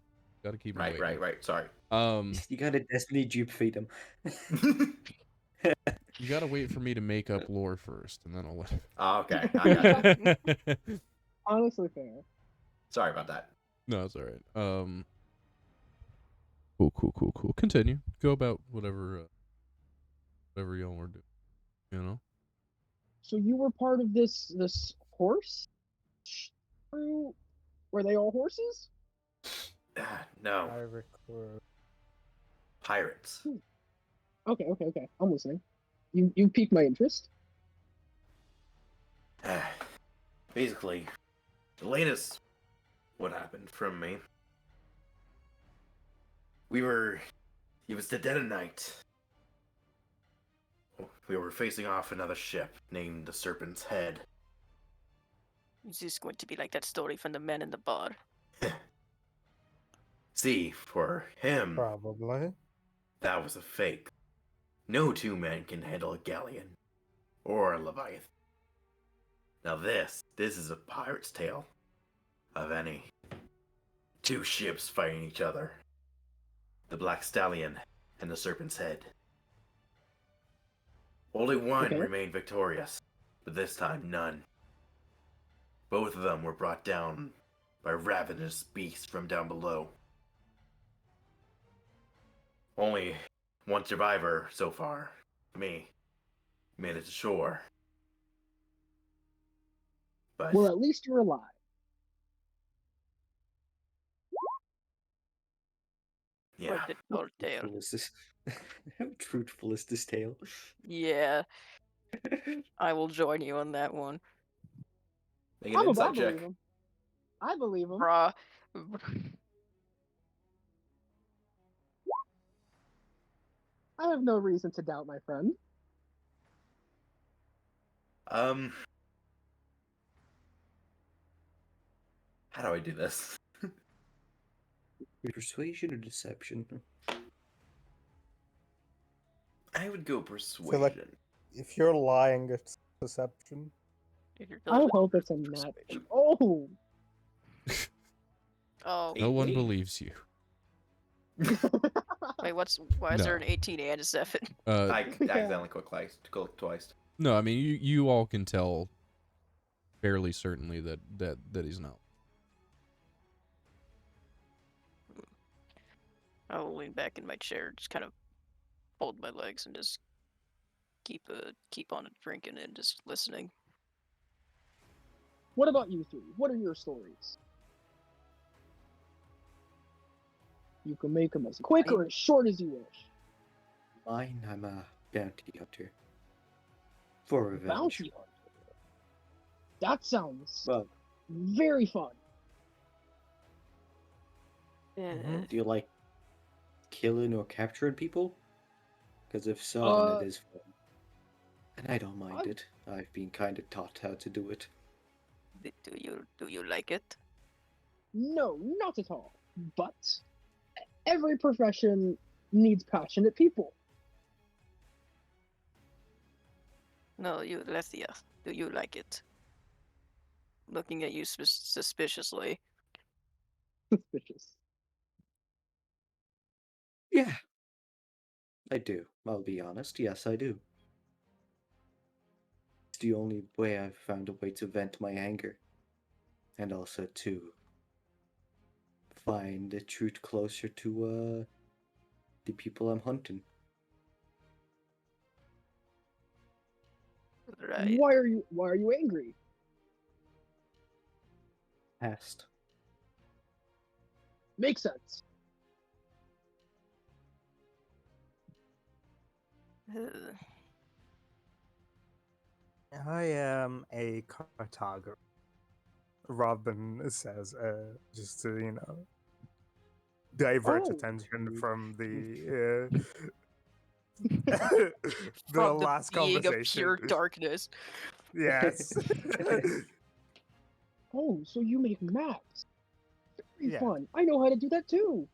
Right, waiting. right. Sorry. You gotta Destiny dupe feed him. You gotta wait for me to make up lore first, and then I'll let. Okay, I got you. Honestly fair. Sorry about that. No, it's all right. Cool. Continue. Go about whatever whatever y'all were doing. You know? So you were part of this horse crew? Were they all horses? No, Pirate crew. pirates. Okay. I'm listening. You piqued my interest. Basically, the latest what happened from me. It was the dead of night. We were facing off another ship named the Serpent's Head. Is this going to be like that story from the men in the bar? See, for him, Probably. that was a fake. No two men can handle a galleon or a leviathan. Now this is a pirate's tale of any two ships fighting each other. The Black Stallion and the Serpent's Head. Only one Okay. remained victorious, but this time none. Both of them were brought down by ravenous beasts from down below. Only one survivor so far, me, made it to shore. But Well, at least you're alive. yeah, Like the old tale. Truthful is this? How truthful is this tale? Yeah, I will join you on that one. make an insight check. believe him. I believe him. Bruh. I have no reason to doubt my friend. How do I do this? Persuasion or deception? I would go persuasion. like- If you're lying, it's deception. If you're I telling hope it's a nat. Persuasion. Oh, Oh, No one 18. believes you. wait, why is there No. an 18 and a 7? I accidentally clicked twice. No, I mean you all can tell fairly certainly that he's not. I will lean back in my chair, just kind of hold my legs and just keep on drinking and just listening. what about you three? What are your stories? You can make them as quick or as short as you wish. Mine, I'm a bounty hunter. For revenge. Bounty hunter. That sounds Well, very fun. Mhm. do you like killing or capturing people? Because if so, then Uh, it is fun. And I don't mind I- it. I've been kind of taught how to do it. Do you like it? No, not at all. But every profession needs passionate people. No, you, Lethia. Do you like it? Looking at you suspiciously. Suspicious. Yeah. I do. I'll be honest. Yes, I do. It's the only way I've found a way to vent my anger. And also to find the truth closer to the people I'm hunting. Right. Why are you angry? Past. Makes sense. Uh, I am a cartographer. Robin says, just to, divert Oh. attention from the the from the last being of conversation. pure darkness. Yes. Oh, so you make maps. Very Yeah. fun. I know how to do that too.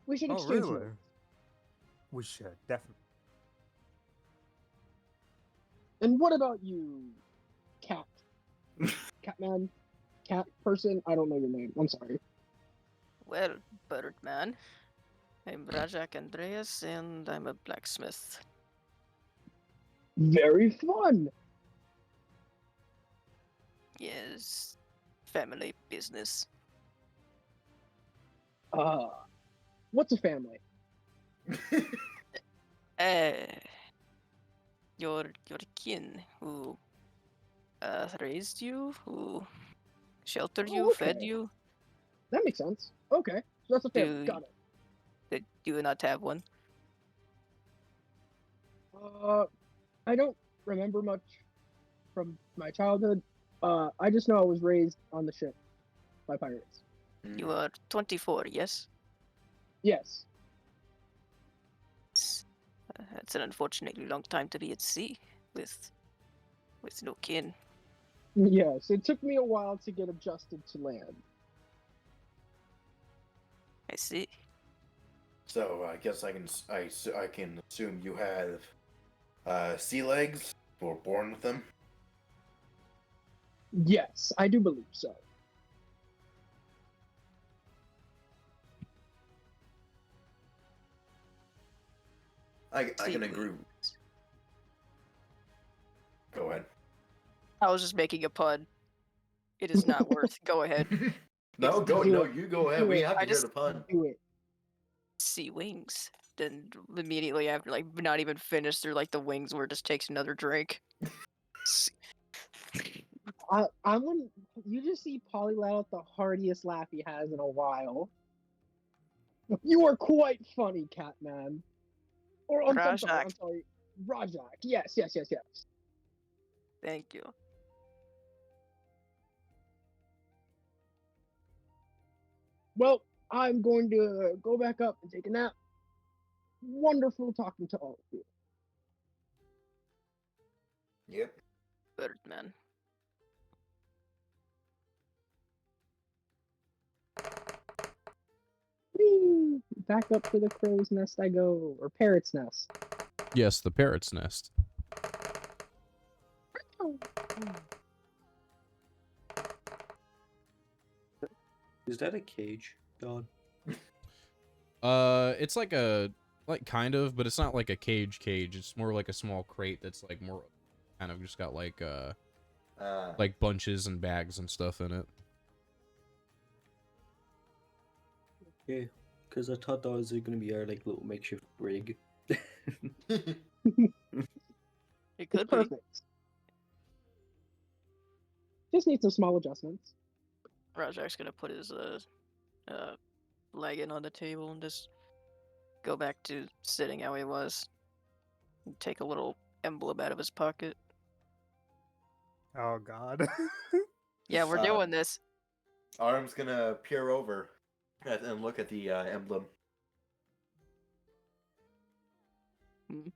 We should Oh, exchange really? notes. We should definitely. And what about you, cat? Catman? Cat person? I don't know your name. I'm sorry. Well, Birdman. I'm Rajak Andreas, and I'm a blacksmith. Very fun. Yes, family business. What's a family? Uh, your kin who raised you, who sheltered Oh, you, fed okay. you. That makes sense. Okay. So that's a family. Do Got it. did you not have one? I don't remember much from my childhood. I just know I was raised on the ship by pirates. You are 24, yes? Yes. That's an unfortunately long time to be at sea with no kin. Yes. It took me a while to get adjusted to land. I see. So I guess I can assume you have sea legs or born with them. Yes, I do believe so. I can Sea agree. Go ahead. I was just making a pun. It is not worth. Go ahead. No, go. Do No, it. you go ahead. Do We it. have to I hear just- the pun. Do it. Sea wings. Then immediately after, like, not even finished, they're like the wings where it just takes another drink. I'm gonna. You just see Polly let out the heartiest laugh he has in a while. You are quite funny, Catman. Or I'm sorry. Rajak. I'm sorry. Rajak. Yes. Yes. Yes. Yes. Thank you. Well, I'm going to go back up and take a nap. Wonderful talking to all of you. Yep. Birdman. Whee! Back up to the crow's nest I go, or parrot's nest. Yes, the parrot's nest. Is that a cage, God? It's like kind of, but it's not like a cage. It's more like a small crate that's like more kind of just got like bunches and bags and stuff in it. Yeah, because I thought that was gonna be our like little makeshift rig. It It's could be. perfect. Just need some small adjustments. Rajak's gonna put his leg in on the table and just go back to sitting how he was. And take a little emblem out of his pocket. Oh God. Yeah, we're doing this. Arm's gonna peer over and look at the emblem. Hmm.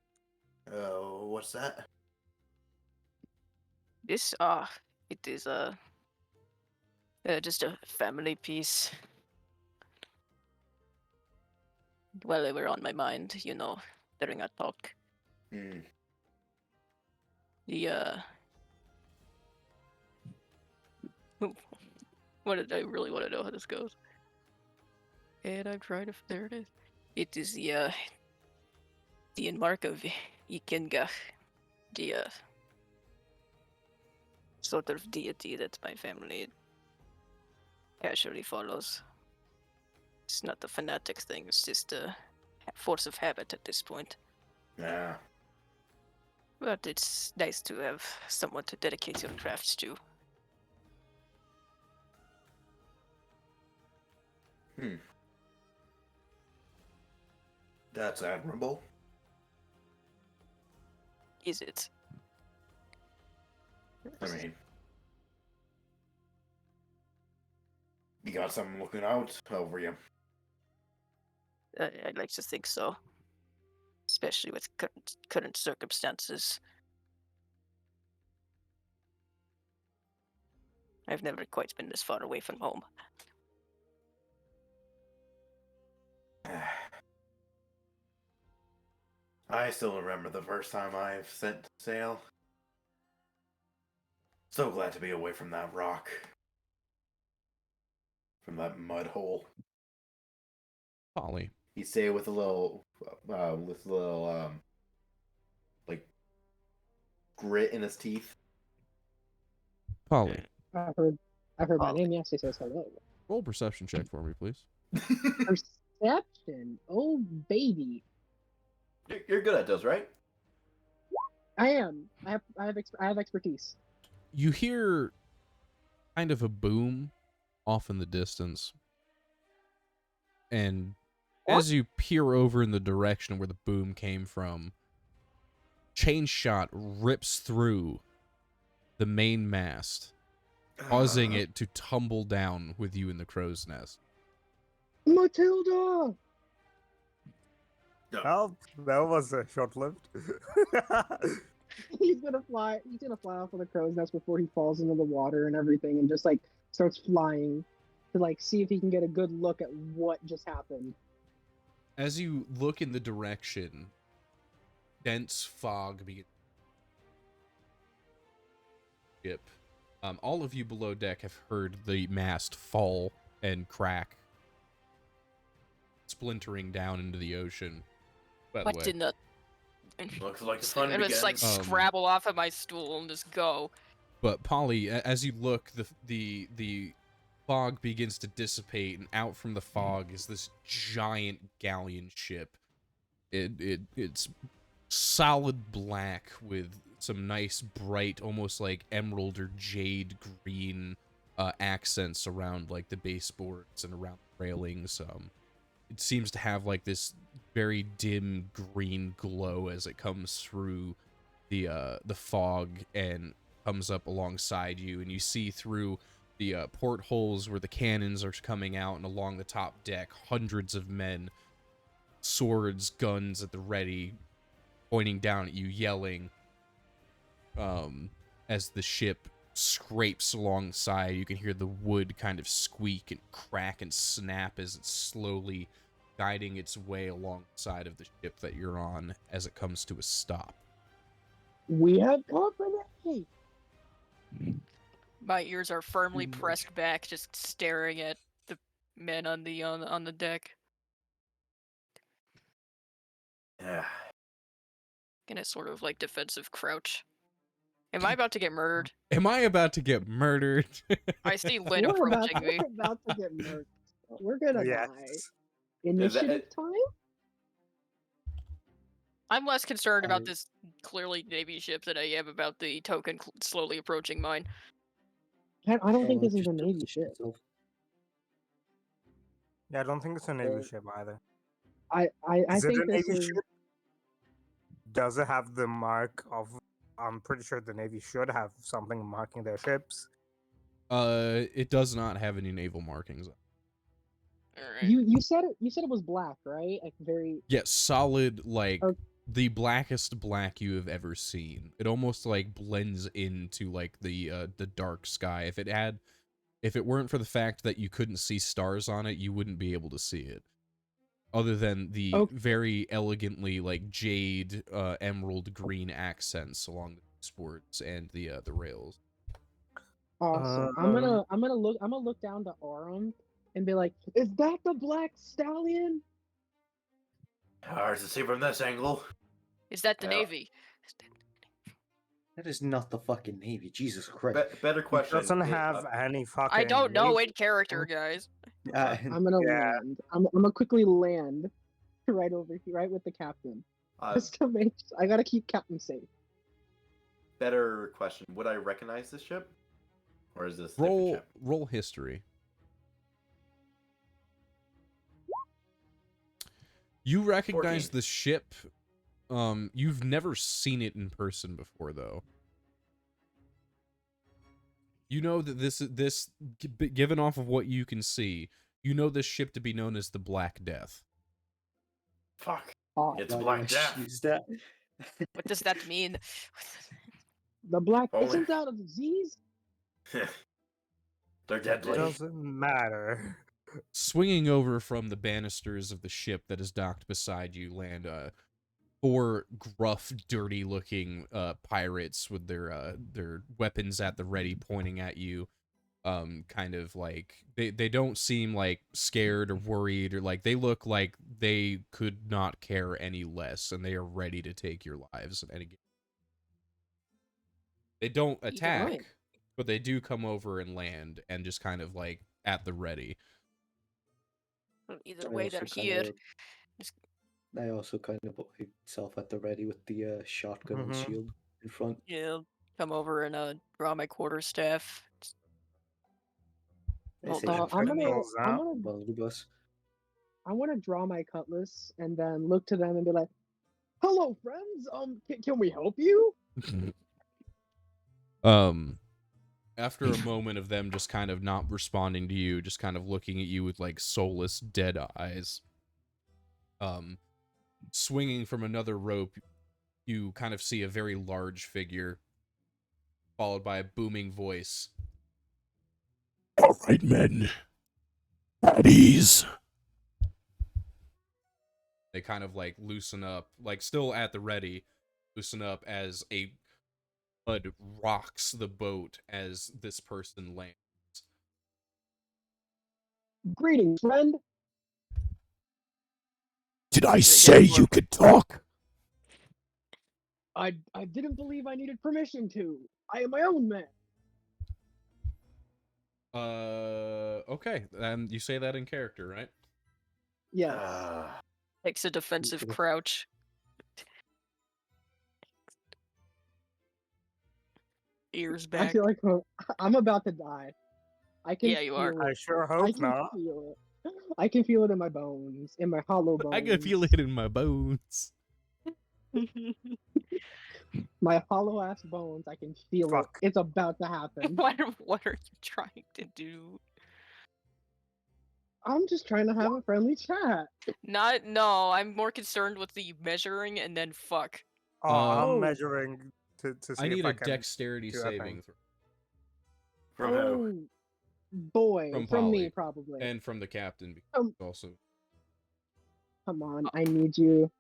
What's that? This it is just a family piece. Well, they were on my mind, during our talk. Hmm. The what did I really want to know how this goes? And I'm trying to. There it is. It is the mark of Ikenga, the sort of deity that my family casually follows. It's not a fanatic thing. It's just a force of habit at this point. Yeah. But it's nice to have someone to dedicate your crafts to. Hmm. That's admirable. Is it? I mean, you got someone looking out over you. I'd like to think so. Especially with current circumstances. I've never quite been this far away from home. I still remember the first time I've set sail. So glad to be away from that rock. From that mud hole. Polly. You say it with a little, like, grit in his teeth. Polly. I've heard my Oh. name. Yes, he says hello. Roll perception check for me, please. Perception. Oh baby. You're good at those, right? I am. I have expertise. You hear kind of a boom off in the distance, and What? as you peer over in the direction where the boom came from, chain shot rips through the main mast, causing it to tumble down with you in the crow's nest. Matilda! Well, that was short-lived. He's gonna fly. He's gonna fly off of the crow's nest before he falls into the water and everything, and just like starts flying to like see if he can get a good look at what just happened. As you look in the direction, dense fog begins. Ship. All of you below deck have heard the mast fall and crack, splintering down into the ocean. By the What way, in the? Looks like the fun I just like begins. scrabble off of my stool and just go. but Polly, as you look, the fog begins to dissipate, and out from the fog is this giant galleon ship. It's solid black with some nice bright, almost like emerald or jade green accents around like the baseboards and around the railings. It seems to have like this very dim green glow as it comes through the fog and comes up alongside you, and you see through the portholes where the cannons are coming out, and along the top deck, hundreds of men, swords, guns at the ready, pointing down at you, yelling. As the ship scrapes alongside, you can hear the wood kind of squeak and crack and snap as it's slowly guiding its way alongside of the ship that you're on as it comes to a stop. We have company. My ears are firmly pressed back, just staring at the men on the deck. Yeah. In a sort of like defensive crouch. Am I about to get murdered? Am I about to get murdered? I see Lynn approaching me. We're about to get murdered. We're gonna Yes. die. Initiative time? I'm less concerned about this clearly Navy ship than I am about the token slowly approaching mine. I don't think this is a Navy ship. Yeah, I don't think it's a Navy ship either. I Is it think a this Navy is. ship? Does it have the mark of? I'm pretty sure the Navy should have something marking their ships. It does not have any naval markings. Alright. You said it was black, right? Like very. Yes, solid, like Okay. the blackest black you have ever seen. It almost like blends into like the dark sky. If it weren't for the fact that you couldn't see stars on it, you wouldn't be able to see it. Other than the very elegantly like jade, emerald green accents along the sports and the rails. Awesome. I'm gonna look down to Aurum and be like, "Is that the Black Stallion?" Hard to see from this angle. Is that the Yeah. Navy? That is not the fucking Navy. Jesus Christ. Better It question. doesn't have any fucking. I don't know Navy- in character, guys. I'm gonna land. I'm gonna quickly land right over here, right with the captain. Just to make. I gotta keep Captain safe. Better question. Would I recognize this ship? Or is this a different ship? Roll history. You recognize 14. the ship. You've never seen it in person before, though. You know that this given off of what you can see, you know this ship to be known as the Black Death. Fuck. Oh, It's Black Death. Use that. What does that mean? the Black Only- isn't that a disease? They're deadly. Doesn't matter. Swinging over from the banisters of the ship that is docked beside you land four gruff, dirty-looking pirates with their weapons at the ready, pointing at you. Kind of like they don't seem like scared or worried, or like they look like they could not care any less, and they are ready to take your lives at any. They don't attack, Right. but they do come over and land, and just kind of like at the ready. Either way, they're here. I also kind of put myself at the ready with the shotgun and Mhm. shield. in front. Yeah, come over and draw my quarterstaff. I Hold say on. I'm Check gonna, those I'm out. gonna, well, the bus. I want to draw my cutlass and then look to them and be like, "Hello, friends. Can we help you?" After a moment of them just kind of not responding to you, just kind of looking at you with like soulless, dead eyes, swinging from another rope, you kind of see a very large figure, followed by a booming voice. All right, men. At ease. They kind of like loosen up, like still at the ready, loosen up as a flood rocks the boat as this person lands. Greetings, friend. Did I They say get more- you could talk? I didn't believe I needed permission to. I am my own man. Okay. You say that in character, right? Yes. Takes a defensive crouch. Ears I back. feel like I'm about to die. I can Yeah, you are. feel I it. sure I hope can not. feel it. I can feel it in my bones, in my hollow bones. I can feel it in my bones. My hollow ass bones. I can feel Fuck. it. It's about to happen. What are you trying to do? I'm just trying to have a friendly chat. No, I'm more concerned with the measuring and then fuck. Oh, I'm Oh. measuring to see I need if a I can dexterity do a saving thing. throw. From who? Oh, boy, From from me Polly. probably. And from the captain, Um, also. Come on, I need you.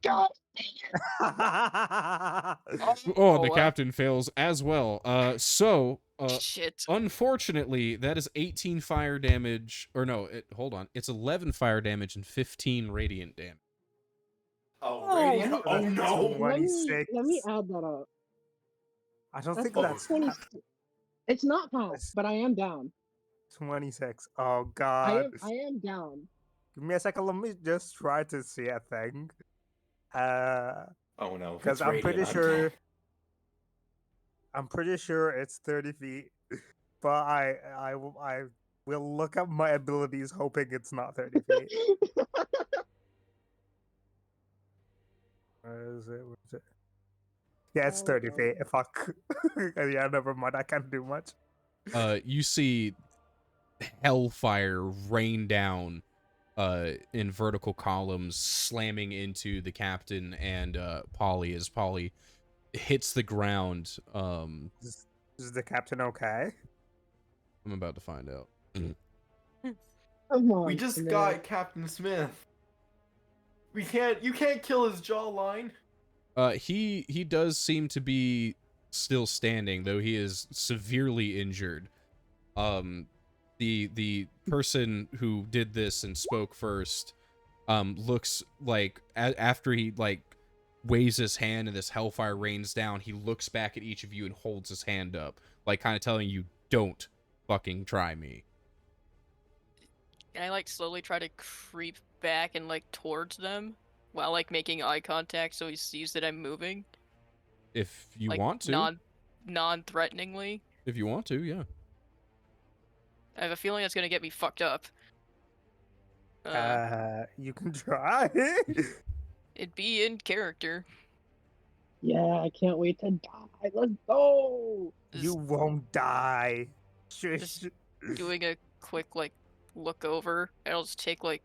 God. Oh, the captain fails as well. Shit. Unfortunately, that is 18 fire damage. Or no, hold on. It's 11 fire damage and 15 radiant damage. Oh, Oh, radiant. Oh no! Let me 26. add that up. I don't That's think that's 20. It's not half, That's- but I am down. 26. Oh I god. am down. Give me a second. Let me just try to see a thing. Oh no! Because It's I'm pretty radiant, sure. I'm pretty sure it's 30 feet, but I will look up my abilities, hoping it's not 30 feet. Where is it? Where is it? Yeah, it's Oh, 30 God. feet. Fuck. Yeah, never mind. I can't do much. You see hellfire rain down in vertical columns, slamming into the captain and Polly as Polly hits the ground. Is the captain okay? I'm about to find out. Come on. We just Smith. got Captain Smith. We can't. You can't kill his jawline. He does seem to be still standing, though he is severely injured. The person who did this and spoke first, looks like after he like waves his hand and this hellfire rains down, he looks back at each of you and holds his hand up, like kind of telling you, "Don't fucking try me." Can I like slowly try to creep back and like towards them while like making eye contact so he sees that I'm moving? If you Like want to, non-threateningly. if you want to, yeah. I have a feeling that's gonna get me fucked up. You can try. It'd be in character. Yeah, I can't wait to die. Let's go. You won't die. Shush. Just doing a quick like look over, and I'll just take like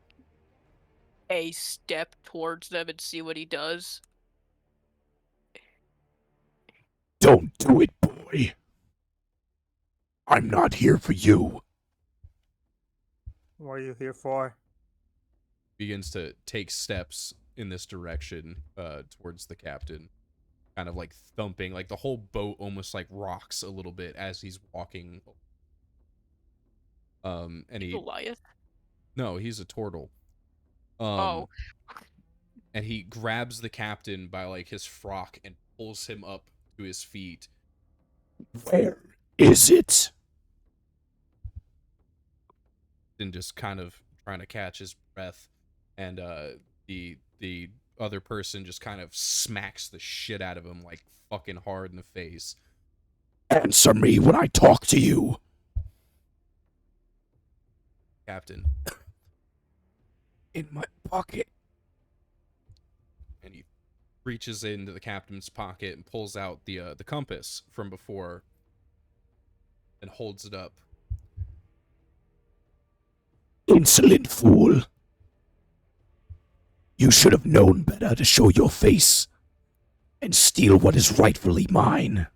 a step towards them and see what he does. Don't do it, boy. I'm not here for you. What are you here for? Begins to take steps in this direction, towards the captain, kind of like thumping, like the whole boat almost like rocks a little bit as he's walking. And he Goliath? no, he's a turtle. Oh. And he grabs the captain by like his frock and pulls him up to his feet. Where is it? And just kind of trying to catch his breath, and the other person just kind of smacks the shit out of him, like fucking hard in the face. Answer me when I talk to you. Captain. In my pocket. And he reaches into the captain's pocket and pulls out the compass from before and holds it up. Insolent fool. You should have known better to show your face and steal what is rightfully mine.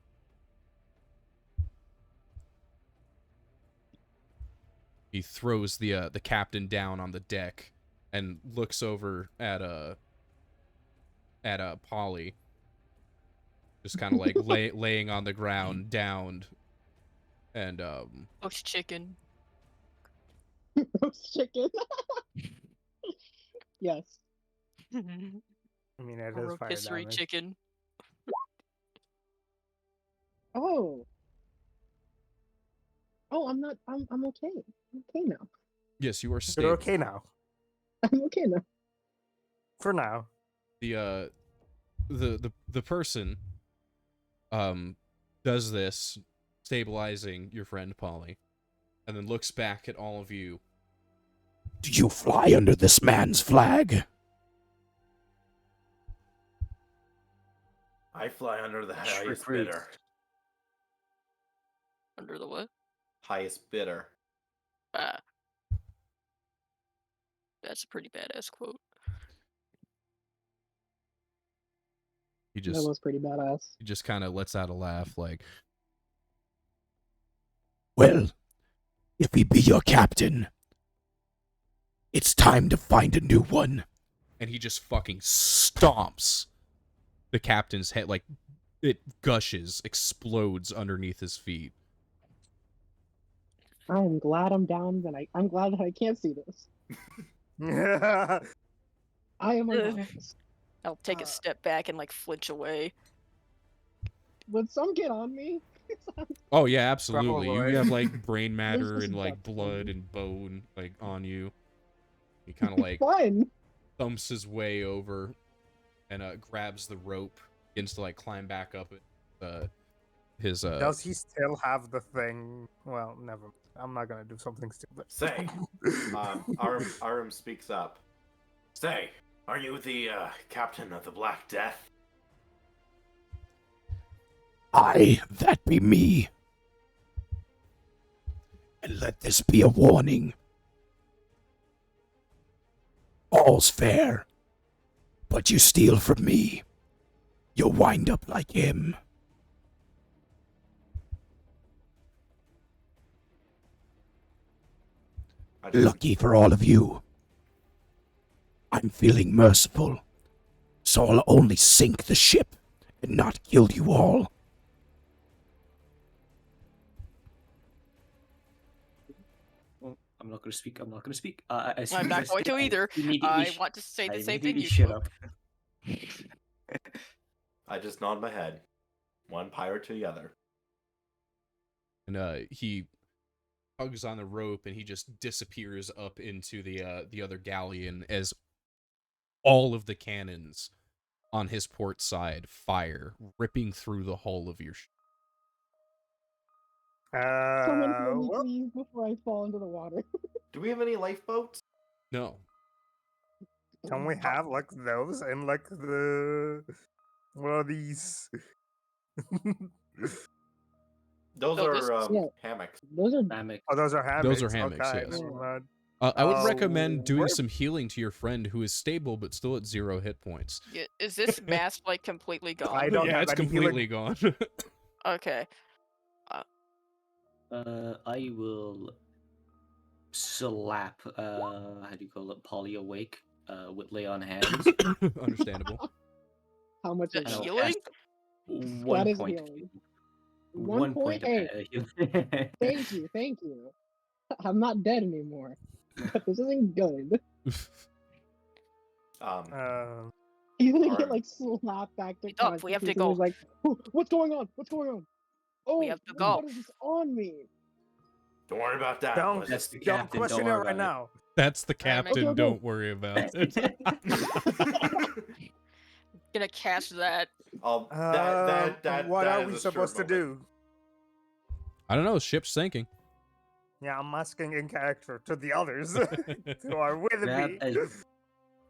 He throws the captain down on the deck and looks over at Polly, just kind of like laying on the ground, downed, and Roast chicken. Roast chicken. Yes. I mean, it is fire Rotisserie damage. chicken. Oh. Oh, I'm not. I'm okay. I'm okay now. yes, you are You're stable. okay now. I'm okay now. For now. The person does this, stabilizing your friend Polly, and then looks back at all of you. Do you fly under this man's flag? I fly under the highest Recruit. bidder. Under the what? Highest bidder. Ah. That's a pretty badass quote. He That just was pretty badass. kind of lets out a laugh, like, Well, if he be your captain, it's time to find a new one. and he just fucking stomps the captain's head, like it gushes, explodes underneath his feet. I'm glad I'm down, and I'm glad that I can't see this. I am unconscious. I'll take a step back and like flinch away. Would some get on me? Oh yeah, absolutely. Probably. You have like brain matter just and like guts blood on and bone like on you. He kind of like Fun. thumps his way over and grabs the rope, begins to like climb back up his Does he still have the thing? Well, never. I'm not gonna do something stupid. Say, Arum speaks up. Say, are you the captain of the Black Death? Aye, that be me. And let this be a warning. All's fair, but you steal from me, you'll wind up like him. Lucky for all of you. I'm feeling merciful, so I'll only sink the ship and not kill you all. I'm not going to speak. I'm not going to speak. I'm not going to either. I want to say the same thing you shut do. up. I just nod my head. One pirate to the other. and he tugs on the rope and he just disappears up into the other galleon as all of the cannons on his port side fire, ripping through the hull of your ship. Someone heal me, Well, please, before I fall into the water. Do we have any lifeboats? No. can we have like those in like the what are these? Those No, are this- Yeah. hammocks. Those are Hammock. Oh, those are hammocks. Those are hammocks, Okay, yes. never mind. I would Oh, recommend doing where- some healing to your friend who is stable but still at 0 hit points. Yeah, is this mast like completely gone? I don't yeah, have it's any healing- completely gone. Okay. I will slap. How do you call it? Polly awake. With lay on hands. Understandable. how much Is is that that? healing? One is point. of healing. healing. 1 point? Hey, healing. thank you. I'm not dead anymore. But this isn't good. He's gonna get Alright. like slapped back to Hey, Doc, we have to consciousness, and he's go. like, "Oh, what's going on? What's going on? Oh, have to what go. is this on me? Don't worry about that. Don't, That's the don't captain, question don't it worry right about it. now. That's the Alright, captain. Okay. Don't worry about it. Gonna cast that. What are is we a supposed to short moment. do? I don't know. Ship's sinking. Yeah, I'm asking in character to the others who are with Grab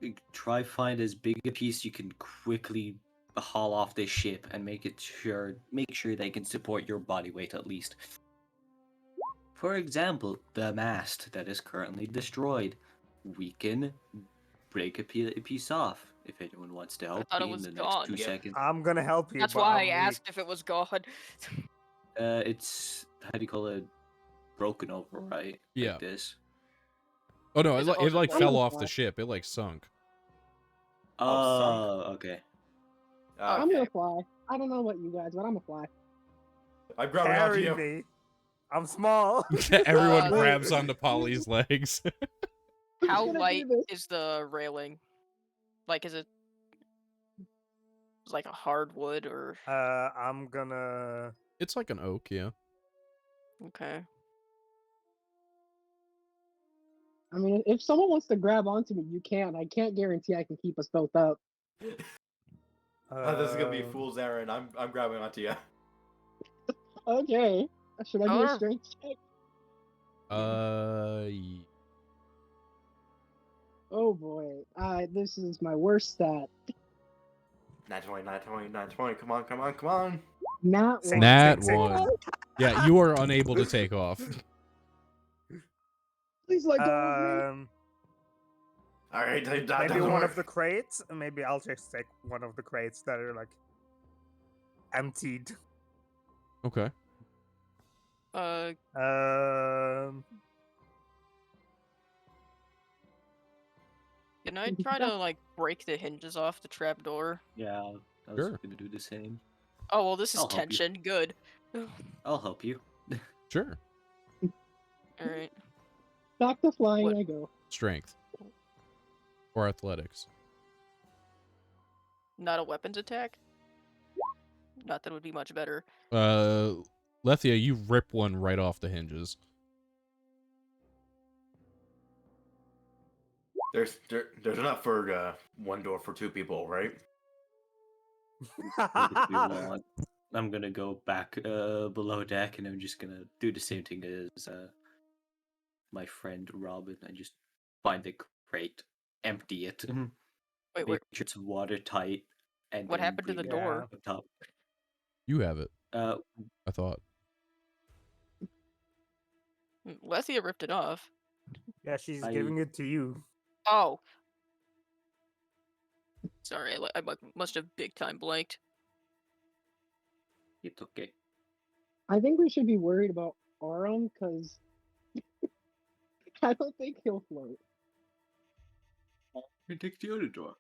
me. try find as big a piece you can quickly haul off this ship and make sure they can support your body weight at least. For example, the mast that is currently destroyed. We can break a piece off if anyone wants to help thought it me in was the next gone. 2 Yep. seconds. I'm gonna help you. That's but why I I'm weak. asked if it was God. It's how do you call it? Broken over, right? Yeah. Like this. Oh no, Is it, it it like overboard? fell off the ship. It like sunk. Oh, sunk? Oh, okay. I'm Okay. gonna fly. I don't know about you guys, but I'm gonna fly. I'm grabbing onto Carry you. me. I'm small. Everyone Uh, grabs onto Polly's legs. How gonna do light this. is the railing? Like, is it like a hardwood or I'm gonna. It's like an oak, yeah. okay? I mean, if someone wants to grab onto me, you can. I can't guarantee I can keep us both up. This is gonna be uh, fool's errand. I'm grabbing onto you. Okay. Should I do a Or- strength check? Ye- Oh boy. This is my worst stat. 920, 920, 920. Come on, come on, come on. Not Sing, one. Nat sing. one. Yeah, you are unable to take off. Please let go of me. All right, that Maybe doesn't one work. of the crates. Maybe I'll just take one of the crates that are like emptied. Okay. Um, Can I try to like break the hinges off the trap door? Yeah, I was Sure. gonna do the same. Oh well, this is I'll help you. tension. Good. I'll help you. Sure. All right. Back to flying What? I go. Strength. Or athletics. Not a weapons attack. Not that would be much better. Lethia, you rip one right off the hinges. There's enough for one door for 2 people, right? If you want. I'm gonna go back below deck, and I'm just gonna do the same thing as my friend Robin. I just find the crate, empty it, Wait, make sure it's watertight, and what then happened to bring the it door? up top. You have it, Uh, I thought. Lethia ripped it off. yeah, she's I- giving it to you. Oh. Sorry, I must have big time blanked. it's okay. I think we should be worried about Aram because I don't think he'll float. You take the other door.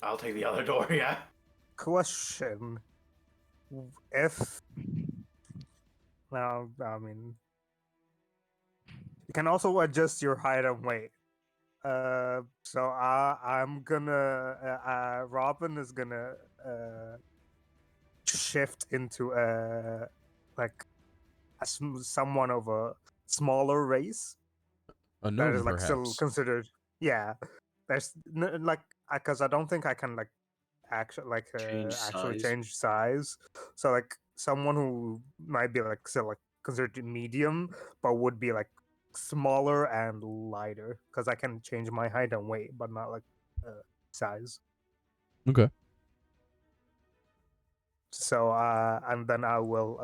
I'll take the other door. Yeah. Question: If now, I mean, you can also adjust your height and weight. So I'm gonna. Robin is gonna shift into like someone of a smaller race A that gnome, is like still perhaps. considered. Yeah, there's like because I don't think I can like actually Change size. change size. So like someone who might be like still like considered medium, but would be like smaller and lighter because I can change my height and weight, but not like size. Okay. So and then I will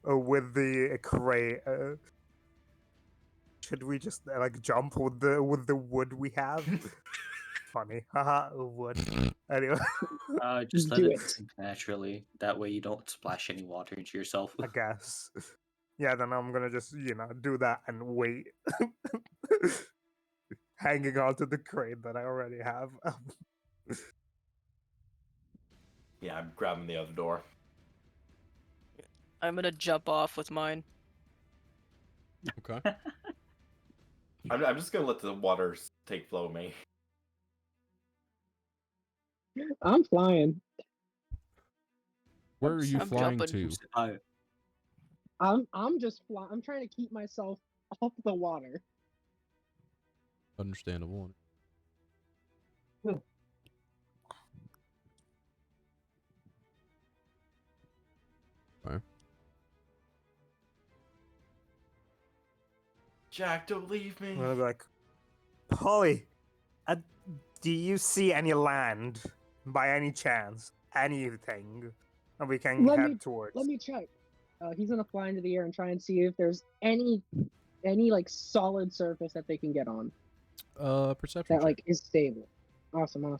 with the crate. Should we just like jump with the wood we have? Funny, haha, wood. Anyway, Just let Do it it. sink naturally. That way you don't splash any water into yourself. I guess. Yeah, then I'm gonna just do that and wait, hanging onto the crate that I already have. Yeah, I'm grabbing the other door. I'm gonna jump off with mine. Okay. I'm just gonna let the water take flow of me. I'm flying. Where are you I'm flying jumping. to? I'm just I'm trying to keep myself off the water. Understandable. Okay. Jack, don't leave me. I'm gonna be like, Polly, do you see any land by any chance? Anything? And we can Let head me towards. let me check. He's gonna fly into the air and try and see if there's any like solid surface that they can get on Perception that check. like is stable. Awesome.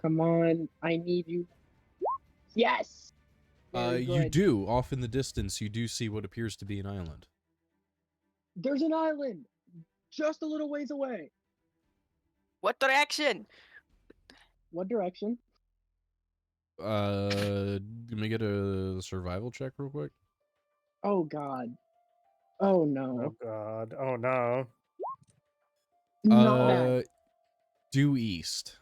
Come on, I need you. Yes. Very You good. do, off in the distance, you do see what appears to be an island. There's an island just a little ways away. What direction? What direction? Let me get a survival check real quick. Oh God. Oh Oh no. god. Oh no. Not bad. Due east.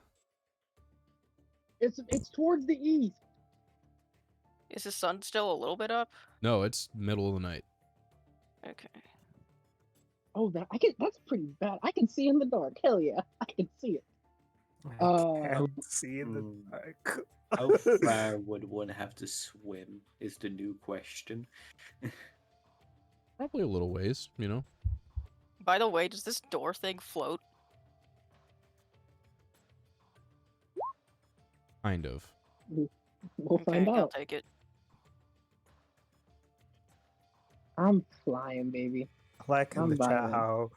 It's towards the east. Is the sun still a little bit up? No, it's middle of the night. Okay. Oh, that's pretty bad. I can see in the dark. Hell yeah, I can see it. I can't see the Hmm. dark. How far would one have to swim? Is the new question. Probably a little ways, you know. By the way, does this door thing float? Kind of. We'll find I'll out. take it. I'm flying, baby. Like in I'm the chat vibing. how,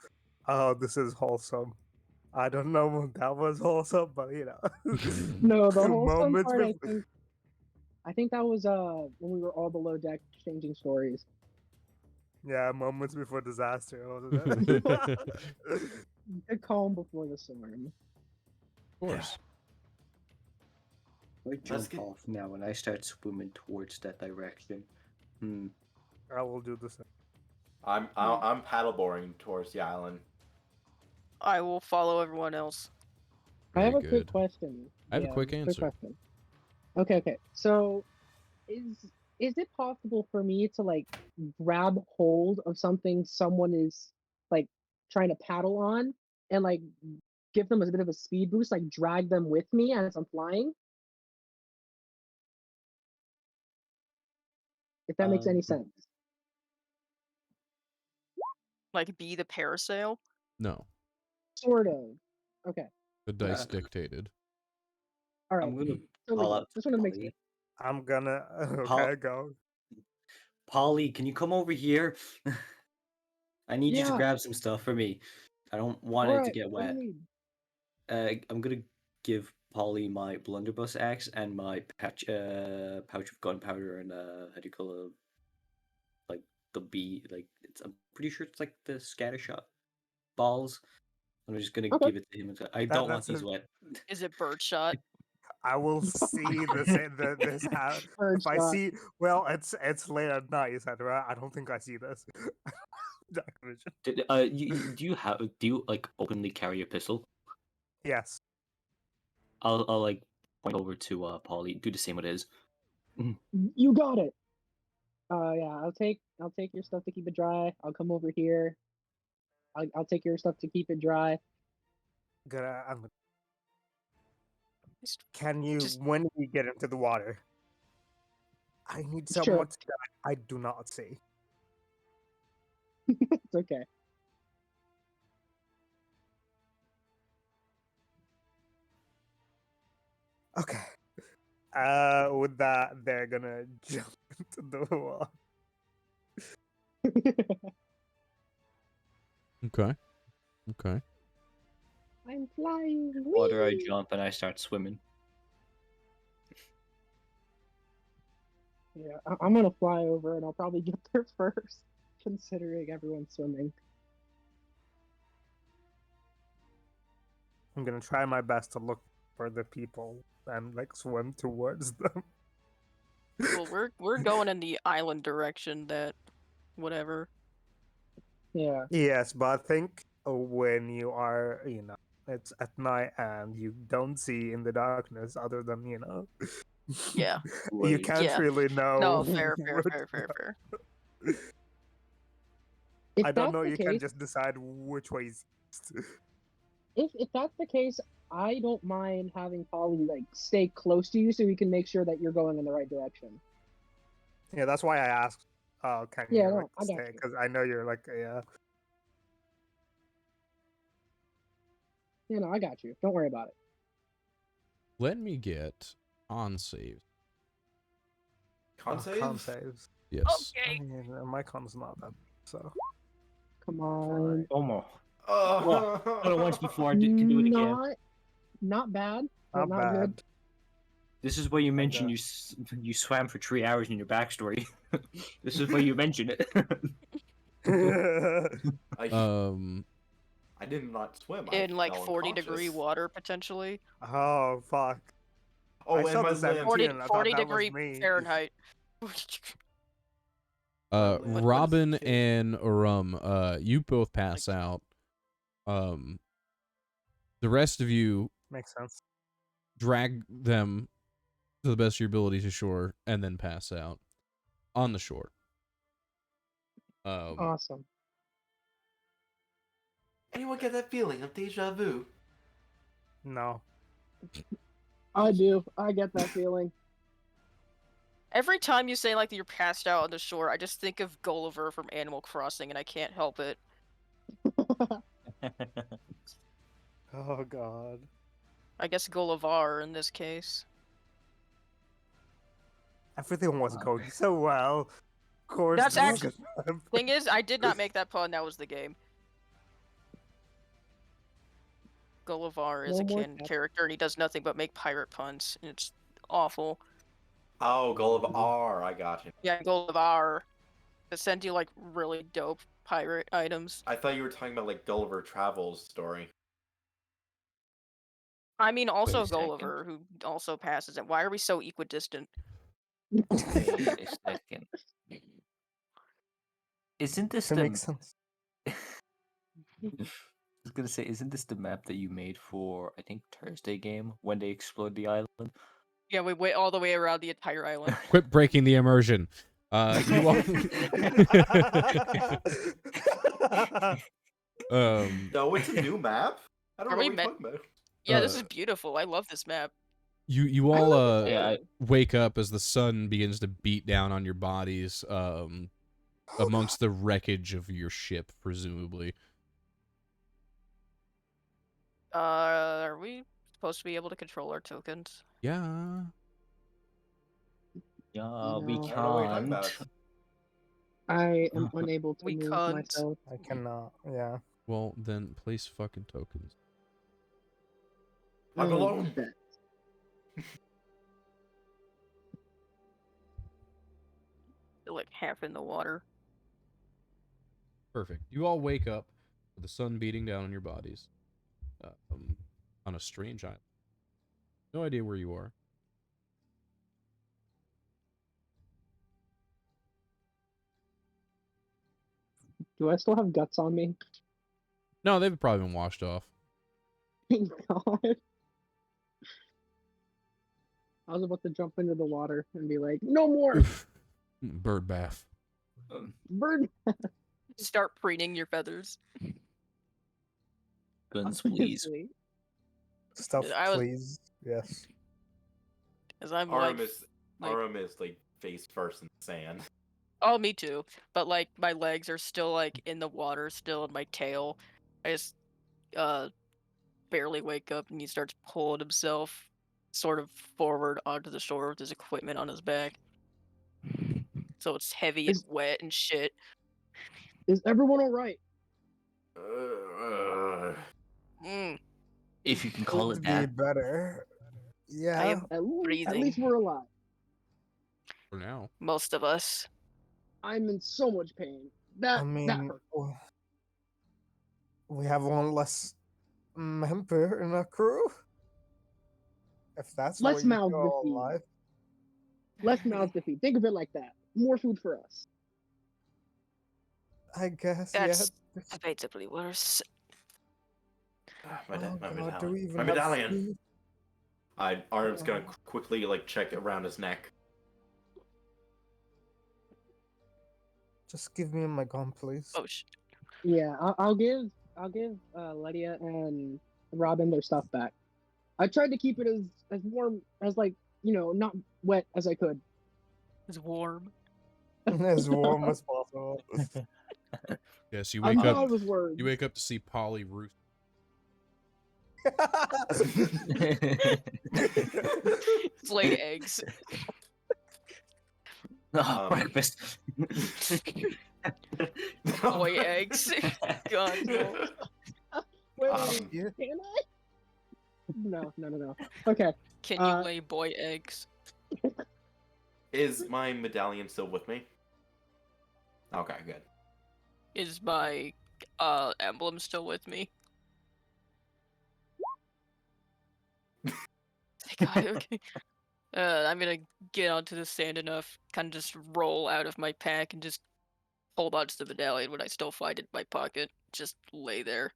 oh, this is wholesome. I don't know if that was wholesome, but you know. No, the wholesome Moments part. before- I think that was when we were all below deck exchanging stories. Yeah, moments before disaster. Wasn't it? The calm before the storm. Of course. I Let's jump get- off now and I start swimming towards that direction. I will do the same. I'm paddleboarding towards the island. I will follow everyone else. I have a Very quick good. question. I have a quick answer. question. Okay. So, is it possible for me to like grab hold of something someone is like trying to paddle on and like give them a bit of a speed boost, like drag them with me as I'm flying? If that makes any sense. Like, be the parasail? No. Sort of. Okay. The dice Uh, dictated. All right. I'm gonna Totally call good. out to Just wanted to make Polly. sure. I'm gonna. Paul- Okay, go. Polly, can you come over here? I need you to Yeah. grab some stuff for me. I don't want All it to right. get What do wet. you need? I'm gonna give Polly my blunderbuss axe and my pouch of gunpowder and how do you call it? Like the bee, like I'm pretty sure it's like the scattershot balls. I'm just gonna Okay. give it to him. I don't want that's these a- wet. Is it birdshot? I will see this how Bird if I shot. see. Well, it's late at night, you said, right? I don't think I see this. Dark vision. Do you like openly carry a pistol? Yes. I'll like point over to Polly. Do the same with his. You got it. Yeah, I'll take your stuff to keep it dry. I'll come over here. I'll take your stuff to keep it dry. Just- Can you, Just- when we get into the water, I need Sure. someone that I do not see. It's okay. Okay. With that, they're gonna jump into the water. Okay. Okay. I'm flying. Water, I Whee! jump and I start swimming. Yeah, I'm gonna fly over and I'll probably get there first, considering everyone's swimming. I'm gonna try my best to look for the people and like swim towards them. Well, we're going in the island direction. That, whatever. Yeah. Yes, but I think when you are, it's at night and you don't see in the darkness other than, Yeah. you Right. can't Yeah. really know. No, fair. what- Fair. If I don't that's know. the You can case, just decide which way is east. if that's the case, I don't mind having Polly like stay close to you so we can make sure that you're going in the right direction. Yeah, that's why I asked. Can Yeah, you like no, I got stay? you. Because I know you're like, yeah. Yeah, no, I got you. Don't worry about it. Let me get on save. Con save? Con saves. Yes. I Okay. mean, my con's not that, so Come on. Almost. Oh. Well, done it once before. Can do it again. Not bad, but not not bad. good. This is where you mention Okay. you swam for 3 hours in your backstory. This is where you mention it. I, Um. I did not swim. I In like fell 40-degree unconscious. water, potentially. Oh fuck! Oh, I and saw my the limbs. 40, 17 and I thought that was 40-degree me. Fahrenheit. What is Robin it? and you both pass out. Um. The rest of you Makes sense. drag them to the best of your ability to shore and then pass out on the shore. Awesome. Anyone get that feeling of deja vu? No. I do. I get that feeling. Every time you say like that you're passed out on the shore, I just think of Gulliver from Animal Crossing, and I can't help it. Oh god. I guess Gullivar in this case. Everything was going so well. Of course. That's this is actually- gonna happen. Thing is, I did not make that pun. That was the game. Gullivar is No a more canon puns. character, and he does nothing but make pirate puns. And it's awful. Oh, Gulliver R. I got you. Yeah, Gullivar. To send you like really dope pirate items. I thought you were talking about like Gulliver Travels story. I mean, also a second. Gulliver, who also passes it. Why are we so equidistant? Wait a second. Isn't this It the? makes sense. I was gonna say, isn't this the map that you made for I think Thursday game when they explored the island? Yeah, we went all the way around the entire island. Quit breaking the immersion. You all. No, it's a new map. I don't Are know we what you're meant- talking about. Yeah, this is beautiful. I love this map. You I all love it Yeah, too. wake up as the sun begins to beat down on your bodies amongst the wreckage of your ship, presumably. Are we supposed to be able to control our tokens? Yeah. yeah, we No. I don't know what you're talking about. can't. I am unable to We move can't. myself. I cannot. Yeah. Well, then place fucking tokens. I'm Oh, alone. bet. They're like half in the water. Perfect. You all wake up with the sun beating down on your bodies on a strange island. No idea where you are. Do I still have guts on me? No, they've probably been washed off. Thank God. I was about to jump into the water and be like, no more! Bird bath. Bird! Start preening your feathers. Guns, please. Honestly. Stuff, I was- please. Yes. As I'm Arum like, is like face first in the sand. oh, me too. But like, my legs are still like in the water, still in my tail. I just barely wake up, and he starts pulling himself sort of forward onto the shore with his equipment on his back. So it's heavy and Is- wet and shit. Is everyone alright? Mm, If you can call Would it be that. better. I Yeah. am At breathing. least we're alive. For now. Most of us. I'm in so much pain. That I that mean, hurt. we have one less member in our crew. If that's Less what you mouths to call feed. alive. Less mouths to feed. Think of it like that. More food for us. I guess. That's Yeah. debatably worse. My Oh god, do medallion. we even My have medallion. food? Arm's gonna quickly like check around his neck. Just give me my gun, please. Oh, Yeah, I'll give Lydia and Robin their stuff back. I tried to keep it as warm as like not wet as I could. it's warm. As warm as possible. Yes, you I wake thought up. it was words. You wake up to see Polly roost. It's laid eggs. Oh, breakfast. Boy eggs. God, no. Wait, Yeah. can I? No. Okay. Can you lay boy eggs? Is my medallion still with me? Okay, good. Is my emblem still with me? God, okay. I'm gonna get onto the sand enough, kind of just roll out of my pack and just hold on to the medallion when I still find it in my pocket. Just lay there.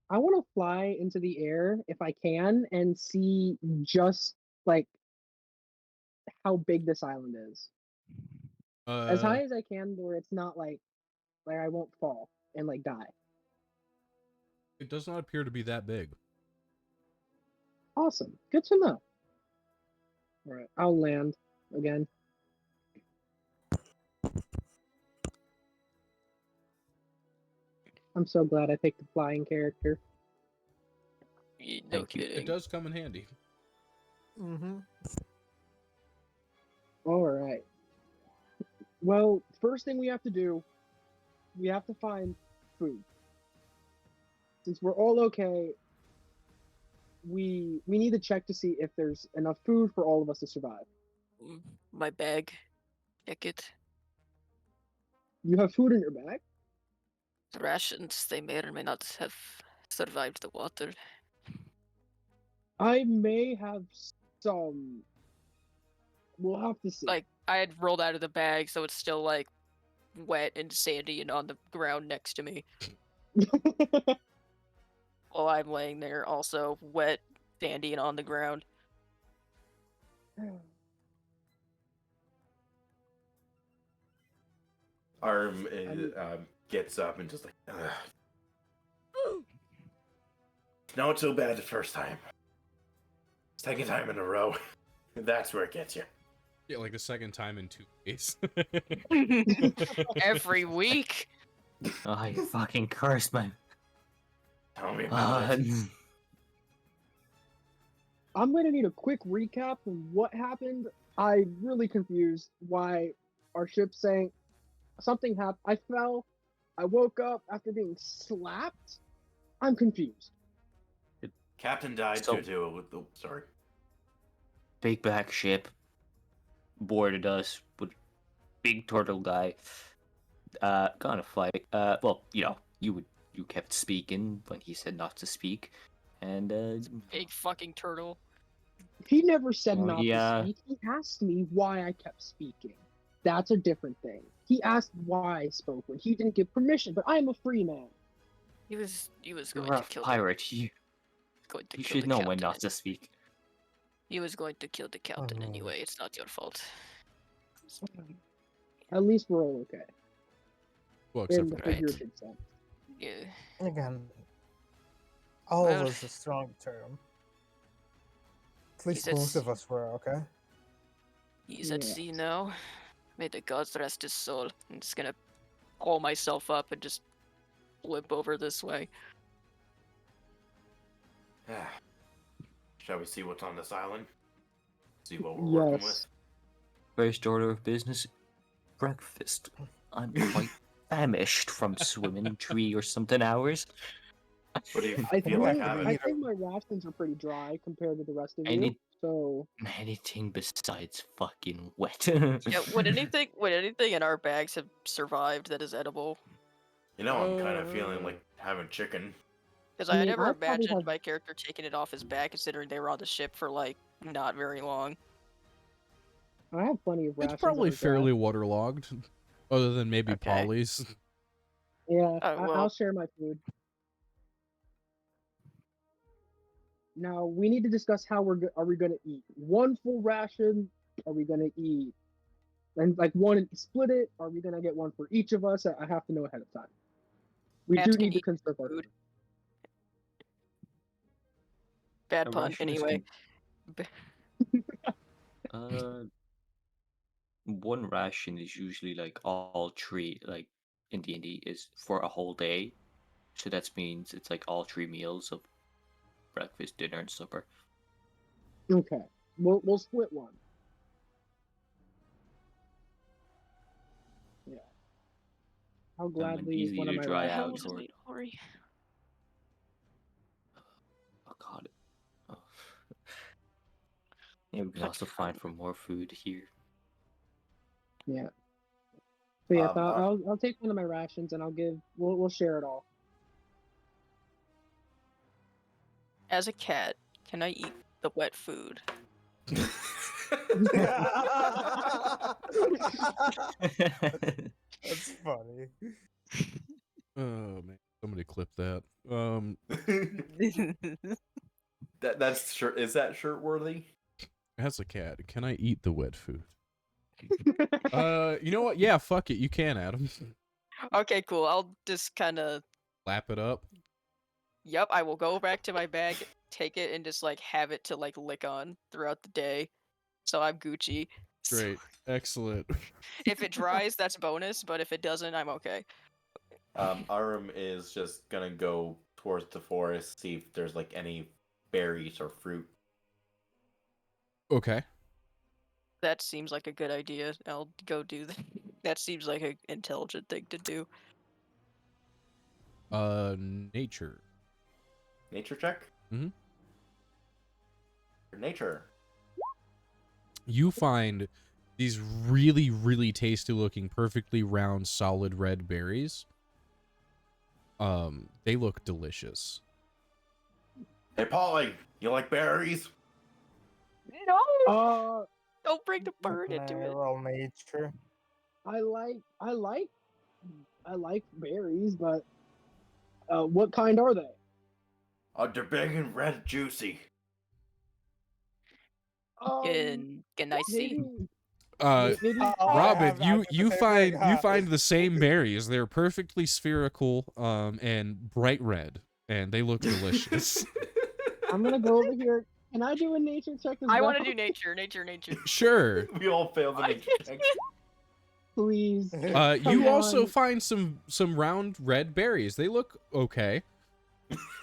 I want to fly into the air if I can and see just like how big this island is. As high as I can, where it's not like I won't fall and like die. It does not appear to be that big. Awesome. Good to know. All right, I'll land again. I'm so glad I picked the flying character. No Thank you. kidding. It does come in handy. Mm-hmm. All right. Well, first thing we have to do, we have to find food. Since we're all okay, we need to check to see if there's enough food for all of us to survive. My bag. Check it. You have food in your bag? The rations, they may or may not have survived the water. I may have some. We'll have to see. Like, I had rolled out of the bag, so it's still, like, wet and sandy and on the ground next to me. While I'm laying there, also wet, sandy, and on the ground. Arm gets up and just like, not so bad the first time. Second time in a row, that's where it gets you. Yeah, like the second time in 2 days. Every week. Oh, you fucking cursed, man. Tell me about it. I'm going to need a quick recap of what happened. I'm really confused why our ship sank. Something happened. I fell. I woke up after being slapped. I'm confused. Captain died So- due to the sorry. Big black ship boarded us with big turtle guy. Gonna fight. Well, you kept speaking when he said not to speak, and Big fucking turtle. He never said Oh, not yeah. to speak. He asked me why I kept speaking. That's a different thing. He asked why I spoke when he didn't give permission, but I am a free man. He was going you're a to kill pirate. You the should know captain. when not to speak. He was going to kill the captain Oh. anyway. It's not your fault. At least we're all okay. Well, except In the for Right. figurative sense. Yeah. Again, all Well, is a strong term. At least said most of us were, okay? He's at Yeah. sea now. May the gods rest his soul. I'm just gonna pull myself up and just limp over this way. Shall we see what's on this island? See what we're working with? Yes. First order of business: breakfast. I'm quite famished from swimming 3 or something hours. What do you I feel think, like I having? I think my rations are pretty dry compared to the rest of I you. need- So Anything besides fucking wet. Yeah, would anything in our bags have survived that is edible? You know, I'm kind of feeling like having chicken. Because I I mean, never I probably imagined have- my character taking it off his back, considering they were on the ship for like not very long. I have plenty of rations. It's probably that are dry. fairly waterlogged, other than maybe Okay. Polly's. Yeah, well- I'll share my food. Now we need to discuss how are we going to eat. One full ration are we gonna eat? And like one split it. Are we gonna get one for each of us? I have to know ahead of time. We Cats do can need to eat conserve our food. food. Bad A pun, ration is anyway. One ration is usually like all three, like in D&D, is for a whole day. So that means it's like all 3 meals of breakfast, dinner, and supper. Okay, we'll split one. Yeah, I'll And gladly eat easy one of to my dry The hell out rations. was or I Ori? oh god. Oh. Yeah, we can Fuck also fun. find for more food here. Yeah. So yeah, Um, uh, I'll take one of my rations and we'll share it all. As a cat, can I eat the wet food? That's funny. Oh man, somebody clip that. that's shirt. Is that shirt worthy? As a cat, can I eat the wet food? You know what? Yeah, fuck it. You can, Adam. Okay, cool. I'll just kind of. Lap it up. Yep, I will go back to my bag, take it, and just like have it to like lick on throughout the day. So I'm Gucci. So Great. Excellent. if it dries, that's bonus. But if it doesn't, I'm okay. Arum is just gonna go towards the forest, see if there's like any berries or fruit. Okay. That seems like a good idea. I'll go do that. That seems like an intelligent thing to do. Nature. Nature check. Mhm. Nature. You find these really, really tasty looking, perfectly round, solid red berries. They look delicious. Hey, Polly, you like berries? No! Don't bring the bird Can into I it. roll nature? I like berries, but what kind are they? They're big and red, and juicy. Can I see? Maybe Robin, I you the same thing, huh? find the same berries. They're perfectly spherical, and bright red, and they look delicious. I'm gonna go over here. Can I do a nature check as I well? want to do nature. Sure. We all failed the nature check. Please. You Come also on. find some round red berries. They look okay.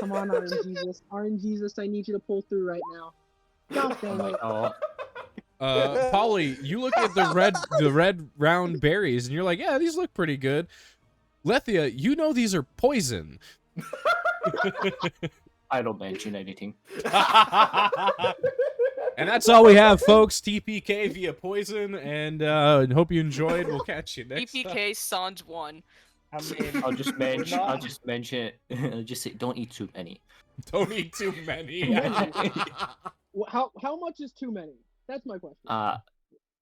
Come on, RNGesus. RNGesus, I need you to pull through right now. God dang it. Oh, Polly, you look at the red round berries, and you're like, yeah, these look pretty good. Lethia, you know these are poison. I don't mention anything. And that's all we have, folks. TPK via poison, and hope you enjoyed. We'll catch you next time. EPK Sans 1. I mean, I'll just mention. not- I'll just mention. I'll just say, don't eat too many. Don't eat too many. How much is too many? That's my question.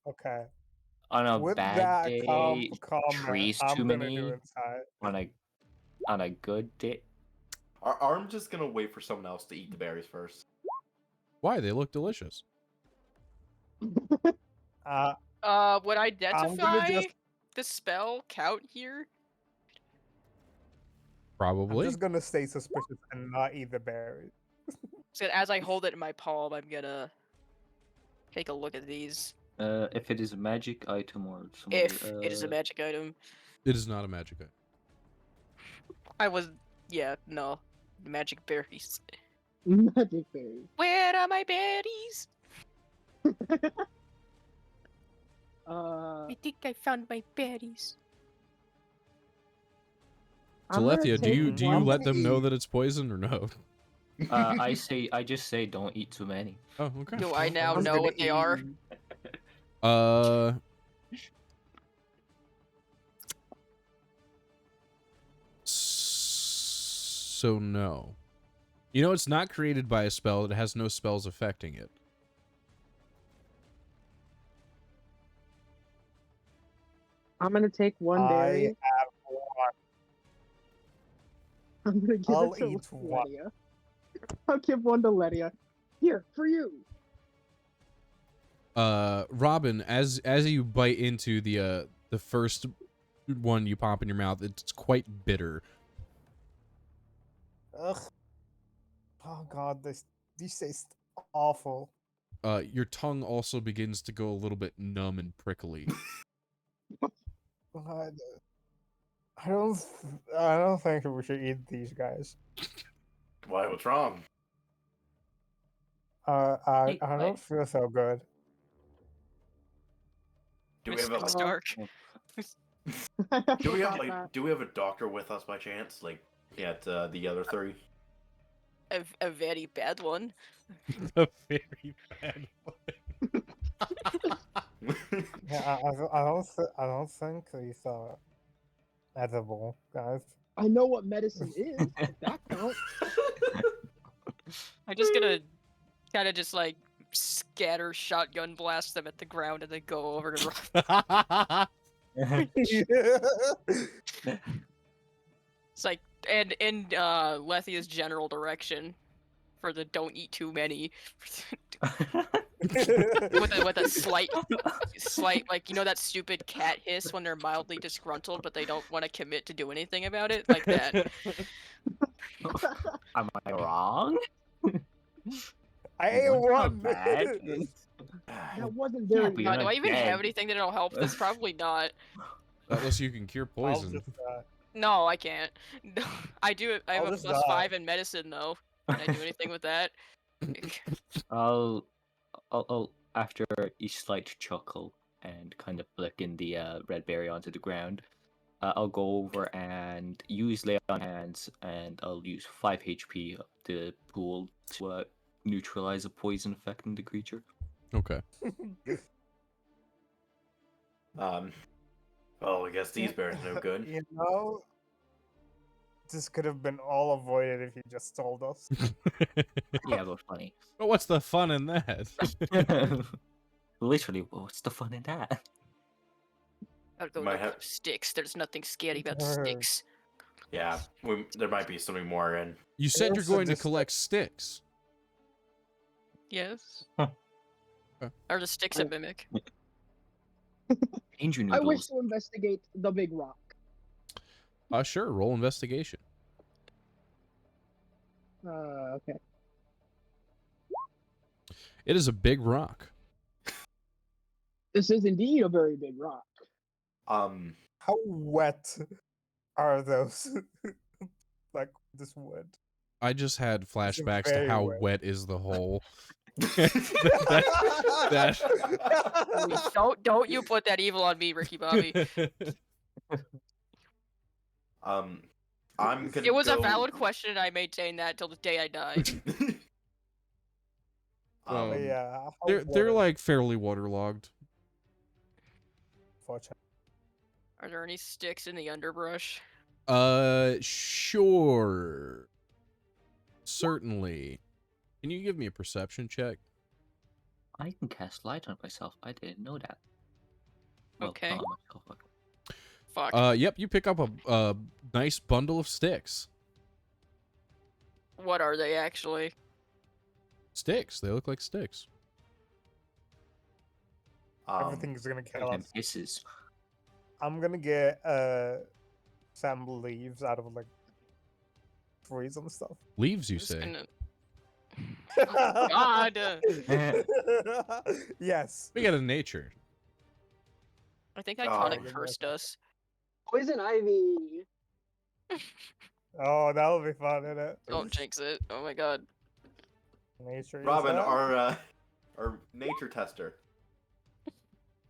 okay. On a With bad that day, comment, 3's I'm too gonna many. do inside. On a good day, I'm just gonna wait for someone else to eat the berries first. Why? They look delicious. Would I'm gonna identify just the spell count here? I'm Probably. just gonna stay suspicious and not eat the berries. So as I hold it in my palm, I'm gonna take a look at these. if it is a magic item or some If other, it is a magic item. It is not a magic item. No. Magic berries. Magic berries. Where are my berries? I think I found my berries. So I'm gonna Lethia, do you take one- let them know that it's poison or no? I just say don't eat too many. Oh, okay. Do I now just know gonna what they are? So no. You know, it's not created by a spell. It has no spells affecting it. I'm gonna take one I berry. have one. I'm gonna give I'll it to eat one. Letia. I'll give one to Letia. Here, for you. Robin, as you bite into the first one you pop in your mouth, it's quite bitter. Ugh. Oh god, these taste awful. Your tongue also begins to go a little bit numb and prickly. God, I don't. I don't think we should eat these guys. Why? What's wrong? I Eat don't what? feel so good. Do we have Mr. a Stark. do we have Forgot like that. do we have a doctor with us by chance? Like at the other three? A very bad one. A very bad one. Yeah, I don't think these are edible, guys. I know what medicine is. If that counts. I'm just gonna kind of just like scatter shotgun blast them at the ground and then go over to Rob. It's like and in Lethia's general direction for the don't eat too many. with a slight like, you know, that stupid cat hiss when they're mildly disgruntled but they don't want to commit to do anything about it, like that. Am I wrong? I ate One's not one. bad. That wasn't Yeah, very. but you're God, do not I even have dead. anything that'll help this? Probably not. Unless you can cure I'll poison. just, No, I can't. I do. I have I'll a just plus die. 5 in medicine though. Can I do anything with that? I'll after each slight chuckle and kind of flicking the red berry onto the ground, I'll go over and use lay on hands, and I'll use 5 HP of the pool to neutralize a poison affecting the creature. Okay. Well, I guess these bears are no good. You know, this could have been all avoided if you just told us. Yeah, but funny. But what's the fun in that? Literally, what's the fun in that? I'll go Might look have- up sticks. There's nothing scary about Alright. sticks. Yeah, there might be something more in. You said you're There's a going to dis- collect sticks. Yes. Huh. Or the sticks a mimic. Danger I wish noodles. to investigate the big rock. Sure. Roll investigation. Okay. It is a big rock. This is indeed a very big rock. How wet are those? Like this wood. I just had flashbacks to very how wet. wet is the hole. Don't you put that evil on me, Ricky Bobby. I'm gonna. It was a go- valid question, and I maintain that till the day I die. Um, But yeah, how they're wet like fairly waterlogged. unfortunately. Are there any sticks in the underbrush? Sure. Certainly. Can you give me a perception check? I can cast light on myself. I didn't know that. Okay. not on myself, but- Fuck. Yep, you pick up a nice bundle of sticks. What are they actually? Sticks. They look like sticks. Everything's gonna kill and us. hisses. I'm gonna get some leaves out of like trees and stuff. Leaves, you I'm just say? gonna- God. Yes. We got a nature. I think Oh, Iconic goodness. cursed us. Poison ivy. Oh, that'll be fun, isn't it? Don't jinx it. Oh my god. Nature. Robin, is our nature tester.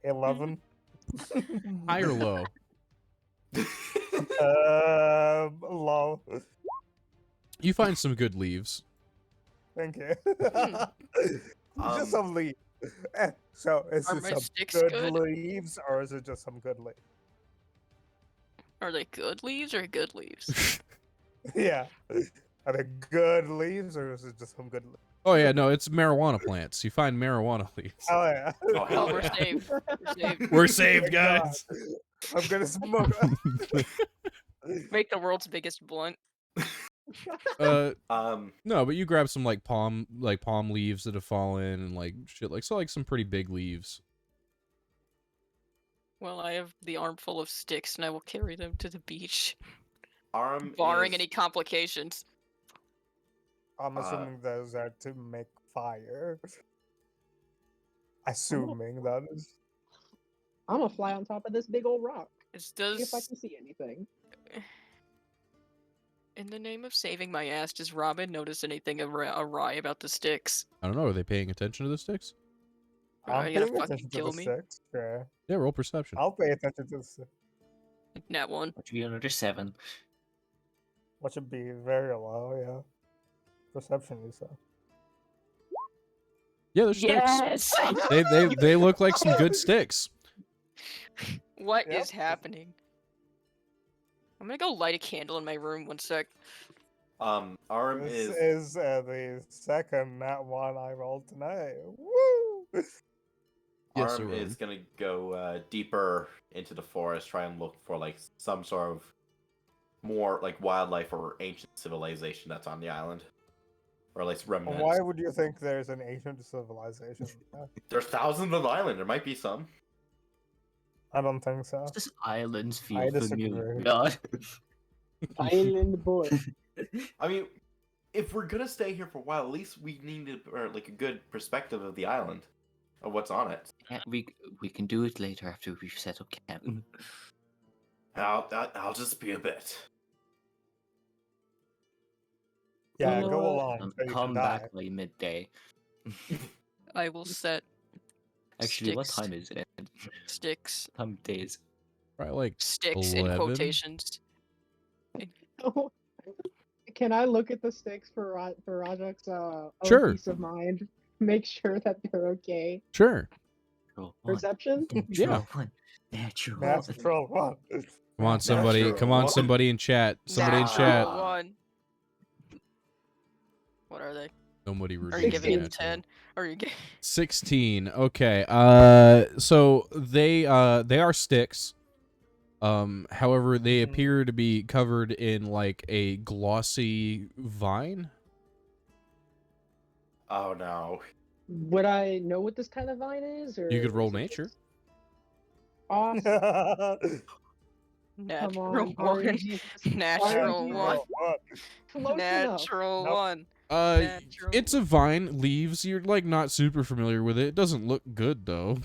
11. High or low? Low. You find some good leaves. Thank you. Um, Just some leaves. So is Are it my some sticks good good? leaves or is it just some good leaves? Are they good leaves or good leaves? Yeah. Are they good leaves or is it just some good leaves? Oh yeah, no, it's marijuana plants. You find marijuana leaves. Oh yeah. Oh, hell Oh, we're yeah. saved. We're saved. We're saved, Thank God. guys. I'm gonna smoke. Make the world's biggest blunt. No, but you grab some like palm leaves that have fallen and like shit like some pretty big leaves. Well, I have the armful of sticks, and I will carry them to the beach, Arm barring is any complications. I'm assuming those are to make fire. Assuming that is. I'm gonna fly on top of this big old rock. It See if I does. can see anything. In the name of saving my ass, does Robin notice anything awry about the sticks? I don't know. Are they paying attention to the sticks? Are I'm you gonna paying fucking attention to kill the me? six. Yeah. Yeah, roll perception. I'll pay attention to the six. Nat 1. Which would be another 7. What should be very low, yeah. Perception, you said. Yeah, they're sticks. They look like some good sticks. What Yep. is happening? I'm gonna go light a candle in my room 1 sec. Arm This is is the second Nat 1 I rolled tonight. Woo! Yes, Arm sir, is gonna go deeper into the forest, try and look for like some sort of more like wildlife or ancient civilization that's on the island, or at least remnants. Why would you think there's an ancient civilization? There's thousands of islands. There might be some. I don't think so. Does this islands I feel familiar? disagree. God. Island boy. I mean, if we're gonna stay here for a while, at least we need like a good perspective of the island, of what's on it. Yeah, we can do it later after we've set up camp. I'll just be a bit. Yeah, know go what? along. So you Come can back die. by midday. I will set Actually, what Sticks. time is it? sticks. Time of days. Probably like Sticks in 11? quotations. Can I look at the sticks for Rajak's own Sure. peace of mind? Make sure that they're okay. Sure. Natural one. Perception? Yeah. Natural one. Natural one. Natural one. Come on, somebody. Natural Come on, one. somebody in chat. Somebody in Natural chat. 1. What are they? Nobody Are you redeemed giving it a natural. 10? Or are you giving 16. Okay. So they are sticks. However, they appear to be covered in like a glossy vine. Oh no. Would I know what this kind of vine is? Or You could roll is it nature. just awesome. Come natural on, 1? RNG. Natural RNG. 1. Close enough. Natural Nope. 1. Uh, Natural. it's a vine. Leaves. You're like not super familiar with it. It doesn't look good though.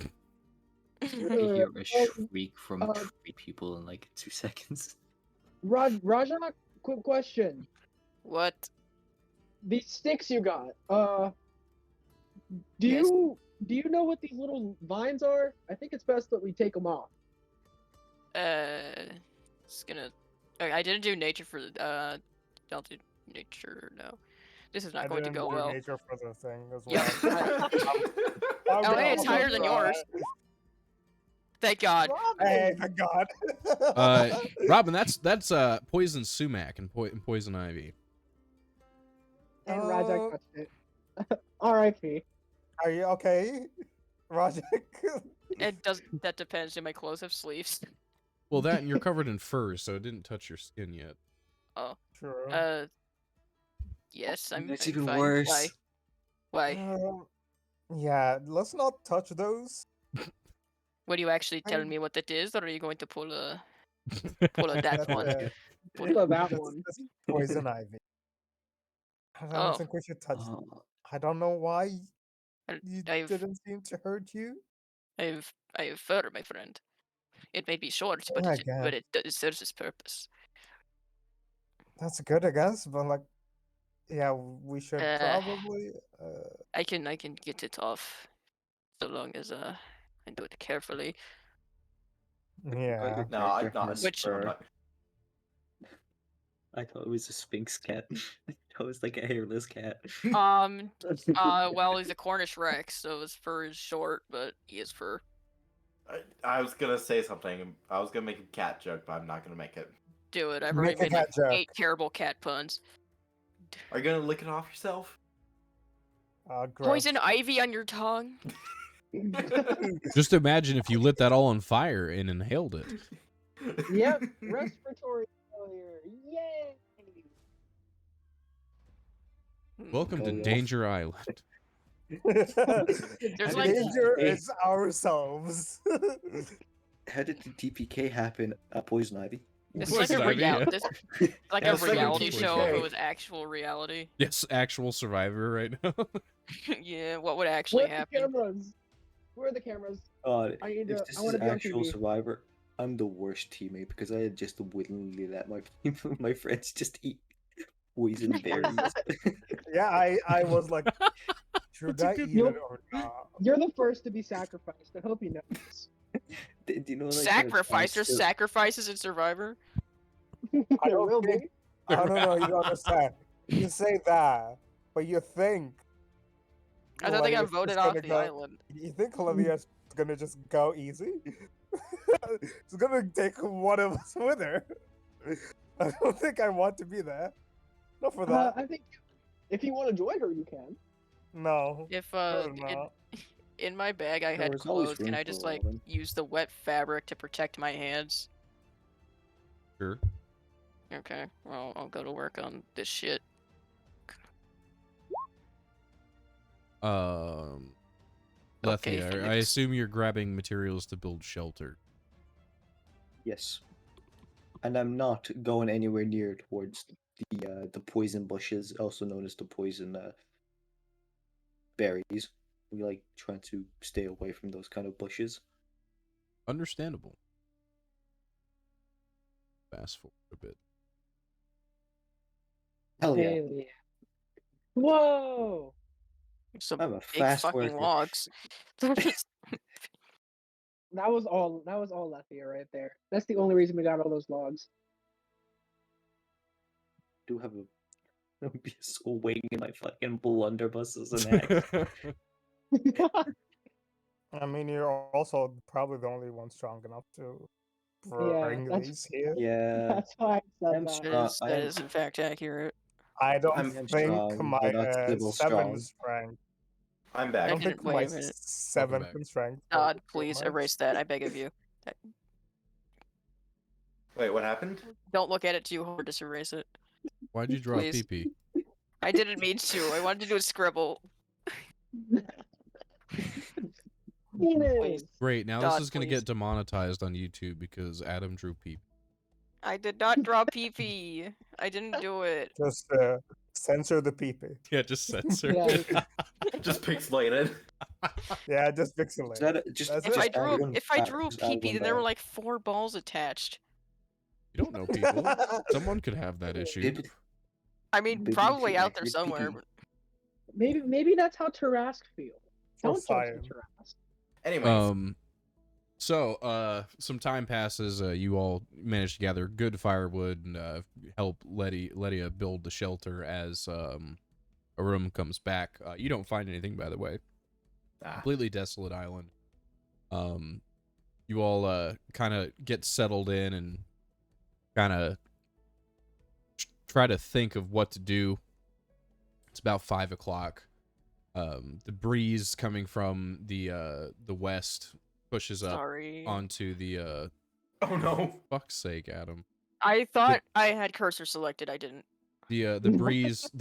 You hear a Um, shriek from uh, 3 people in like 2 seconds. Rajak, quick question. What? These sticks you got, do Yes. you know what these little vines are? I think it's best that we take them off. It's gonna. Okay, I didn't do nature for the. Don't do nature. No, this is not I going to didn't go do well. nature for the thing as Yeah. well. Oh, hey, it's higher than yours. Thank God. Hey, thank God. Robin, that's poison sumac and poison ivy. And Rajak touched it. R.I.P. Are you okay, Rajak? That depends. Do my clothes have sleeves? Well, that and you're covered in fur, so it didn't touch your skin yet. Oh. True. Yes, I'm. That's I'm even fine. worse. Why? Yeah, let's not touch those. What are you actually telling me what that is, or are you going to pull a that one? Pull a that one. That's poison ivy. I don't Oh. think we should touch them. Oh, I don't know why I- you I've- didn't seem to hurt you. I have fur, my friend. It may be short, but my it, God. but it serves its purpose. That's good, I guess, but like, yeah, we should Uh, probably. I can get it off, so long as I do it carefully. Yeah. No, I'm not. Which- I'm not. I thought it was a Sphinx cat. I thought it was like a hairless cat. Well, he's a Cornish Rex, so his fur is short, but he has fur. I was gonna say something. I was gonna make a cat joke, but I'm not gonna make it. Do it. I've Make already a made like cat joke. 8 terrible cat puns. Are you gonna lick it off yourself? Gross. Poison ivy on your tongue. Just imagine if you lit that all on fire and inhaled it. Yep, respiratory failure. Yay! Welcome to Go off. Danger Island. There's The like danger Hey. is ourselves. How did the TPK happen at Poison Ivy? it's Poison like a Ivy, yeah. this like Yeah, a it's like a reality TV show show. if it was actual reality. Yes, actual survivor right now. Yeah, what would actually Where are the happen? cameras? Where are the cameras? God, I need if to. this I is want to be on actual TV. Survivor, I'm the worst teammate because I had just willingly let my my friends just eat poison berries. Yeah, I was like, should That's a I good eat it one. or not? You're the first to be sacrificed. I hope you know this. Do you know like Sacrifice. There's still... sacrifices in Survivor. I There don't will think. be. Oh no, you don't understand. You say that, but you think. I thought they got Olivia's just voted off gonna the go- island. You think Olivia's gonna just go easy? She's gonna take one of us with her. I don't think I want to be there. Not for that. I think if you want to join her, you can. No. If No. in my bag I There had was always clothes, can room I for just like Robin. use the wet fabric to protect my hands? Sure. Okay, well I'll go to work on this shit. Okay, Lethia, I Felix. assume you're grabbing materials to build shelter. Yes, and I'm not going anywhere near towards the poison bushes, also known as the poison berries. We like trying to stay away from those kind of bushes. Understandable. Fast forward a bit. Hell yeah! Hell yeah. Whoa! Some I'm a big fast fucking worker. logs. That was all Lethia right there. That's the only reason we got all those logs. Do have a abyss wing in my fucking blunderbuss as an axe. I mean, you're also probably the only one strong enough to Yeah, bring that's- these here. Yeah, That's why I said I'm that. strong. That is in fact accurate. I don't I'm think strong, my but not Sybil 7 strong. strength. I'm I back. don't didn't- think wait my a minute. 7 back. strength. will God, do please much. erase that. I beg of you. Wait, what happened? Don't look at it too hard. Just erase it. Why'd you draw Please. PP? I didn't mean to. I wanted to do a scribble. Penis. Great, now God, this is gonna please. get demonetized on YouTube because Adam drew PP. I did not draw PP. I didn't do it. Just censor the PP. Yeah, just censor Yeah. it. Just pixelate it. Yeah, just pixelate. Is that just That's If it. I just add drew one if I back, drew a just add one PP, then there were back. like 4 balls attached. You don't know people. Someone could have that issue. Bib- I mean, Baby probably feet out there accurate somewhere. PP. But Maybe that's how Tarask feels. For Don't judge fire. the Tarask. Anyways, So some time passes. You all manage to gather good firewood and help Letia build the shelter as Arum comes back. You don't find anything, by the way. Completely desolate island. You all kind of get settled in and kind of try to think of what to do. It's about 5 o'clock. The breeze coming from the west pushes up sorry. onto the oh no. fuck's sake, Adam. I thought I had cursor selected. I didn't. The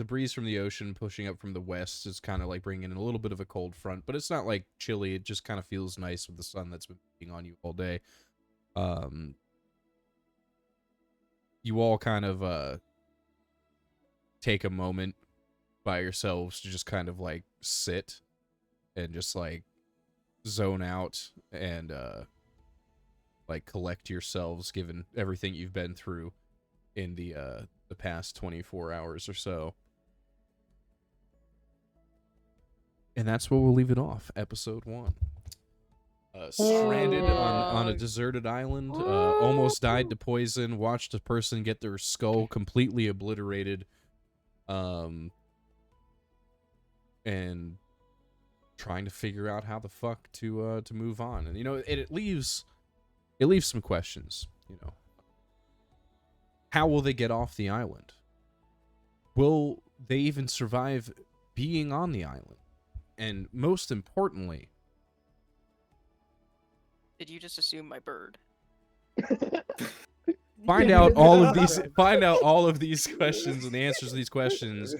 breeze from the ocean pushing up from the west is kind of like bringing in a little bit of a cold front, but it's not like chilly. It just kind of feels nice with the sun that's been beating on you all day. You all kind of take a moment by yourselves to just kind of like sit and just like zone out and like collect yourselves given everything you've been through in the past 24 hours or so. And that's where we'll leave it off. Episode 1. Stranded on a deserted island, almost died to poison, watched a person get their skull completely obliterated, and trying to figure out how the fuck to move on. And you know, it leaves some questions, you know. How will they get off the island? Will they even survive being on the island? And most importantly, Did you just assume my bird? find out all of these questions and the answers to these questions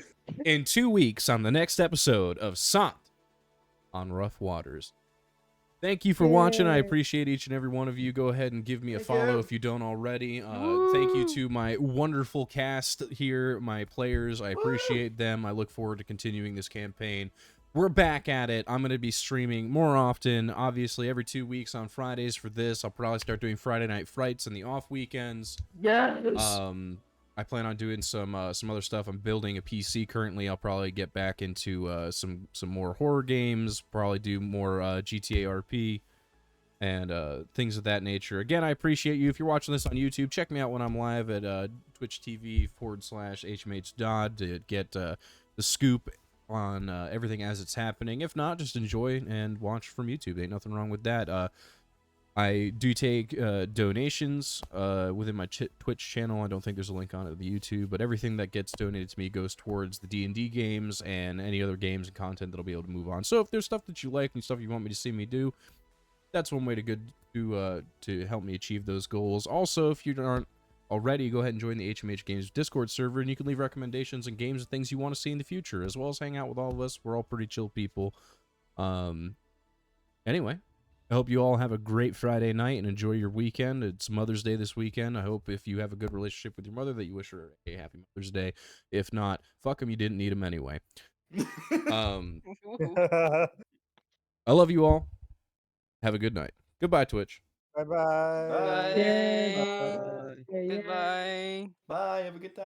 in 2 weeks on the next episode of Sant on Rough Waters. Thank you for watching. I Yay. appreciate each and every one of you. Go ahead and give me a Thank follow you. if you don't already. Thank you to my wonderful cast here, my players. I appreciate them. I look forward to continuing this campaign. We're back at it. I'm going to be streaming more often, obviously every 2 weeks on Fridays for this. I'll probably start doing Friday night frights in the off weekends. Yes. I plan on doing some other stuff. I'm building a PC currently. I'll probably get back into some more horror games. Probably do more GTA RP and things of that nature. Again, I appreciate you. If you're watching this on YouTube, check me out when I'm live at Twitch TV/HMHDOD to get the scoop on everything as it's happening. If not, just enjoy and watch from YouTube. Ain't nothing wrong with that. I do take donations within my Twitch channel. I don't think there's a link on it the YouTube, but everything that gets donated to me goes towards the D&D games and any other games and content that'll be able to move on. So if there's stuff that you like and stuff you want me to see me do, that's one way to help me achieve those goals. Also, if you aren't already, go ahead and join the HMH Games Discord server, and you can leave recommendations and games and things you want to see in the future, as well as hang out with all of us. We're all pretty chill people. Anyway, I hope you all have a great Friday night and enjoy your weekend. It's Mother's Day this weekend. I hope if you have a good relationship with your mother that you wish her a happy Mother's Day. If not, fuck them, you didn't need them anyway. I love you all. Have a good night. Goodbye, Twitch. Bye bye. Bye. Yay. Bye. Yay. Goodbye. Bye. Have a good time.